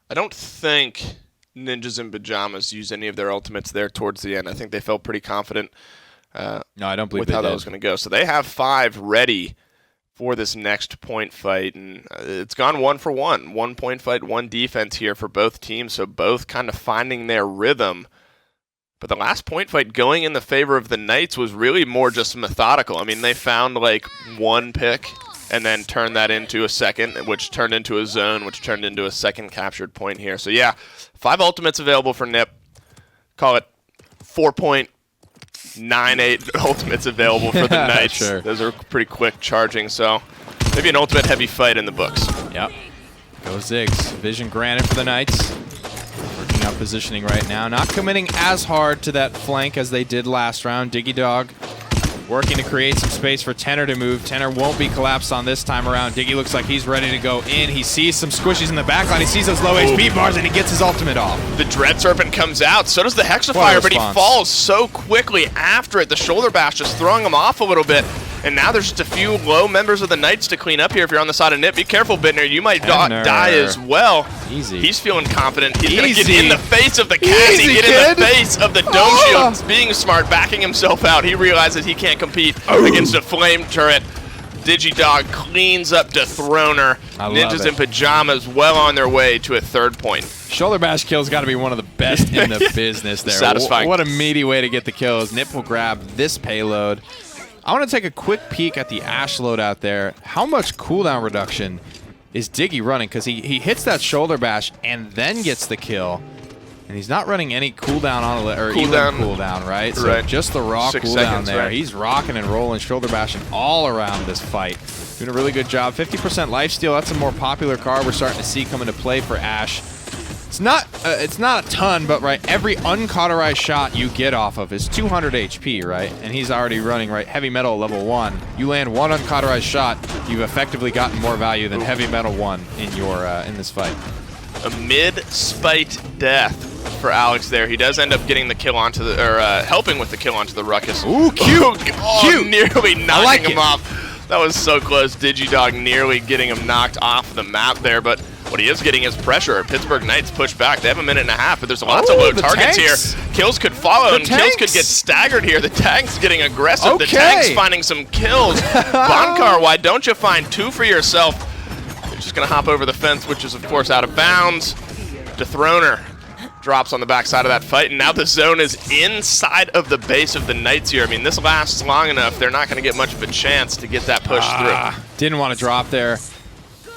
I don't think Ninjas in Pyjamas use any of their ultimates there towards the end. I think they felt pretty confident no, I don't believe with they how did. that was going to go. So they have 5 ready for this next point fight, and it's gone 1 for 1. 1 point fight, 1 defense here for both teams, so both kind of finding their rhythm. But the last point fight going in the favor of the Knights was really more just methodical. I mean, they found like 1 pick and then turned that into a second, which turned into a zone, which turned into a second captured point here. So yeah, 5 ultimates available for Nip. Call it 4.98 ultimates available for the Knights. Sure. Those are pretty quick charging, so maybe an ultimate heavy fight in the books. Yep. Go Ziggs. Vision granted for the Knights. Working on positioning right now. Not committing as hard to that flank as they did last round. Diggy Dog working to create some space for Tenor to move. Tenor won't be collapsed on this time around. Diggy looks like he's ready to go in. He sees some squishies in the backline. He sees those low HP bars, and he gets his ultimate off. The Dread Serpent comes out. So does the Hexifier, but he falls so quickly after it. The Shoulder Bash just throwing him off a little bit. And now there's just a few low members of the Knights to clean up here if you're on the side of Nip. Be careful, Bittner. You might die as well. Easy. He's feeling confident. He's going to get in the face of the Cassie, get in the face of the Dome Shield. Being smart, backing himself out. He realizes he can't compete against a flame turret. Digidog cleans up Dethroner. Ninjas in Pyjamas well on their way to a 3rd point. Shoulder bash kill's got to be one of the best in the business there. Satisfying. What a meaty way to get the kills. Nip will grab this payload. I want to take a quick peek at the Ash loadout there. How much cooldown reduction is Diggy running? Because he hits that shoulder bash and then gets the kill. And he's not running any cooldown on or even cooldown, right? So just the raw 6 cooldown seconds, there. He's rocking and rolling, shoulder bashing all around this fight. Doing a really good job. 50% lifesteal, that's a more popular card we're starting to see come into play for Ash. It's not a ton, but every uncauterized shot you get off of is 200 HP, right? And he's already running Heavy Metal level 1. You land 1 uncauterized shot, you've effectively gotten more value than Heavy Metal 1 in your in this fight. A mid-spite death for Alex there. He does end up getting the kill onto the, helping with the kill onto the Ruckus. Ooh, cute! Cute! Nearly knocking him off. That was so close. Digidog nearly getting him knocked off the map there, but what he is getting is pressure. Pittsburgh Knights push back. They have a minute and a half, but there's lots of low targets here. Kills could follow, and kills could get staggered here. The tank's getting aggressive. The tank's finding some kills. Bonkar, why don't you find 2 for yourself? You're just going to hop over the fence, which is, of course, out of bounds. Dethroner drops on the backside of that fight, and now the zone is inside of the base of the Knights here. I mean, this lasts long enough. They're not going to get much of a chance to get that push through. Didn't want to drop there.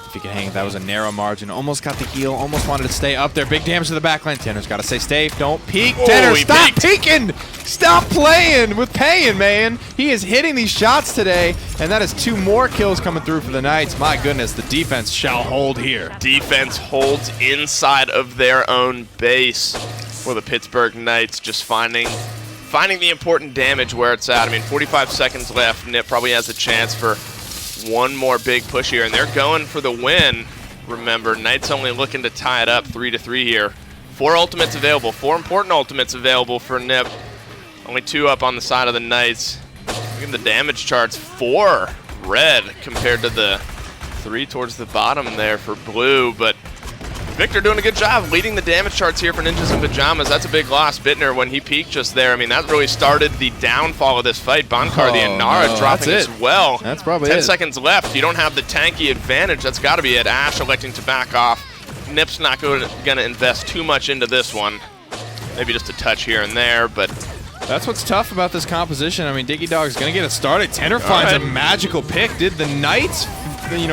If he could hang it, that was a narrow margin. Almost got the heal, almost wanted to stay up there. Big damage to the backline. Tenor's got to stay safe. Don't peek. Tenor, stop peeking! Stop playing with Payin, man. He is hitting these shots today, and that is 2 more kills coming through for the Knights. My goodness, the defense shall hold here. Defense holds inside of their own base for the Pittsburgh Knights, just finding the important damage where it's at. I mean, 45 seconds left. Nip probably has a chance for 1 more big push here, and they're going for the win. Remember, Knights only looking to tie it up 3-3 here. 4 ultimates available, 4 important ultimates available for Nip. Only 2 up on the side of the Knights. Look at the damage charts, 4 red compared to the 3 towards the bottom there for blue, but Victor doing a good job leading the damage charts here for Ninjas in Pyjamas. That's a big loss. Bittner, when he peaked just there, I mean, that really started the downfall of this fight. Bonkar, the Inara dropping as well. That's probably 10 seconds left. You don't have the tanky advantage. That's got to be it. Ash electing to back off. Nip's not going to invest too much into this one. Maybe just a touch here and there, but that's what's tough about this composition. I mean, Diggy Dog's going to get it started. Tenor finds a magical pick. Did the Knights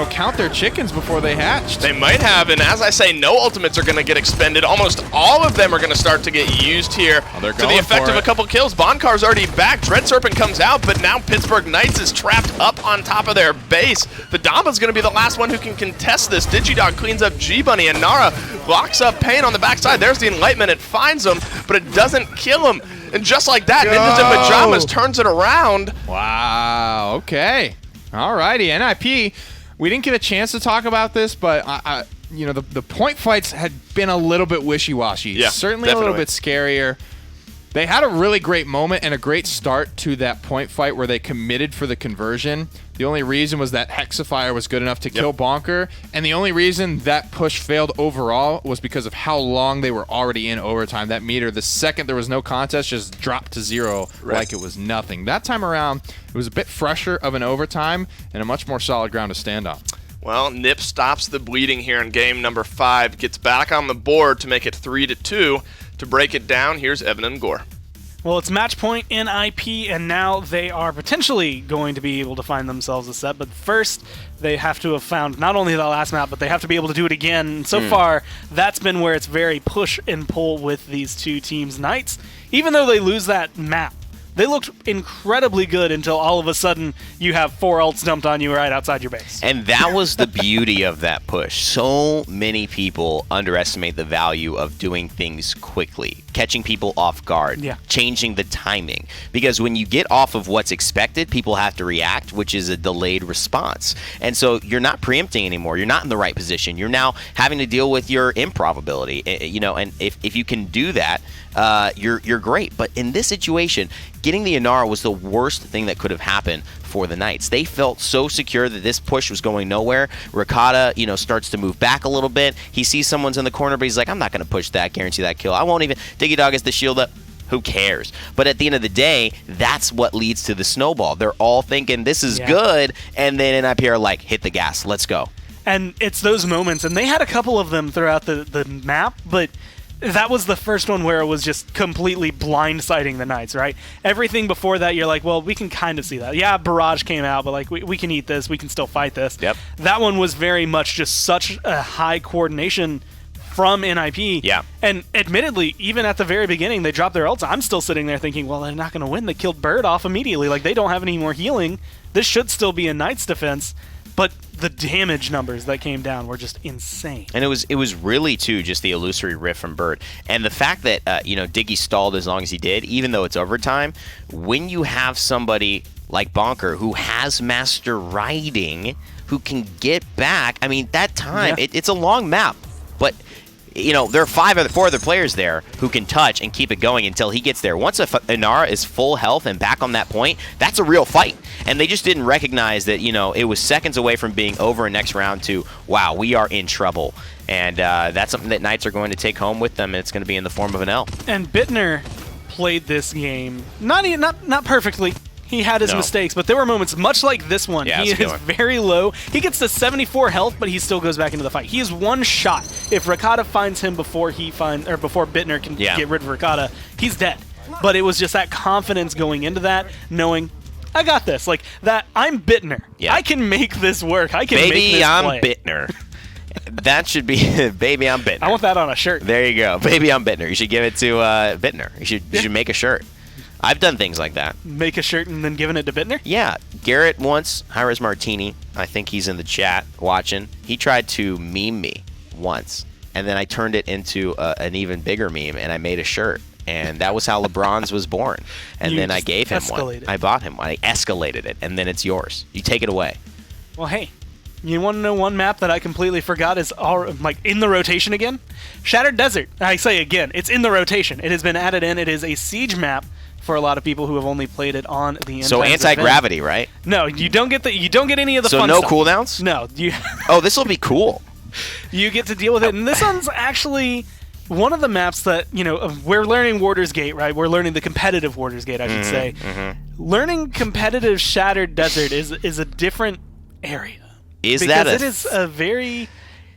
count their chickens before they hatched. They might have, and as I say, no ultimates are going to get expended. Almost all of them are going to start to get used here they're to the going effect for of a it. couple kills. Bonkar's already back. Dread Serpent comes out, but now Pittsburgh Knights is trapped up on top of their base. The Damba's going to be the last one who can contest this. Digidog cleans up G-Bunny, and Nara blocks up Pain on the backside. There's the Enlightenment. It finds him, but it doesn't kill him. And just like that, Ninjas in Pyjamas turns it around. Wow, okay. Alrighty, NIP. We didn't get a chance to talk about this, but the point fights had been a little bit wishy-washy. Yeah, certainly definitely. a little bit scarier. They had a really great moment and a great start to that point fight where they committed for the conversion. The only reason was that Hexifier was good enough to kill Bonker, and the only reason that push failed overall was because of how long they were already in overtime. That meter, the second there was no contest, just dropped to zero like it was nothing. That time around, it was a bit fresher of an overtime and a much more solid ground to stand on. Well, Nip stops the bleeding here in game number 5, gets back on the board to make it 3-2. To break it down, here's Evan and Gore. Well, it's match point NIP, and now they are potentially going to be able to find themselves a set. But first, they have to have found not only the last map, but they have to be able to do it again. And so far, that's been where it's very push and pull with these two teams. Knights, even though they lose that map, they looked incredibly good until all of a sudden you have 4 ults dumped on you right outside your base. And that was the beauty of that push. So many people underestimate the value of doing things quickly, catching people off guard, changing the timing. Because when you get off of what's expected, people have to react, which is a delayed response. And so you're not preempting anymore. You're not in the right position. You're now having to deal with your improbability. And if you can do that, you're great. But in this situation, getting the Inara was the worst thing that could have happened for the Knights. They felt so secure that this push was going nowhere. Ricotta, starts to move back a little bit. He sees someone's in the corner, but he's like, I'm not going to push that, guarantee that kill. I won't even. Digidog has the shield up. Who cares? But at the end of the day, that's what leads to the snowball. They're all thinking this is good, and then NIP are like, hit the gas, let's go. And it's those moments, and they had a couple of them throughout the map, but that was the first one where it was just completely blindsiding the Knights, right? Everything before that, you're like, well, we can kind of see that. Yeah, Barrage came out, but like we can eat this. We can still fight this. Yep. That one was very much just such a high coordination from NIP. Yeah. And admittedly, even at the very beginning, they dropped their ults. I'm still sitting there thinking, well, they're not going to win. They killed Bird off immediately. Like, they don't have any more healing. This should still be a Knights defense. But the damage numbers that came down were just insane. And it was really, too, just the illusory riff from Bird. And the fact that, Diggy stalled as long as he did, even though it's overtime, when you have somebody like Bonker who has Master Riding, who can get back, I mean, that time, it's a long map. But, there are 4 other players there who can touch and keep it going until he gets there. Once Inara is full health and back on that point, that's a real fight. And they just didn't recognize that, it was seconds away from being over in next round to, wow, we are in trouble. And that's something that Knights are going to take home with them, and it's going to be in the form of an L. And Bittner played this game not perfectly. He had his mistakes, but there were moments much like this one. Yeah, he is very low. He gets to 74 health, but he still goes back into the fight. He is one shot. If Ricotta finds him before Bittner can get rid of Ricotta, he's dead. But it was just that confidence going into that, knowing I got this. Like that, I'm Bittner. Yeah. I can make this work. I can make this play. Baby, I'm Bittner. That should be Baby, I'm Bittner. I want that on a shirt. There you go. Baby, I'm Bittner. You should give it to Bittner. You should make a shirt. I've done things like that. Make a shirt and then giving it to Bittner? Yeah. Garrett once, Hi-Res Martini, I think he's in the chat watching, he tried to meme me once, and then I turned it into an even bigger meme, and I made a shirt. And that was how LeBron's was born. And then I gave him one. I bought him one. I escalated it, and then it's yours. You take it away. Well, hey, you want to know one map that I completely forgot is in the rotation again? Shattered Desert. I say again, it's in the rotation. It has been added in. It is a siege map for a lot of people who have only played it on the So anti-gravity, right? No, you don't get any of the fun stuff. So no cooldowns? No. Oh, this will be cool. You get to deal with it. And this one's actually one of the maps that, we're learning Warder's Gate, right? We're learning the competitive Warder's Gate, I should say. Mm-hmm. Learning competitive Shattered Desert is a different area. Because it is a very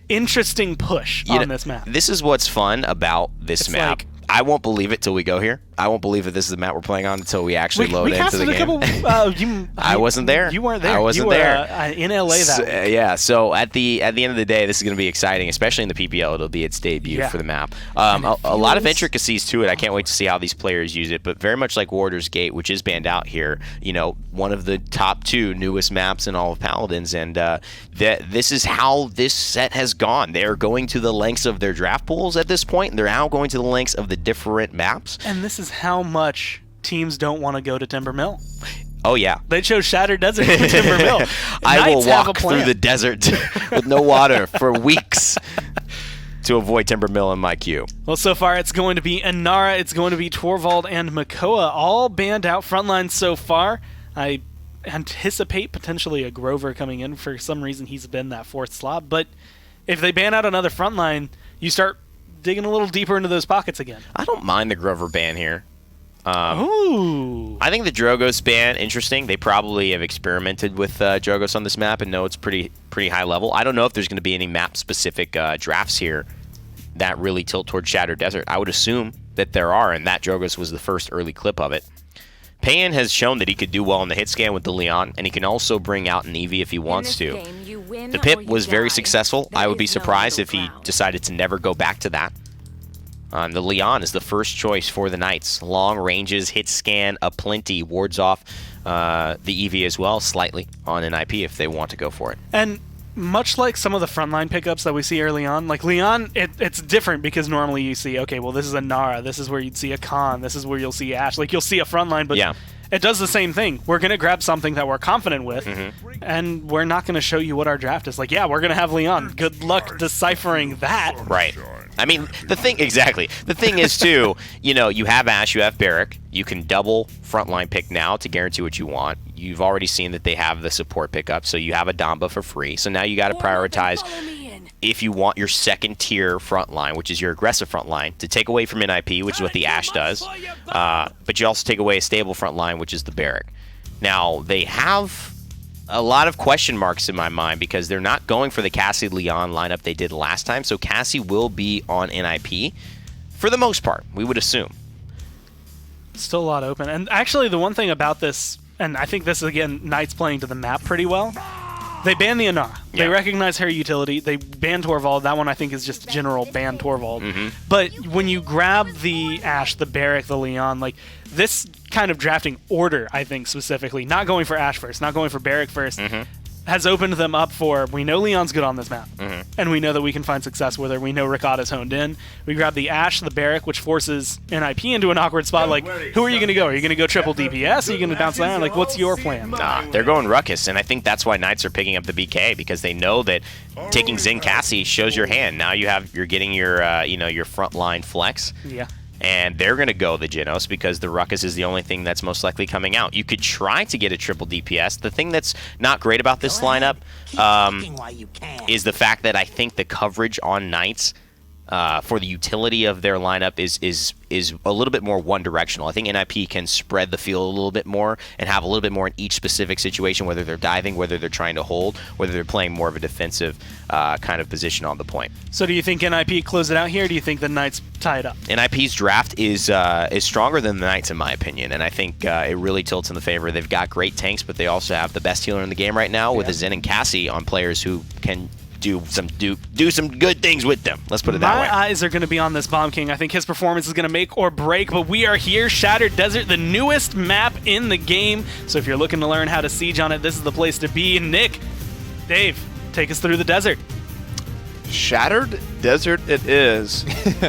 interesting push on this map. This is what's fun about this map. I won't believe it till we go here. I won't believe that this is the map we're playing on until we actually load into the game. I wasn't there. You weren't there. I wasn't you were, there. In LA that week. Yeah. So at the end of the day, this is going to be exciting, especially in the PPL. It'll be its debut for the map. A lot of intricacies to it. I can't wait to see how these players use it. But very much like Warder's Gate, which is banned out here. One of the top 2 newest maps in all of Paladins, and this is how this set has gone. They are going to the lengths of their draft pools at this point, and they're now going to the lengths of the different maps. And this is how much teams don't want to go to Timber Mill. Oh, yeah. They chose Shattered Desert over Timber Mill. I will walk through the desert with no water for weeks to avoid Timber Mill in my queue. Well, so far it's going to be Inara, it's going to be Torvald, and Makoa, all banned out frontline so far. I anticipate potentially a Grover coming in. For some reason, he's been that 4th slot. But if they ban out another frontline, you start digging a little deeper into those pockets again. I don't mind the Grover ban here. Ooh. I think the Drogos ban, interesting. They probably have experimented with Drogos on this map and know it's pretty high level. I don't know if there's going to be any map-specific drafts here that really tilt towards Shattered Desert. I would assume that there are, and that Drogos was the first early clip of it. Payan has shown that he could do well in the hit scan with the Leon, and he can also bring out an Eevee if he wants to. The Pip was very successful. I would be surprised if he decided to never go back to that. The Leon is the first choice for the Knights. Long ranges, hit scan, aplenty, wards off the Eevee as well, slightly on an IP if they want to go for it. And much like some of the frontline pickups that we see early on, like Leon, it's different because normally you see, okay, well, this is a Nara, this is where you'd see a Khan, this is where you'll see Ashe. Like, you'll see a frontline, but it does the same thing. We're going to grab something that we're confident with, and we're not going to show you what our draft is. Like, yeah, we're going to have Leon. Good luck deciphering that. Right. I mean, the thing is, too, you have Ashe, you have Barrack. You can double frontline pick now to guarantee what you want. You've already seen that they have the support pickup, so you have a Damba for free. So now you got to prioritize if you want your second tier frontline, which is your aggressive frontline, to take away from NIP, which is what the Ashe does. But you also take away a stable frontline, which is the Barrack. Now, they have a lot of question marks in my mind because they're not going for the Cassie Leon lineup they did last time. So Cassie will be on NIP for the most part, we would assume. Still a lot open. And actually, the one thing about this, and I think this is, again, Knights playing to the map pretty well, they ban the Inara. Yeah. They recognize her utility. They ban Torvald. That one, I think, is just a general ban Torvald. But when you grab the Ashe, the Barrack, the Leon, like, this kind of drafting order, I think, specifically, not going for Ashe first, not going for Barrack first, has opened them up for, we know Leon's good on this map, and we know that we can find success with her. We know Ricotta's honed in. We grab the Ashe, the Barrack, which forces NIP into an awkward spot. Like, who are you going to go? Are you going to go triple DPS? Are you going to bounce down? Like, what's your plan? Nah, they're going Ruckus, and I think that's why Knights are picking up the BK, because they know that taking Zen Cassie shows your hand. Now you're getting your your frontline flex. Yeah. And they're going to go the Genos because the Ruckus is the only thing that's most likely coming out. You could try to get a triple DPS. The thing that's not great about this lineup is the fact that I think the coverage on Knights for the utility of their lineup is a little bit more one-directional. I think NIP can spread the field a little bit more and have a little bit more in each specific situation, whether they're diving, whether they're trying to hold, whether they're playing more of a defensive kind of position on the point. So do you think NIP close it out here, or do you think the Knights tie it up? NIP's draft is stronger than the Knights, in my opinion, and I think it really tilts in the favor. They've got great tanks, but they also have the best healer in the game right now with a Zen and Cassie on players who can do some good things with them. Let's put it that way. My eyes are going to be on this Bomb King. I think his performance is going to make or break, but we are here. Shattered Desert, the newest map in the game. So if you're looking to learn how to siege on it, this is the place to be. Nick, Dave, take us through the desert. Shattered Desert it is.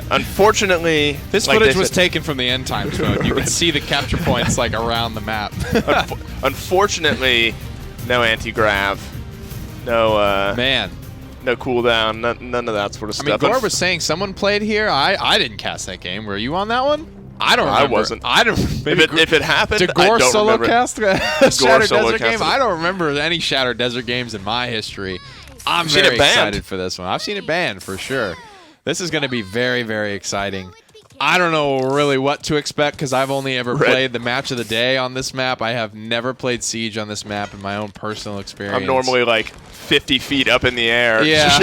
Unfortunately, this footage was taken from the end times mode. You can see the capture points like around the map. Unfortunately, no anti-grav. No no cooldown, none of that sort of stuff. I mean, Gore was saying someone played here. I didn't cast that game. Were you on that one? I don't remember. I wasn't. I don't. If it happened, did Gore I don't solo remember. cast a Shattered Desert game? It. I don't remember any Shattered Desert games in my history. I'm seen very it banned. excited for this one. I've seen it banned for sure. This is going to be very, very exciting. I don't know really what to expect because I've only ever played the match of the day on this map. I have never played Siege on this map in my own personal experience. I'm normally like 50 feet up in the air. Yeah.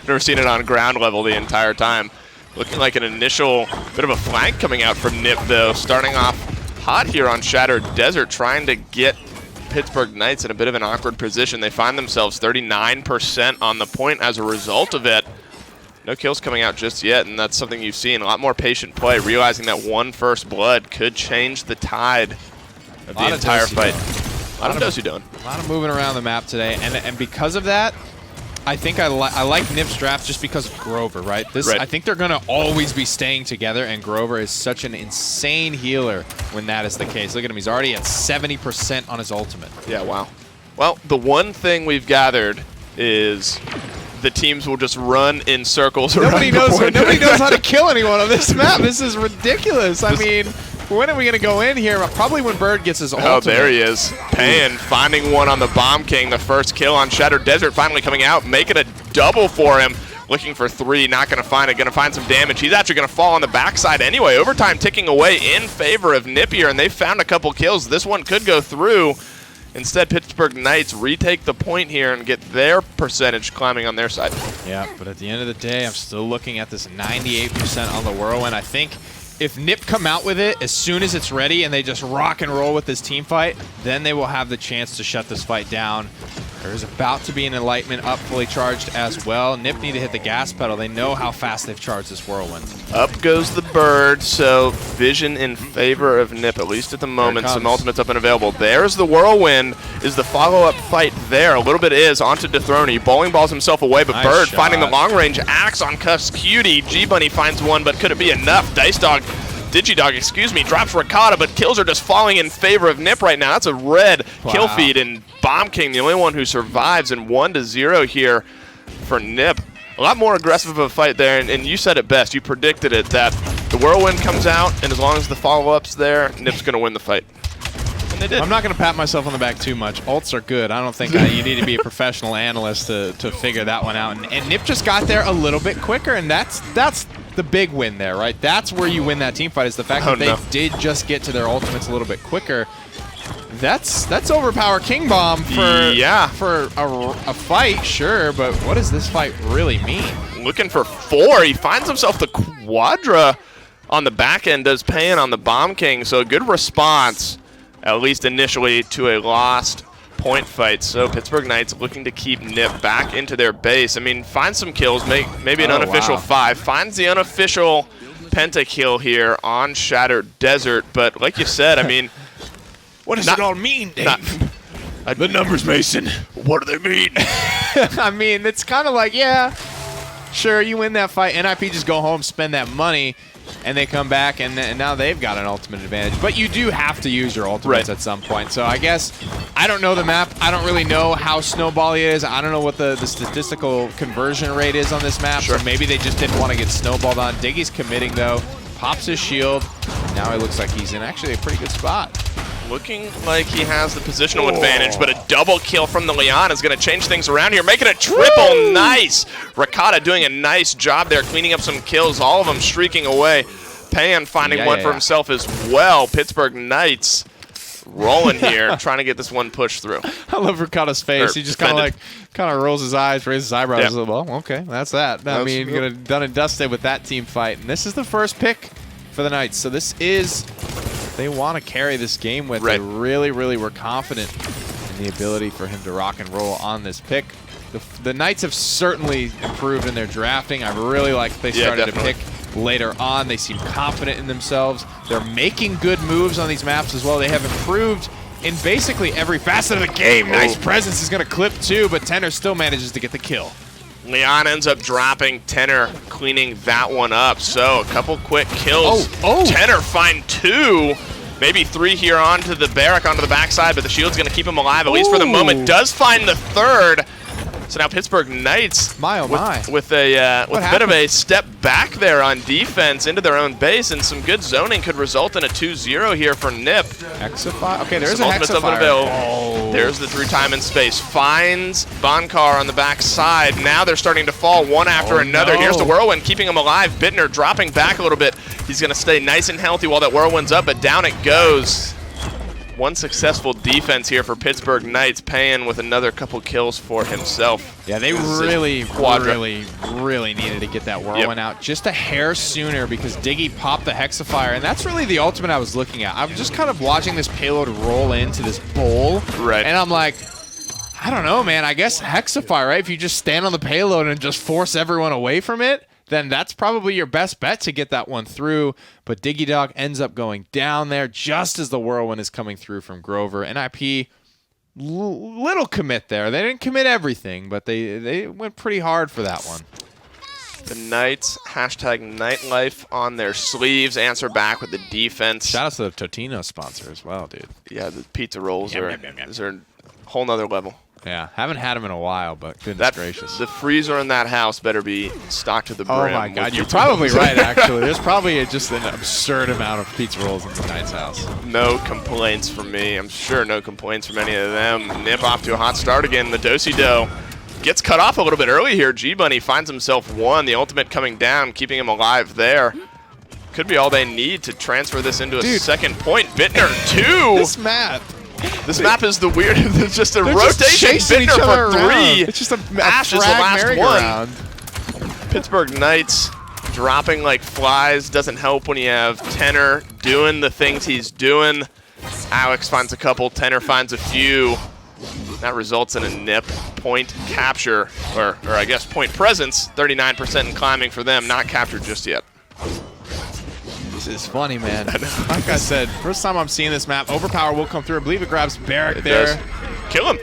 Never seen it on ground level the entire time. Looking like an initial bit of a flank coming out from Nip, though. Starting off hot here on Shattered Desert, trying to get Pittsburgh Knights in a bit of an awkward position. They find themselves 39% on the point as a result of it. No kills coming out just yet, and that's something you've seen. A lot more patient play, realizing that one first blood could change the tide of the entire fight. A lot of do-si-doing. A lot of moving around the map today, and because of that, I think I like Nip's draft just because of Grover, right? I think they're going to always be staying together, and Grover is such an insane healer when that is the case. Look at him. He's already at 70% on his ultimate. Yeah, wow. Well, the one thing we've gathered is the teams will just run in circles around Nobody knows how to kill anyone on this map. This is ridiculous. I mean, when are we going to go in here? Probably when Bird gets his ultimate. Oh, there he is. Pan finding one on the Bomb King. The first kill on Shattered Desert finally coming out, making a double for him. Looking for 3, not going to find it. Going to find some damage. He's actually going to fall on the backside anyway. Overtime ticking away in favor of Nip here, and they found a couple kills. This one could go through. Instead, Pittsburgh Knights retake the point here and get their percentage climbing on their side. Yeah, but at the end of the day, I'm still looking at this 98% on the Whirlwind. I think if Nip come out with it as soon as it's ready and they just rock and roll with this team fight, then they will have the chance to shut this fight down. There's about to be an Enlightenment up fully charged as well. Nip need to hit the gas pedal. They know how fast they've charged this Whirlwind. Up goes the Bird, so vision in favor of Nip, at least at the moment. Some ultimates up and available. There's the Whirlwind, is the follow-up fight there. A little bit is onto Dethrone. He bowling balls himself away, but Nice Bird shot. finding the long-range axe on Cuff's Cutie. G-Bunny finds one, but could it be enough? Dice Dog, Digidog, excuse me, drops Ricotta, but kills are just falling in favor of Nip right now. That's a red kill feed, and Bomb King, the only one who survives, and 1-0 here for Nip. A lot more aggressive of a fight there, and you said it best. You predicted it, that the Whirlwind comes out, and as long as the follow-up's there, Nip's going to win the fight. And they did. I'm not going to pat myself on the back too much. Ults are good. I don't think you need to be a professional analyst to figure that one out. And Nip just got there a little bit quicker, and that's the big win there, right? That's where you win that team fight, is the fact that they did just get to their ultimates a little bit quicker. That's overpower King Bomb for a fight, sure, but what does this fight really mean? Looking for 4. He finds himself the Quadra on the back end, does Pan on the Bomb King, so a good response, at least initially, to a lost point fight. So Pittsburgh Knights looking to keep Nip back into their base. I mean, find some kills, maybe an unofficial 5. Finds the unofficial pentakill here on Shattered Desert, but like you said, I mean, What does it all mean, Dave? The numbers, Mason. What do they mean? I mean, it's kind of like, yeah, sure, you win that fight. NIP just go home, spend that money, and they come back, and now they've got an ultimate advantage. But you do have to use your ultimates at some point. So I guess I don't know the map. I don't really know how snowbally it is. I don't know what the statistical conversion rate is on this map. So maybe they just didn't want to get snowballed on. Diggy's committing, though. Pops his shield. Now it looks like he's in actually a pretty good spot. Looking like he has the positional advantage, but a double kill from the Leon is going to change things around here, making a triple. Woo! Nice. Ricotta doing a nice job there, cleaning up some kills, all of them streaking away. Pan finding one for himself as well. Pittsburgh Knights rolling here, trying to get this one pushed through. I love Ricotta's face. He just kind of rolls his eyes, raises his eyebrows. Yep. Well, okay, that's that. I mean, you're gonna done and dusted with that team fight. And this is the first pick for the Knights. So this is, they want to carry this game with. They really, really were confident in the ability for him to rock and roll on this pick. The Knights have certainly improved in their drafting. I really like they started to pick later on. They seem confident in themselves. They're making good moves on these maps as well. They have improved in basically every facet of the game. Nice presence is going to clip too, but Tenor still manages to get the kill. Leon ends up dropping. Tenor cleaning that one up. So a couple quick kills. Tenor find 2, maybe 3 here onto the barrack, onto the backside, but the shield's going to keep him alive, at least for the moment. Does find the 3rd. So now Pittsburgh Knights with a bit of a step back there on defense into their own base, and some good zoning could result in a 2-0 here for Nip. Hexafire? Okay, there's a Hexafire. There's the through time and space. Finds Bonkar on the back side. Now they're starting to fall one after another. Here's the Whirlwind keeping him alive. Bittner dropping back a little bit. He's going to stay nice and healthy while that Whirlwind's up, but down it goes. one successful defense here for Pittsburgh Knights, paying with another couple kills for himself. Yeah, they really needed to get that whirlwind out just a hair sooner because Diggy popped the Hexafire, and that's really the ultimate I was looking at. I'm just kind of watching this payload roll into this bowl, right? And I'm like, I don't know, man. I guess Hexafire, right? If you just stand on the payload and just force everyone away from it, then that's probably your best bet to get that one through. But Diggy Dog ends up going down there just as the whirlwind is coming through from Grover. NIP, little commit there. They didn't commit everything, but they went pretty hard for that one. The Knights, #Nightlife on their sleeves, answer back with the defense. Shout out to the Totino sponsor as well, dude. Yeah, the pizza rolls are a whole nother level. Yeah, haven't had them in a while, but goodness gracious. The freezer in that house better be stocked to the brim. Oh my God, you're probably right, actually. There's probably just an absurd amount of pizza rolls in the Knights house. No complaints from me. I'm sure no complaints from any of them. Nip off to a hot start again. The Do-Si-Do gets cut off a little bit early here. G-Bunny finds himself one. The ultimate coming down, keeping him alive there. Could be all they need to transfer this into a second point. Bittner, 2. This map is the weird. It's just a rotation. Bittner for 3. It's just a Ash is the last one. Pittsburgh Knights dropping like flies. Doesn't help when you have Tenor doing the things he's doing. Alex finds a couple. Tenor finds a few. That results in a Nip point capture, or I guess point presence. 39% in climbing for them. Not captured just yet. This is funny, man. Like I said, first time I'm seeing this map. Overpower will come through. I believe it grabs Barrack there. Kill him.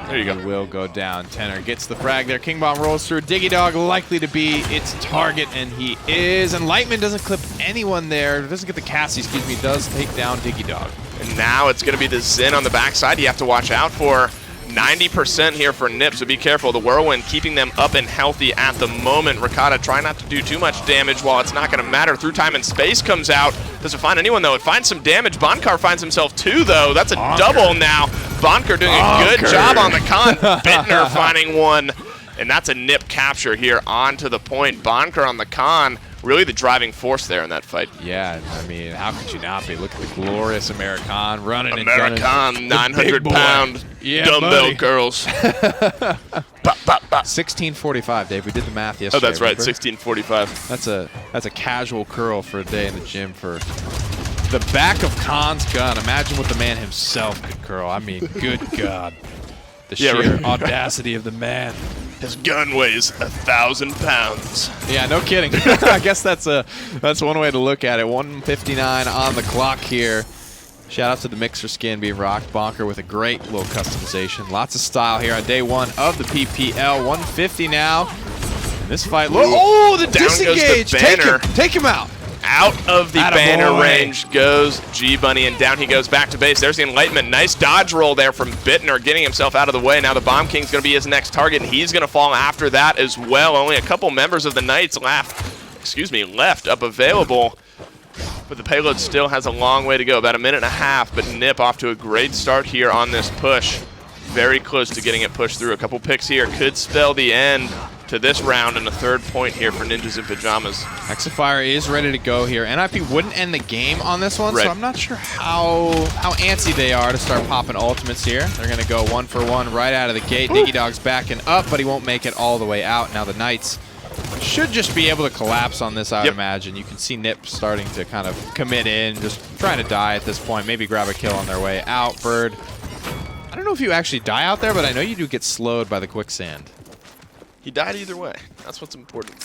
There you go. He will go down. Tenor gets the frag there. King Bomb rolls through. Diggy Dog likely to be its target, and he is. And Lightman doesn't clip anyone there. Doesn't get the Cassie, excuse me. Does take down Diggy Dog. And now it's going to be the Zen on the backside you have to watch out for. 90% here for Nip, so be careful. The Whirlwind keeping them up and healthy at the moment. Ricotta trying not to do too much damage while it's not going to matter. Through Time and Space comes out. Doesn't find anyone, though. It finds some damage. Bonkar finds himself 2, though. That's a double now. Bonkar doing a good job on the con. Bittner finding 1. And that's a Nip capture here onto the point. Bonkar on the con. Really the driving force there in that fight. Yeah, I mean, how could you not be? Look at the glorious American running and gunning. 900-pound dumbbell girls. 1645, Dave. We did the math yesterday. Oh, that's right, remember? 1645. That's a casual curl for a day in the gym for the back of Khan's gun. Imagine what the man himself could curl. I mean, good God. The sheer audacity of the man. His gun weighs 1,000 pounds. Yeah, no kidding. I guess that's one way to look at it. 1:59 on the clock here. Shout out to the Mixer skin being rocked. Bonker with a great little customization. Lots of style here on day 1 of the PPL. 150 now. And this fight. Oh, the down disengage. Goes the banner. Take him out. Out of the banner range goes G-Bunny, and down he goes back to base. There's the Enlightenment. Nice dodge roll there from Bittner, getting himself out of the way. Now the Bomb King's going to be his next target, and he's going to fall after that as well. Only a couple members of the Knights left up available. But the payload still has a long way to go, about a minute and a half. But Nip off to a great start here on this push. Very close to getting it pushed through. A couple picks here could spell the end to this round, and a 3rd point here for Ninjas in Pyjamas. Hexafire is ready to go here. NIP wouldn't end the game on this one, so I'm not sure how antsy they are to start popping ultimates here. They're going to go 1 for 1 right out of the gate. Diggy Dog's backing up, but he won't make it all the way out. Now the Knights should just be able to collapse on this, I would imagine. You can see Nip starting to kind of commit in, just trying to die at this point. Maybe grab a kill on their way out. Bird, I don't know if you actually die out there, but I know you do get slowed by the quicksand. He died either way. That's what's important.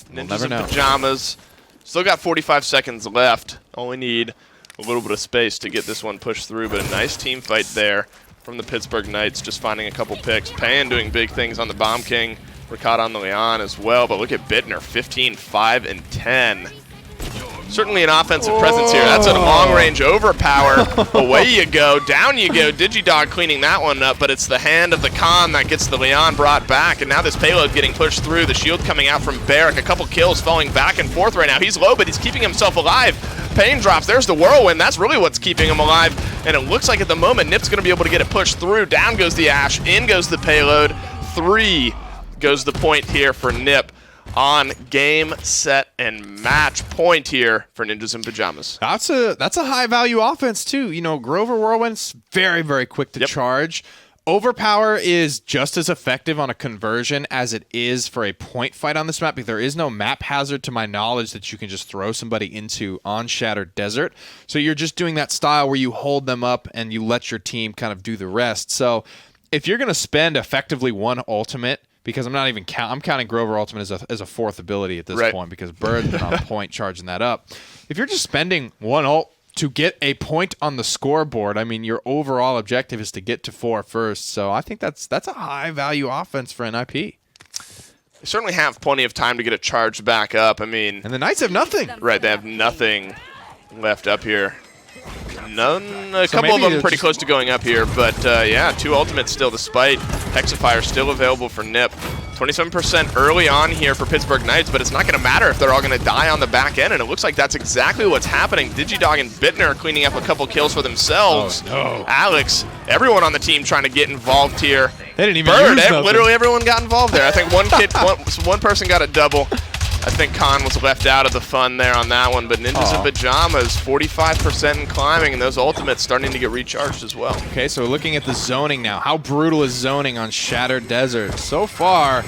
We'll Ninjas never in know. Pyjamas. Still got 45 seconds left. Only need a little bit of space to get this one pushed through, but a nice team fight there from the Pittsburgh Knights, just finding a couple picks. Pan doing big things on the Bomb King. Ricotta on the Leon as well, but look at Bittner, 15, 5, and 10. Certainly an offensive presence here. That's a long-range overpower. Away you go. Down you go. Digidog cleaning that one up, but it's the hand of the Khan that gets the Leon brought back, and now this payload getting pushed through. The shield coming out from Barrack. A couple kills falling back and forth right now. He's low, but he's keeping himself alive. Pain drops. There's the Whirlwind. That's really what's keeping him alive, and it looks like at the moment Nip's going to be able to get it pushed through. Down goes the Ash. In goes the payload. 3 goes the point here for Nip. on game, set, and match point here for Ninjas in Pyjamas. That's a high value offense too. You know, Grover Whirlwind's very, very quick to charge. Overpower is just as effective on a conversion as it is for a point fight on this map, because there is no map hazard to my knowledge that you can just throw somebody into on Shattered Desert. So you're just doing that style where you hold them up and you let your team kind of do the rest. So if you're going to spend effectively one ultimate, because I'm not even I'm counting Grover ultimate as a fourth ability at this point, because Bird's been on point charging that up. If you're just spending one ult to get a point on the scoreboard, I mean, your overall objective is to get to 4 first. So I think that's a high-value offense for NIP. They certainly have plenty of time to get it charged back up. I mean... And the Knights have nothing. Right, they have nothing left up here. A couple of them pretty close to going up here, but yeah, 2 ultimates still, despite Hexifier still available for Nip. 27% early on here for Pittsburgh Knights, but it's not going to matter if they're all going to die on the back end, and it looks like that's exactly what's happening. Digidog and Bittner cleaning up a couple kills for themselves. Oh, no. Alex, everyone on the team trying to get involved here. They didn't even Bird, use nothing. literally everyone got involved there. I think one person got a double. I think Khan was left out of the fun there on that one, but Ninjas in Pyjamas, 45% and climbing, and those ultimates starting to get recharged as well. Okay, so we're looking at the zoning now. How brutal is zoning on Shattered Desert? So far,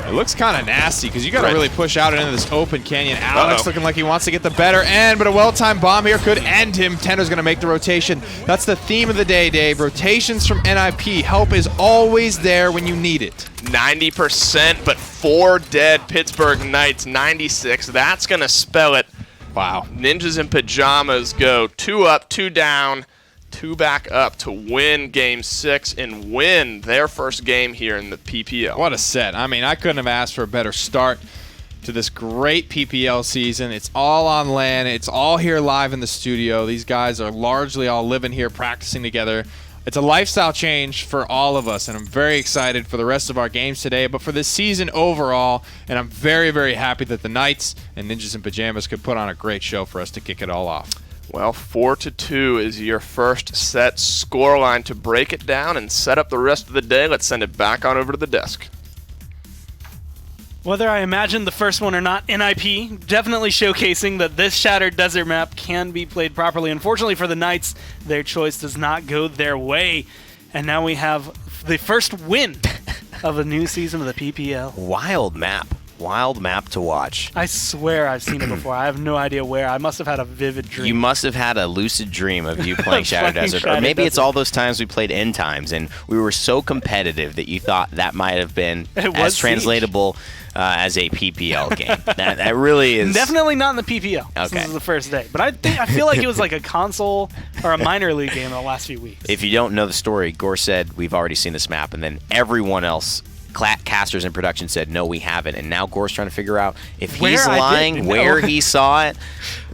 it looks kind of nasty, because you got to really push out into this open canyon. Alex looking like he wants to get the better end, but a well-timed bomb here could end him. Tender's going to make the rotation. That's the theme of the day, Dave. Rotations from NIP. Help is always there when you need it. 90%, but 4 dead Pittsburgh Knights, 96. That's going to spell it. Wow. Ninjas in Pyjamas go 2 up, 2 down, 2 back up to win Game 6 and win their first game here in the PPL. What a set. I mean, I couldn't have asked for a better start to this great PPL season. It's all on LAN. It's all here live in the studio. These guys are largely all living here, practicing together. It's a lifestyle change for all of us, and I'm very excited for the rest of our games today, but for this season overall, and I'm very, very happy that the Knights and Ninjas in Pyjamas could put on a great show for us to kick it all off. Well, 4-2 is your first set scoreline. To break it down and set up the rest of the day, let's send it back on over to the desk. Whether I imagine the first one or not, NIP definitely showcasing that this Shattered Desert map can be played properly. Unfortunately for the Knights, their choice does not go their way. And now we have the first win of a new season of the PPL. Wild map. Wild map to watch. I swear I've seen it before. I have no idea where. I must have had a vivid dream. You must have had a lucid dream of you playing Shattered Desert. Or maybe it's all those times we played End Times and we were so competitive that you thought that might have been as translatable as a PPL game. That really is. Definitely not in the PPL. Okay. This is the first day. But I feel like it was like a console or a minor league game in the last few weeks. If you don't know the story, Gore said, we've already seen this map, and then everyone else, casters in production, said, no, we haven't. And now Gore's trying to figure out if he's lying, where he saw it.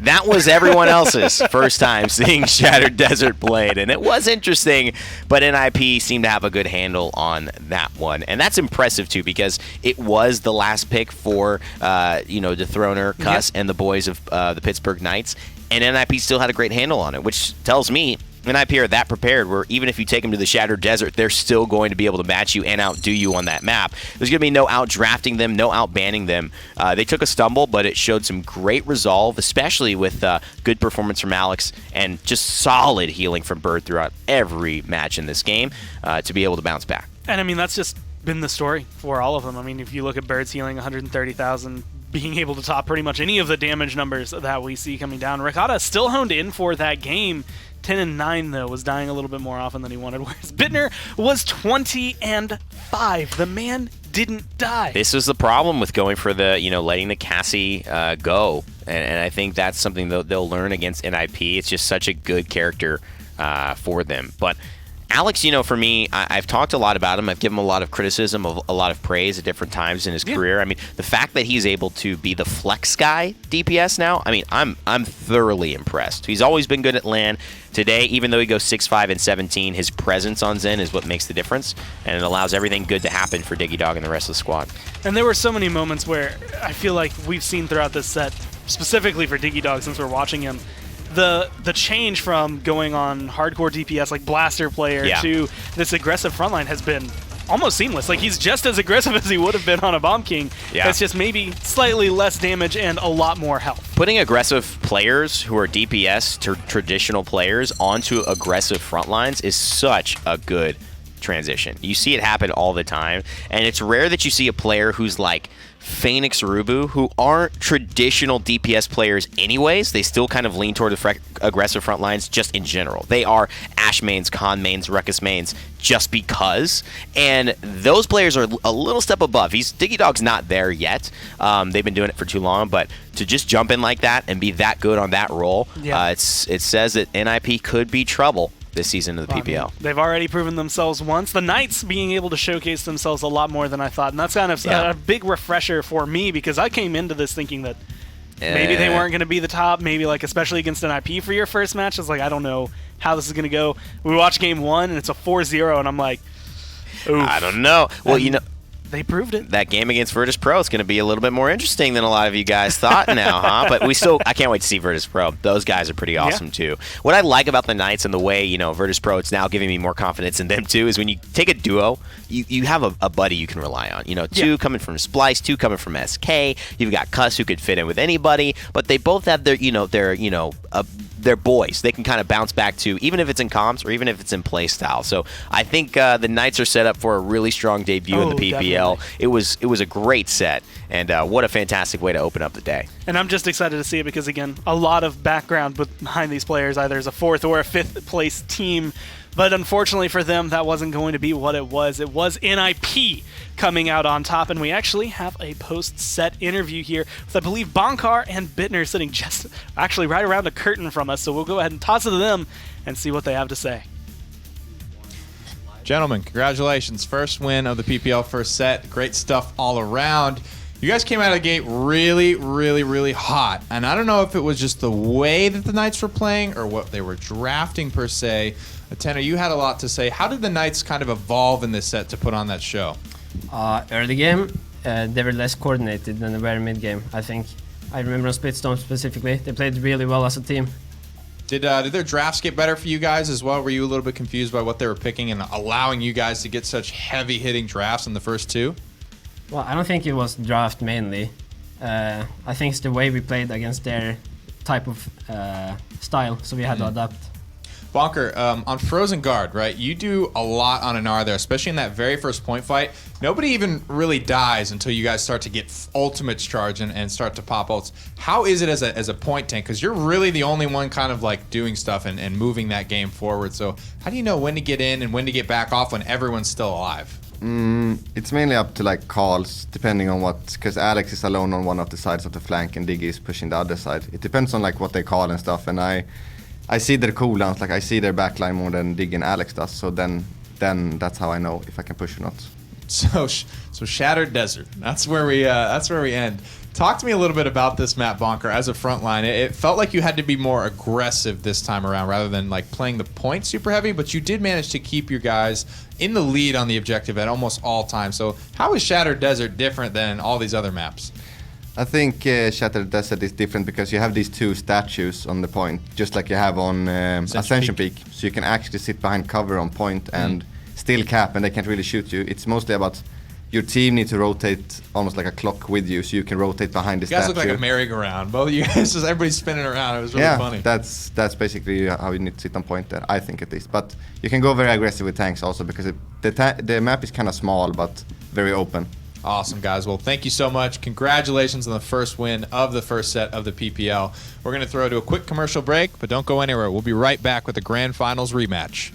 That was everyone else's first time seeing Shattered Desert played, and it was interesting, but NIP seemed to have a good handle on that one. And that's impressive, too, because it was the last pick for, Dethroner, Cuss, and the boys of the Pittsburgh Knights, and NIP still had a great handle on it, which tells me NIP are that prepared where even if you take them to the Shattered Desert, they're still going to be able to match you and outdo you on that map. There's going to be no out-drafting them, no out-banning them. They took a stumble, but it showed some great resolve, especially with good performance from Alex and just solid healing from Bird throughout every match in this game to be able to bounce back. And I mean, that's just been the story for all of them. I mean, if you look at Bird's healing 130,000, being able to top pretty much any of the damage numbers that we see coming down. Ricotta still honed in for that game. 10-9 though, was dying a little bit more often than he wanted, whereas Bittner was 20-5. The man didn't die. This is the problem with going for the, letting the Cassie go, and I think that's something they'll learn against NIP. It's just such a good character for them. But Alex, for me, I've talked a lot about him. I've given him a lot of criticism, a lot of praise at different times in his career. I mean, the fact that he's able to be the flex guy DPS now, I mean, I'm thoroughly impressed. He's always been good at LAN. Today, even though he goes 6-5 and 17, his presence on Zen is what makes the difference, and it allows everything good to happen for Digidog and the rest of the squad. And there were so many moments where I feel like we've seen throughout this set, specifically for Digidog since we're watching him, the change from going on hardcore DPS like blaster player to this aggressive frontline has been almost seamless. Like, he's just as aggressive as he would have been on a Bomb King. Yeah. It's just maybe slightly less damage and a lot more health. Putting aggressive players who are DPS to traditional players onto aggressive front lines is such a good transition. You see it happen all the time, and it's rare that you see a player who's like Phoenix Rubu, who aren't traditional DPS players anyways. They still kind of lean toward the aggressive front lines just in general. They are Ashe mains, Khan mains, Ruckus mains just because, and those players are a little step above. Diggy Dog's not there yet. They've been doing it for too long, but to just jump in like that and be that good on that role, it says that NIP could be trouble this season of the PPL. They've already proven themselves once. The Knights being able to showcase themselves a lot more than I thought, and that's kind of a big refresher for me, because I came into this thinking that maybe they weren't going to be the top, maybe like especially against an IP for your first match. I was like, I don't know how this is going to go. We watched game 1 and it's a 4-0, and I'm like, oof. I don't know. Well, they proved it. That game against Virtus Pro is going to be a little bit more interesting than a lot of you guys thought now, huh? But I can't wait to see Virtus Pro. Those guys are pretty awesome too. What I like about the Knights and the way, Virtus Pro, it's now giving me more confidence in them too, is when you take a duo, you have a buddy you can rely on. Two coming from Splice, two coming from SK. You've got Cuss, who could fit in with anybody, but they both have their boys. They can kind of bounce back to, even if it's in comps or even if it's in play style. So I think the Knights are set up for a really strong debut in the PPL. Definitely. It was a great set, and what a fantastic way to open up the day. And I'm just excited to see it because, again, a lot of background behind these players, either as a 4th or a 5th place team. But unfortunately for them, that wasn't going to be what it was. It was NIP coming out on top, and we actually have a post-set interview here with, I believe, Bonkar and Bittner sitting just actually right around the curtain from us. So we'll go ahead and toss it to them and see what they have to say. Gentlemen, congratulations. First win of the PPL first set. Great stuff all around. You guys came out of the gate really, really, really hot. And I don't know if it was just the way that the Knights were playing or what they were drafting per se. Tanner, you had a lot to say. How did the Knights kind of evolve in this set to put on that show? Early game, they were less coordinated than they were mid-game, I think. I remember on Splitstorm specifically, they played really well as a team. Did their drafts get better for you guys as well? Were you a little bit confused by what they were picking and allowing you guys to get such heavy-hitting drafts in the first two? Well, I don't think it was draft mainly. I think it's the way we played against their type of style, so we had to adapt. Bonker, on Frozen Guard, right? You do a lot on Inara there, especially in that very first point fight. Nobody even really dies until you guys start to get ultimates charge and start to pop ults. How is it as a point tank? Because you're really the only one kind of like doing stuff and moving that game forward. So how do you know when to get in and when to get back off when everyone's still alive? It's mainly up to like calls, depending on what, because Alex is alone on one of the sides of the flank and Diggy is pushing the other side. It depends on like what they call and stuff, and I see their cooldowns, like I see their backline more than Diggy and Alex does, so then that's how I know if I can push or not. So Shattered Desert, that's where we end. Talk to me a little bit about this map, Bonker, as a frontline. It felt like you had to be more aggressive this time around rather than like playing the point super heavy, but you did manage to keep your guys in the lead on the objective at almost all times. So how is Shattered Desert different than all these other maps? I think Shattered Desert is different because you have these two statues on the point, just like you have on Ascension Peak. So you can actually sit behind cover on point and still cap, and they can't really shoot you. It's mostly about your team need to rotate almost like a clock with you, so you can rotate behind the statue. You guys look like a merry-go-round. Both of you guys, just everybody's spinning around. It was really funny. That's basically how you need to sit on point there, I think at least. But you can go very aggressive with tanks also because the map is kind of small but very open. Awesome, guys. Well, thank you so much. Congratulations on the first win of the first set of the PPL. We're going to throw to a quick commercial break, but don't go anywhere. We'll be right back with the Grand Finals rematch.